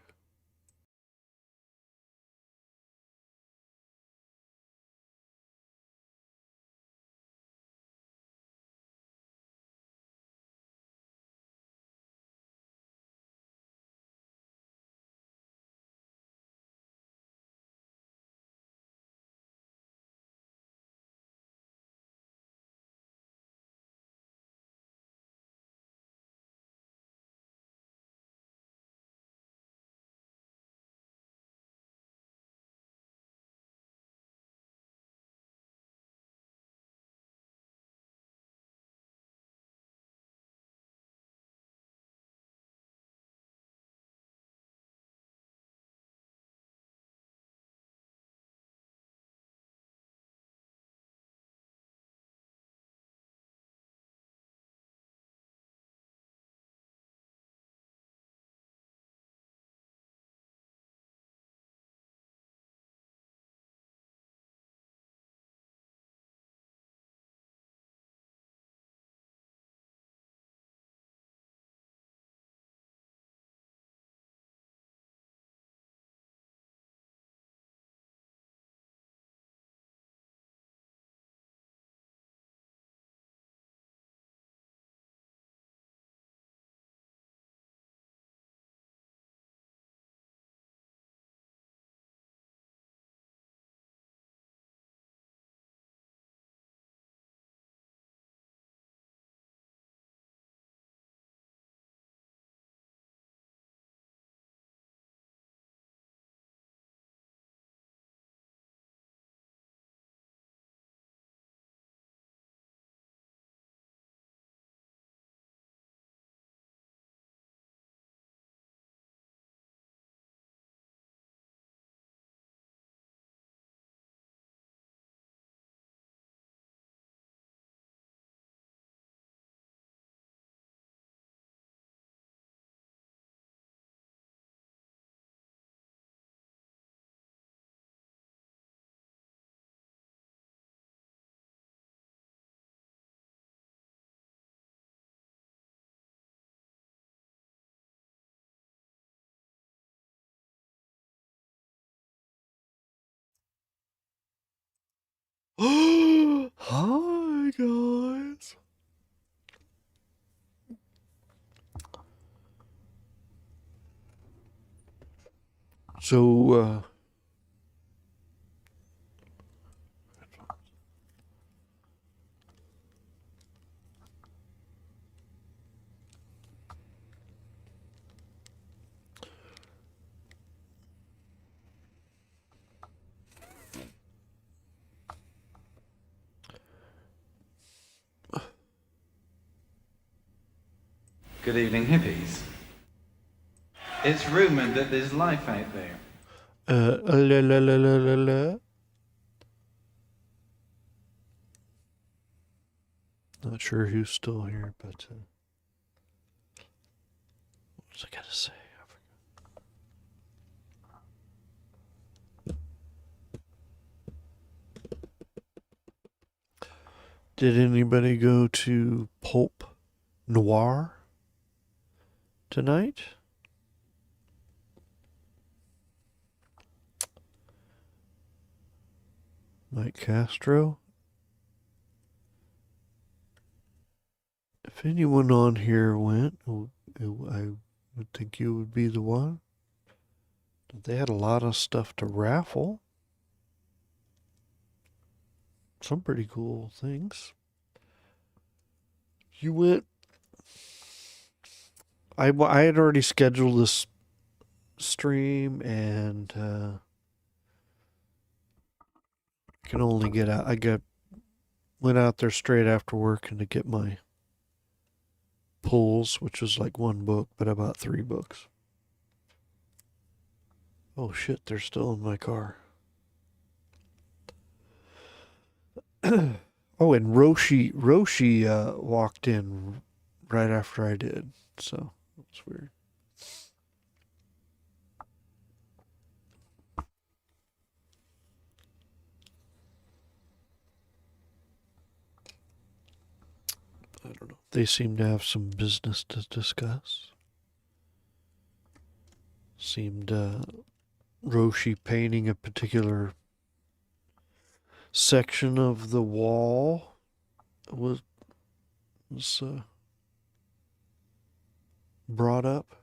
Hi, guys. So, Good evening, hippies. It's rumoured that there's life out there. la la la la la la. Not sure who's still here, but what was I gonna say? Did anybody go to Pulp Noir tonight? Mike Castro? If anyone on here went, I would think you would be the one. They had a lot of stuff to raffle. Some pretty cool things. You went. I had already scheduled this stream, and can only get out. Went out there straight after work and to get my pulls, which was like one book, but I bought 3 books. Oh shit, they're still in my car. Oh, and Roshi walked in right after I did, so that's weird. I don't know. They seem to have some business to discuss. Seemed Roshi painting a particular section of the wall was brought up.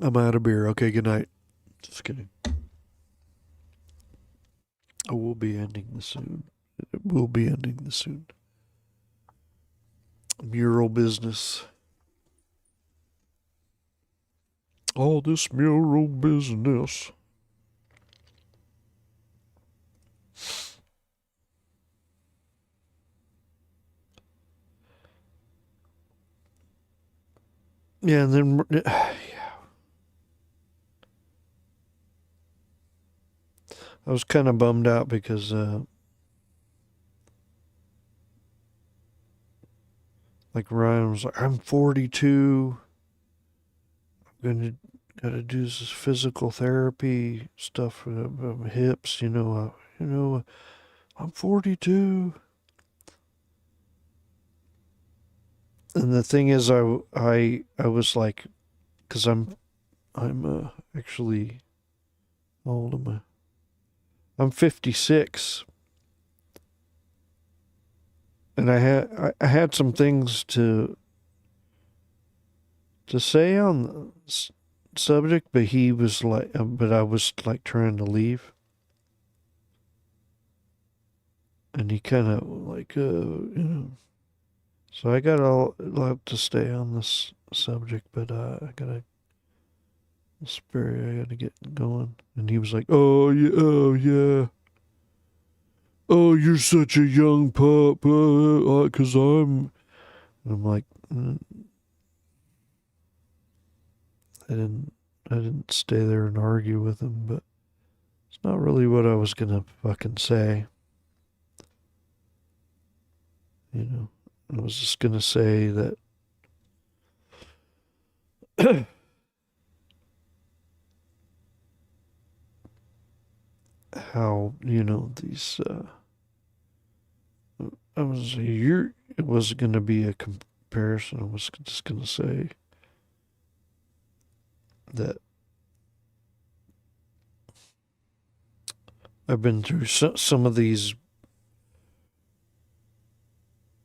I'm out of beer. Okay, good night. Just kidding. Oh, we'll be ending this soon. We'll be ending this soon. Mural business. All this mural business. Yeah, and then yeah. I was kind of bummed out because like Ryan was like, I'm 42. I'm gotta do this physical therapy stuff for my hips. I'm 42. And the thing is, I was like, because I'm actually, how old am I? I'm 56, and I had some things to say on the subject, but he was like, but I was like trying to leave, and he kind of like, So I got a lot to stay on this subject, but I gotta. Spirit, I gotta get going. And he was like, oh, yeah, oh, yeah. Oh, you're such a young pup, because I'm like, I didn't stay there and argue with him, but it's not really what I was gonna fucking say. I was just gonna say that how, these, it wasn't going to be a comparison. I was just going to say that I've been through some of these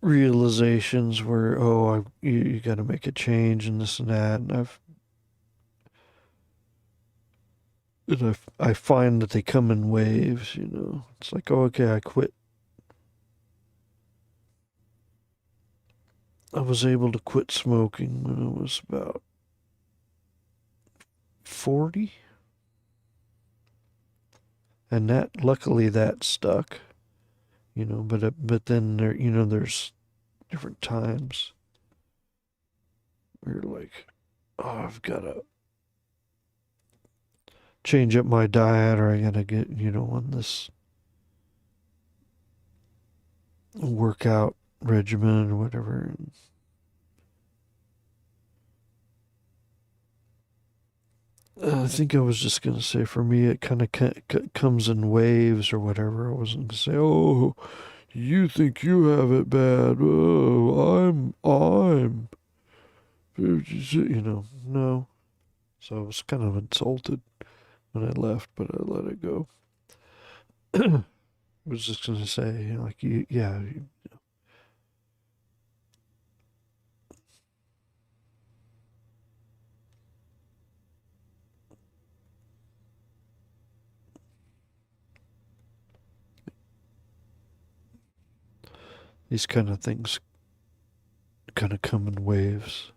realizations where, you got to make a change and this and that, and I find that they come in waves. It's like, oh, okay, I quit. I was able to quit smoking when I was about 40, and luckily that stuck. But then there's different times where you're like, oh, I've got to change up my diet, or I gotta get on this workout regimen or whatever. I think I was just gonna say, for me, it kind of comes in waves or whatever. I wasn't gonna say, oh, you think you have it bad. Oh, I'm, no. So I was kind of insulted when I left, but I let it go. I was just gonna say, like, yeah. These kind of things kind of come in waves.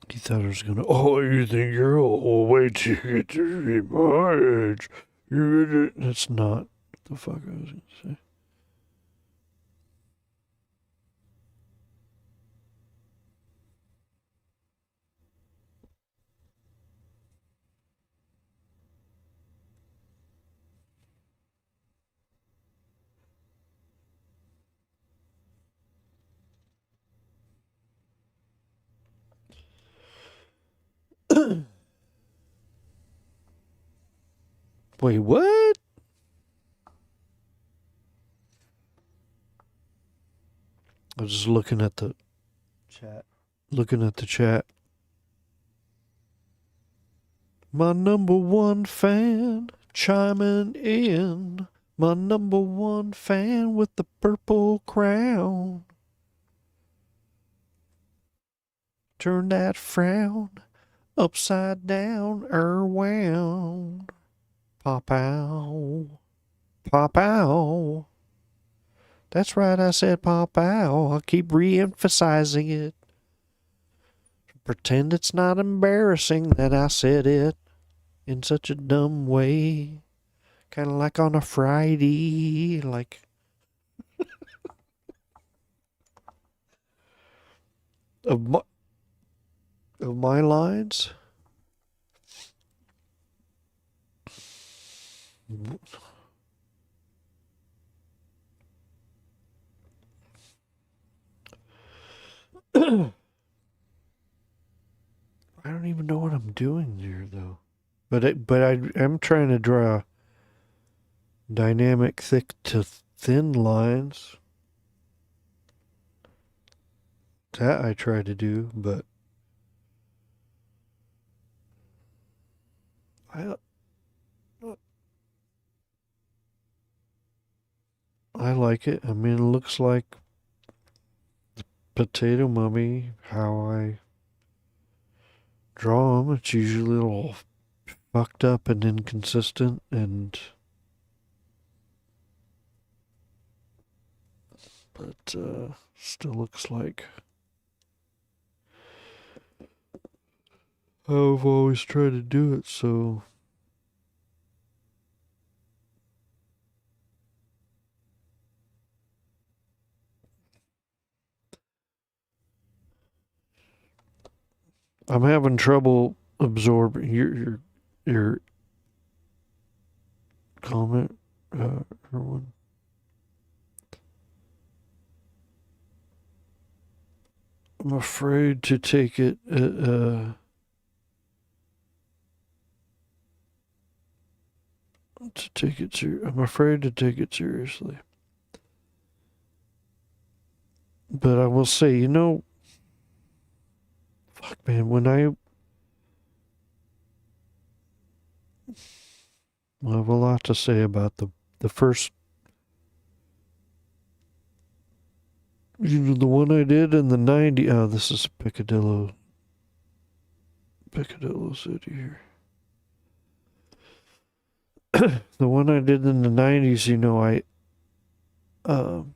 He thought I was gonna. Oh, you think you're old? Wait till you get to be my age. You're gonna. That's not the fuck I was gonna say. Wait, what? I was just looking at the Chat. chat. My number one fan chiming in. My number one fan with the purple crown. Turn that frown upside down, round. Pop out. Pop out. That's right, I said pop out. I'll keep re-emphasizing it. Pretend it's not embarrassing that I said it in such a dumb way. Kind of like on a Friday, like... of my lines? I don't even know what I'm doing there, though. But I'm trying to draw dynamic, thick to thin lines. That I try to do, but I like it. I mean, it looks like the Potato Mummy, how I draw them. It's usually a little fucked up and inconsistent, and but still looks like how I've always tried to do it. So I'm having trouble absorbing your comment, everyone. I'm afraid to take it. I'm afraid to take it seriously. But I will say, fuck, man, I have a lot to say about the first, the one I did in the 90s. Oh, this is Picadillo City here. The one I did in the 90s, I'm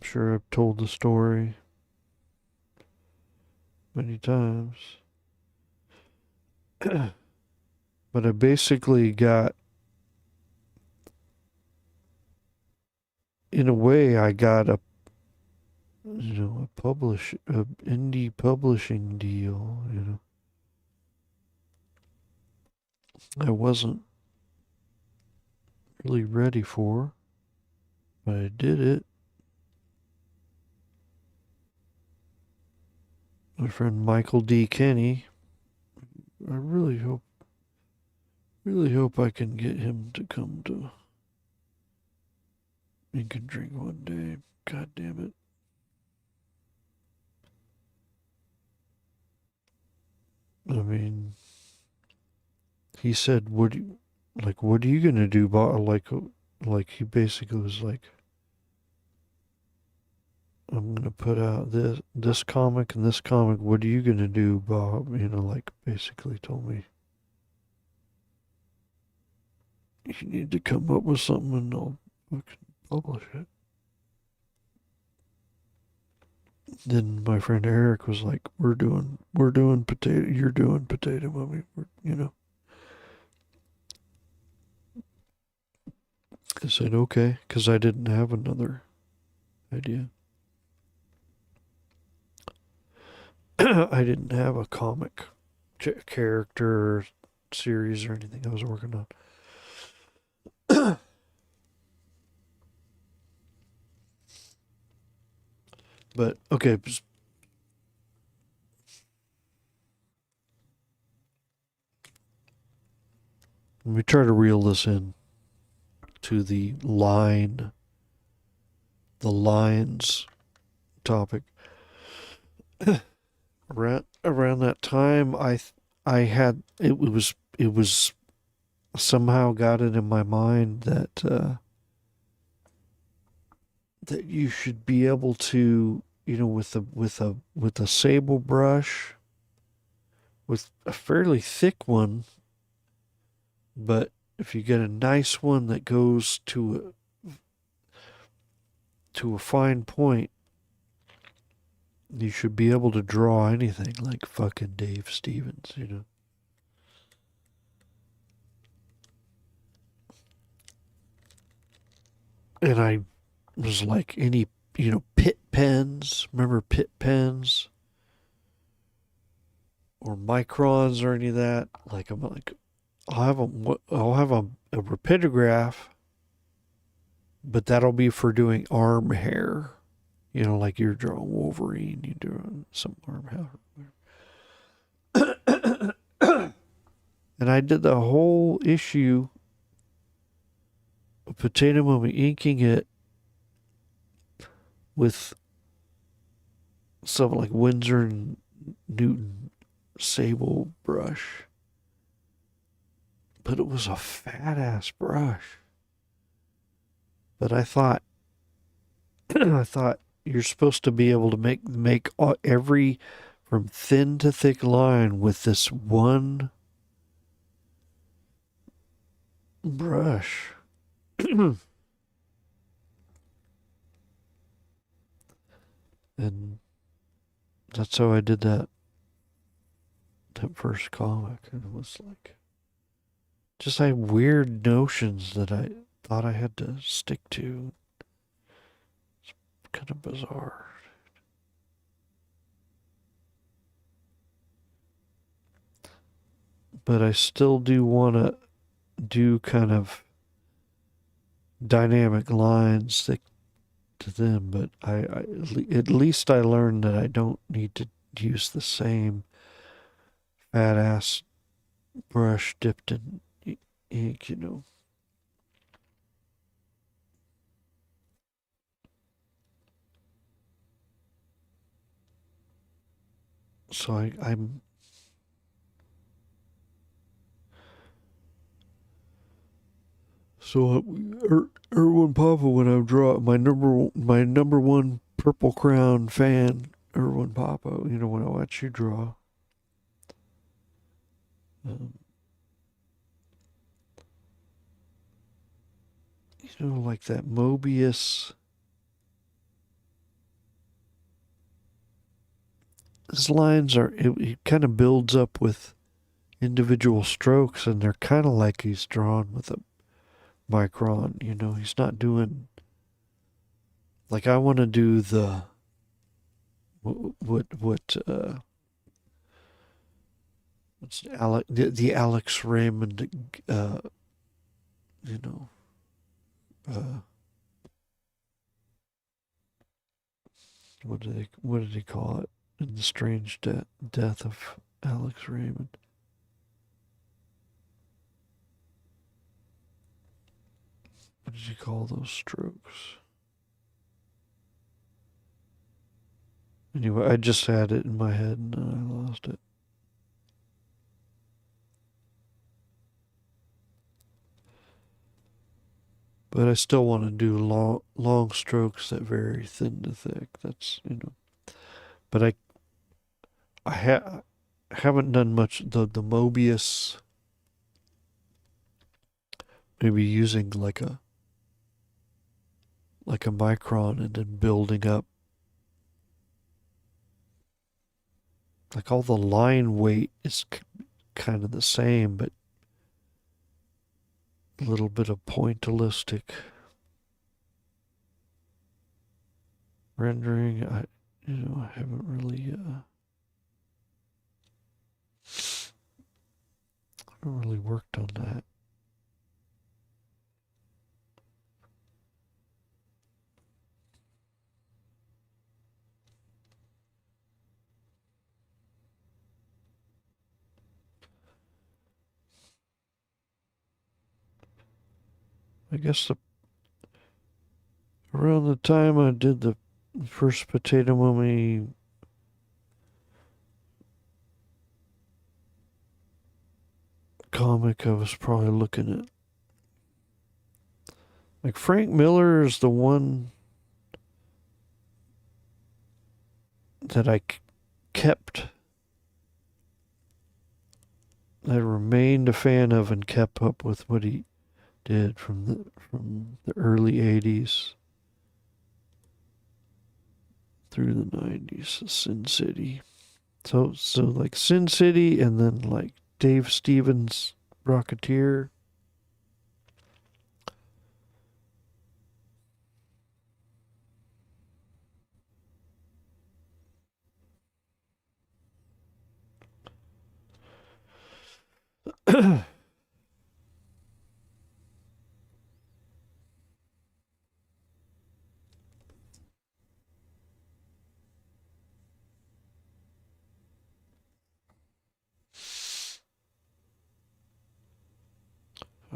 sure I've told the story many times. But I basically got, in a way, I got a indie publishing deal. I wasn't really ready for, but I did it. My friend Michael D. Kenny, I really hope I can get him to come to Ink and Drink one day. God damn it. I mean, he said, what are you gonna do, Bob? Like he basically was like, I'm gonna put out this comic and this comic. What are you gonna do, Bob? Like basically told me, you need to come up with something and I'll fucking publish it. Then my friend Eric was like, we're doing potato, you're doing Potato Mummy, I said, okay, because I didn't have another idea. I didn't have a comic character series or anything I was working on. But, okay, let me try to reel this in to the lines topic. around that time, I had it was somehow got it in my mind that that you should be able to, with a sable brush, with a fairly thick one, but if you get a nice one that goes to a fine point, you should be able to draw anything like fucking Dave Stevens, And I was like, any, Pitt pens, remember Pitt pens? Or microns or any of that. Like, I'm like, I'll have a rapidograph, but that'll be for doing arm hair. Like you're drawing Wolverine, you're doing some arm hair. And I did the whole issue of Potato Mummy, inking it with some like Winsor and Newton sable brush. But it was a fat ass brush. But I thought you're supposed to be able to make every from thin to thick line with this one brush. And that's how I did that first comic. And it was like, just I had weird notions that I thought I had to stick to. It's kind of bizarre. But I still do want to do kind of dynamic lines stick to them, but at least I learned that I don't need to use the same fat ass brush dipped in ink, you know. So I'm so Erwin Papa, when I draw my number one Purple Crown fan, Erwin Papa, you know, when I watch you draw, um, you know, like that Mobius. His lines are, it kind of builds up with individual strokes, and they're kind of like he's drawn with a micron, you know. He's not doing, like, I want to do the, what's the Alex Raymond, you know, uh, what did he call it in the strange death of Alex Raymond? What did he call those strokes? Anyway, I just had it in my head and then I lost it. But I still want to do long strokes that vary thin to thick. That's, you know. But I haven't done much the Mobius, maybe using like a micron and then building up, like all the line weight is kind of the same, but a little bit of pointillistic rendering. I haven't really worked on that. I guess around the time I did the first Potato Mummy comic, I was probably looking at, like, Frank Miller is the one that I kept, I remained a fan of and kept up with what he did from the early 80s through the 90s, Sin City. So like Sin City, and then like Dave Stevens' Rocketeer.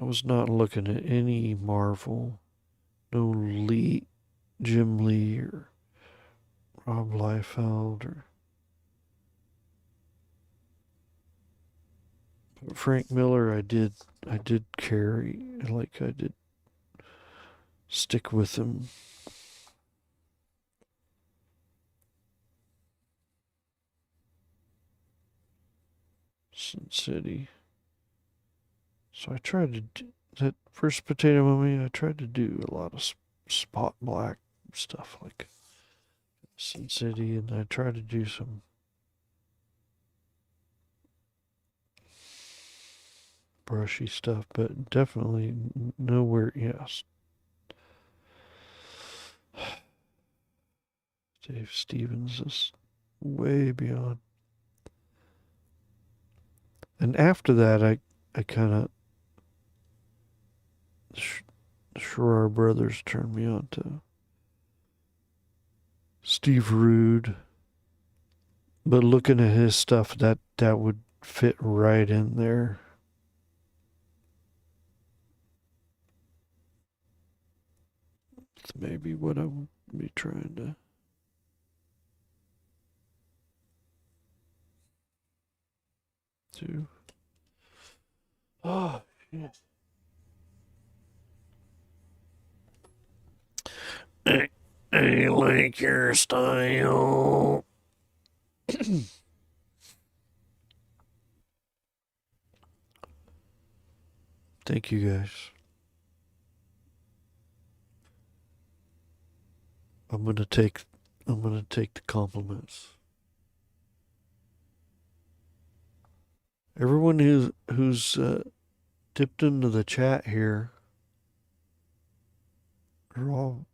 I was not looking at any Marvel, no Jim Lee or Rob Liefeld or Frank Miller. I did carry, like, I did stick with him. Sin City. So I tried to do that first Potato Mummy. I tried to do a lot of spot black stuff like Sin City, and I tried to do some brushy stuff, but definitely nowhere. Yes, Dave Stevens is way beyond. And after that, I kind of Sharar Brothers turned me on to Steve Rude. But looking at his stuff, that would fit right in there. It's maybe what I would be trying to do. Oh, shit. I like your style. Thank you guys. I'm gonna take the compliments. Everyone who's dipped into the chat here are all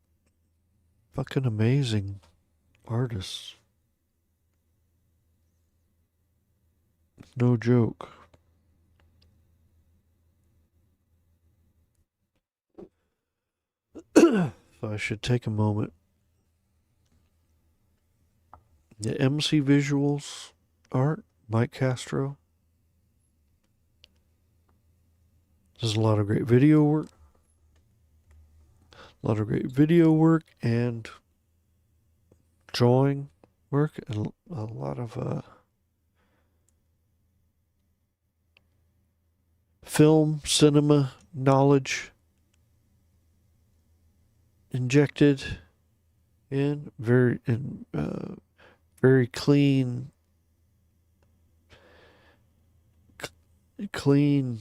fucking amazing artists. No joke. So I should take a moment. The MC Visuals art, Mike Castro. There's a lot of great video work. And drawing work, and a lot of film, cinema knowledge injected in. Very clean, clean,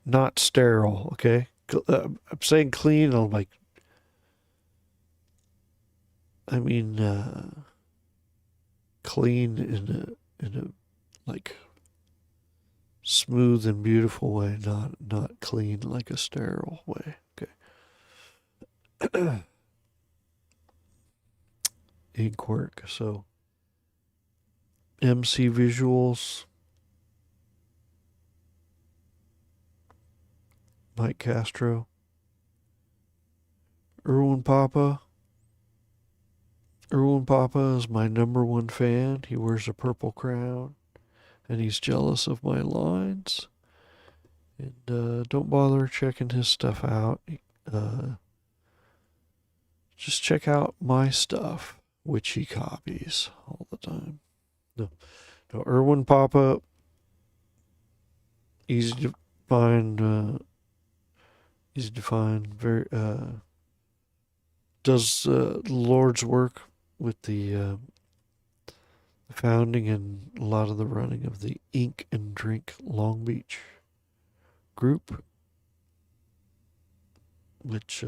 not sterile. Okay, I'm saying clean. Clean in a like smooth and beautiful way, not clean like a sterile way. Okay. Ink work. So MC Visuals, Mike Castro, Erwin Papa. Erwin Papa is my #1 fan. He wears a purple crown, and he's jealous of my lines. And don't bother checking his stuff out. Just check out my stuff, which he copies all the time. No, Erwin Papa, easy to find. Very does the Lord's work with the founding and a lot of the running of the Ink and Drink Long Beach group, which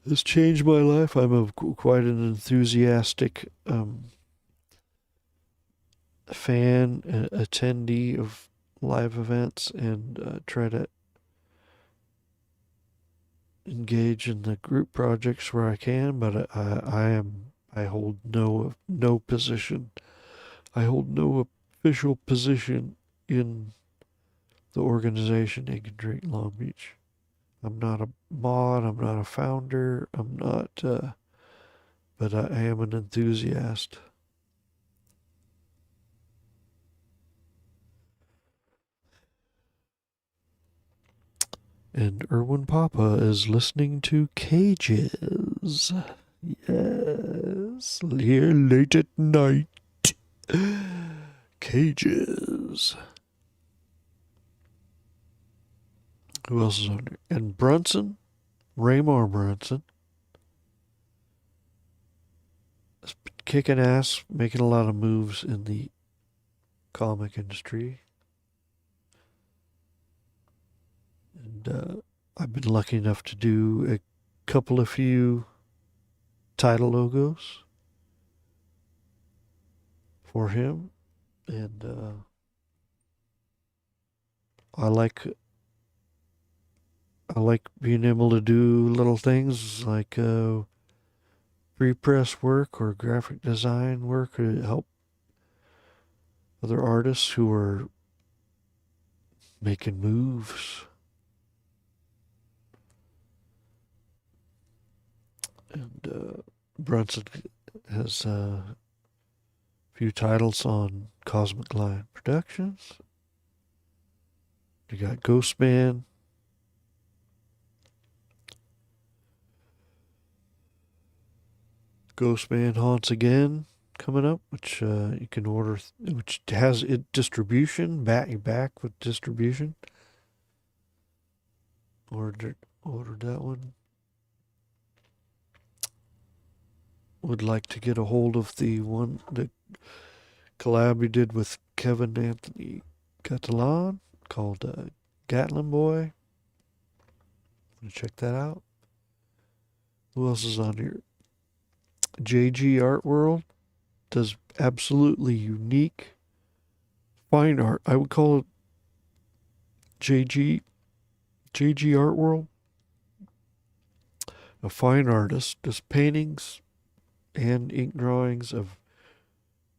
has changed my life. I'm quite an enthusiastic fan, attendee of live events, and try to engage in the group projects where I can, but I hold no position. I hold no official position in the organization Ink and Drink Long Beach. I'm not a mod, I'm not a founder, I'm not but I am an enthusiast. And Erwin Papa is listening to Cages. Yes, here late at night. Cages. Who else is on there? And Brunson, Raymar Brunson, is kicking ass, making a lot of moves in the comic industry. And I've been lucky enough to do a few title logos for him, and I like being able to do little things like free press work or graphic design work to help other artists who were making moves. And Brunson has a few titles on Cosmic Lion Productions. You got Ghostman. Ghostman Haunts Again coming up, which you can order, which has it distribution, back with distribution. Ordered that one. Would like to get a hold of the collab we did with Kevin Anthony Catalan called Gatlin Boy. I'm gonna check that out. Who else is on here? JG Art World does absolutely unique fine art. I would call it JG Art World. A fine artist does paintings and ink drawings of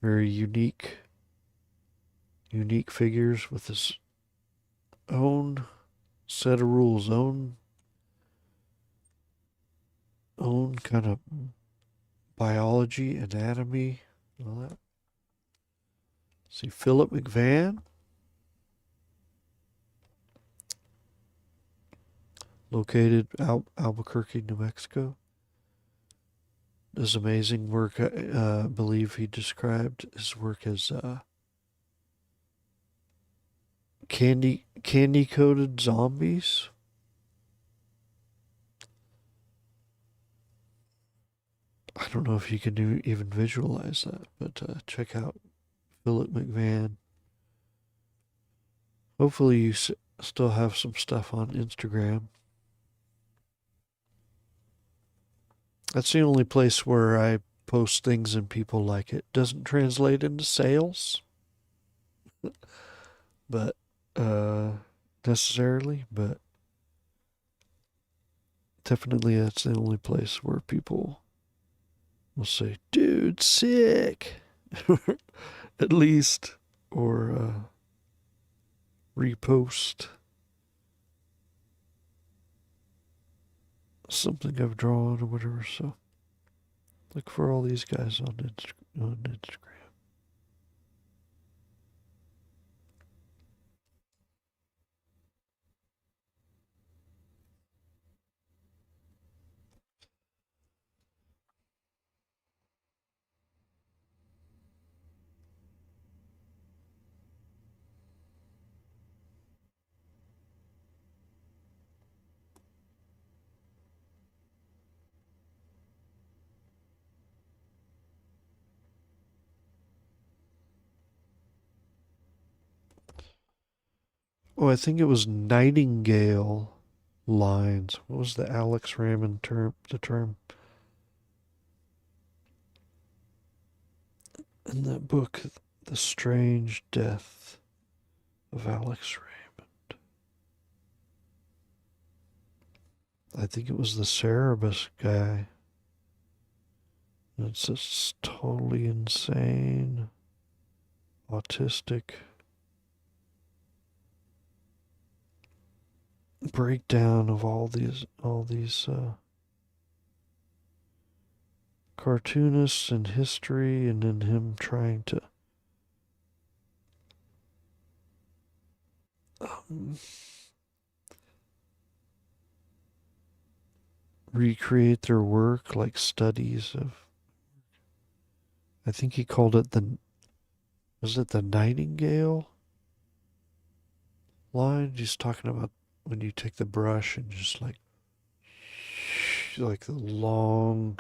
very unique figures with his own set of rules, own kind of biology, anatomy, and all that. See, Philip McVan, located Albuquerque, New Mexico. Does amazing work. I believe he described his work as candy coated zombies. I don't know if you can even visualize that, but check out Philip McVan. Hopefully you still have some stuff on Instagram. That's the only place where I post things and people like it. Doesn't translate into sales, but necessarily, but definitely that's the only place where people will say, dude, sick. At least, or repost something I've drawn or whatever. So look for all these guys on Instagram. Oh, I think it was Nightingale lines. What was the Alex Raymond term? The term in that book, The Strange Death of Alex Raymond. I think it was the Cerebus guy. It's just totally insane, autistic breakdown of all these cartoonists and history, and then him trying to recreate their work, like studies of, I think he called it was it the Nightingale line? He's talking about when you take the brush and just like the long,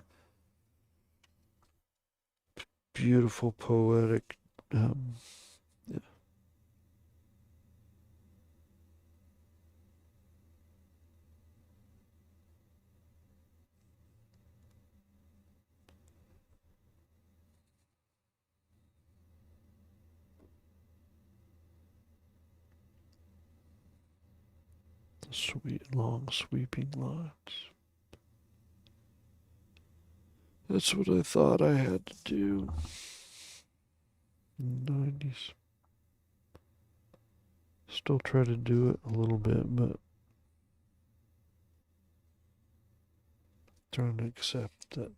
beautiful, poetic, yeah. Sweet, long, sweeping lines. That's what I thought I had to do in the 90s. Still try to do it a little bit, but trying to accept that.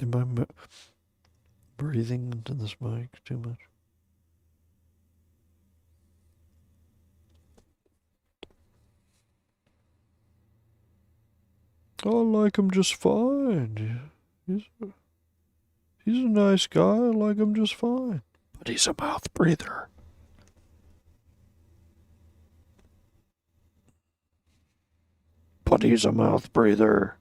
Am I breathing into this mic too much? I like him just fine. He's a nice guy. I like him just fine. But he's a mouth breather. But he's a mouth breather.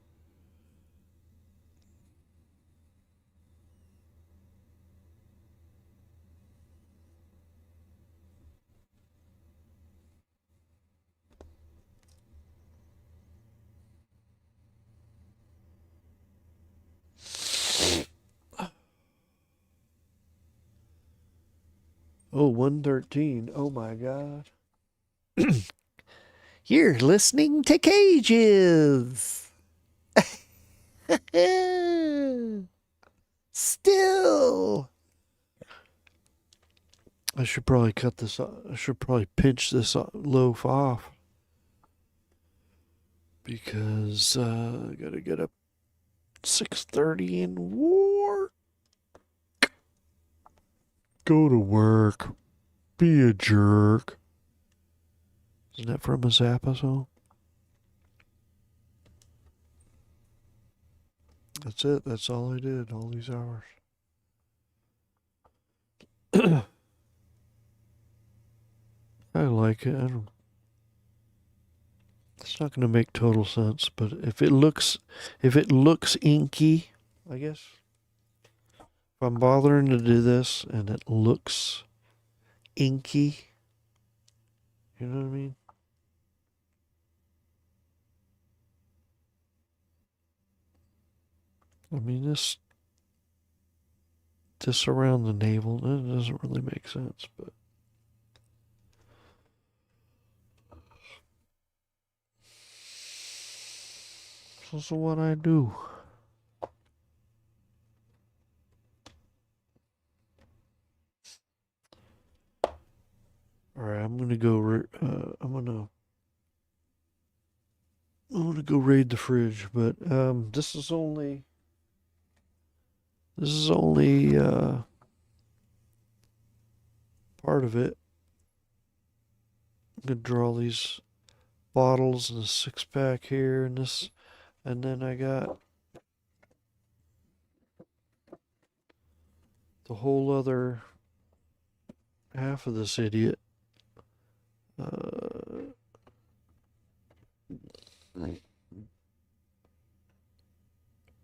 Oh, 113. Oh my God. You're listening to Cages. Still. I should probably cut this off. I should probably pinch this loaf off. Because I gotta get up 6:30 and work. Go to work. Be a jerk. Isn't that from a Zappa song? That's it. That's all I did all these hours. I like it. It's not going to make total sense, but if it looks inky, I guess. If I'm bothering to do this and it looks inky, you know what I mean? I mean, this around the navel, it doesn't really make sense, but this is what I do. All right, I'm gonna go. I'm gonna go raid the fridge, but this is only part of it. I'm gonna draw these bottles and a 6-pack here and this, and then I got the whole other half of this idiot.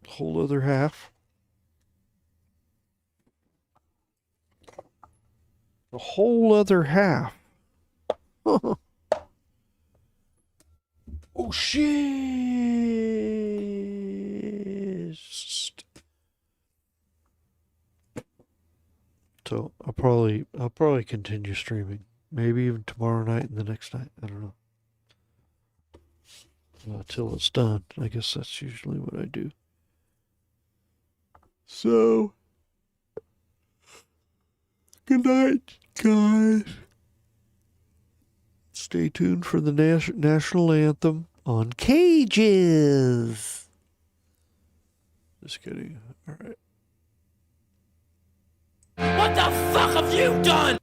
Whole other half. The whole other half. Oh shit! So I'll probably continue streaming. Maybe even tomorrow night and the next night. I don't know. Till it's done. I guess that's usually what I do. So, good night, guys. Stay tuned for the national anthem on Cages. Just kidding. All right. What the fuck have you done?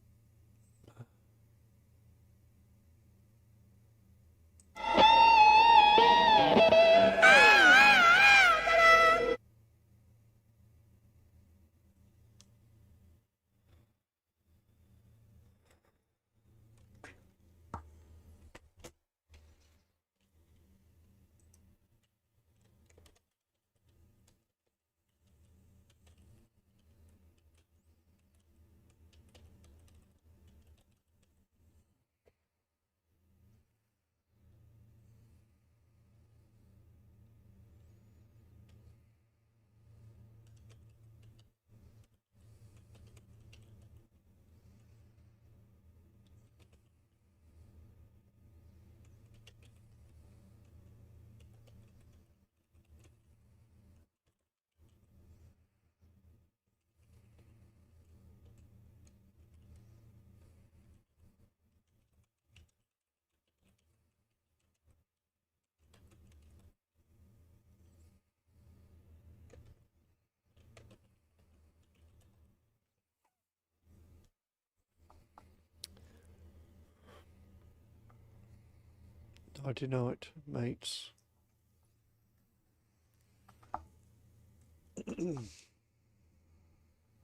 Mighty night, mates.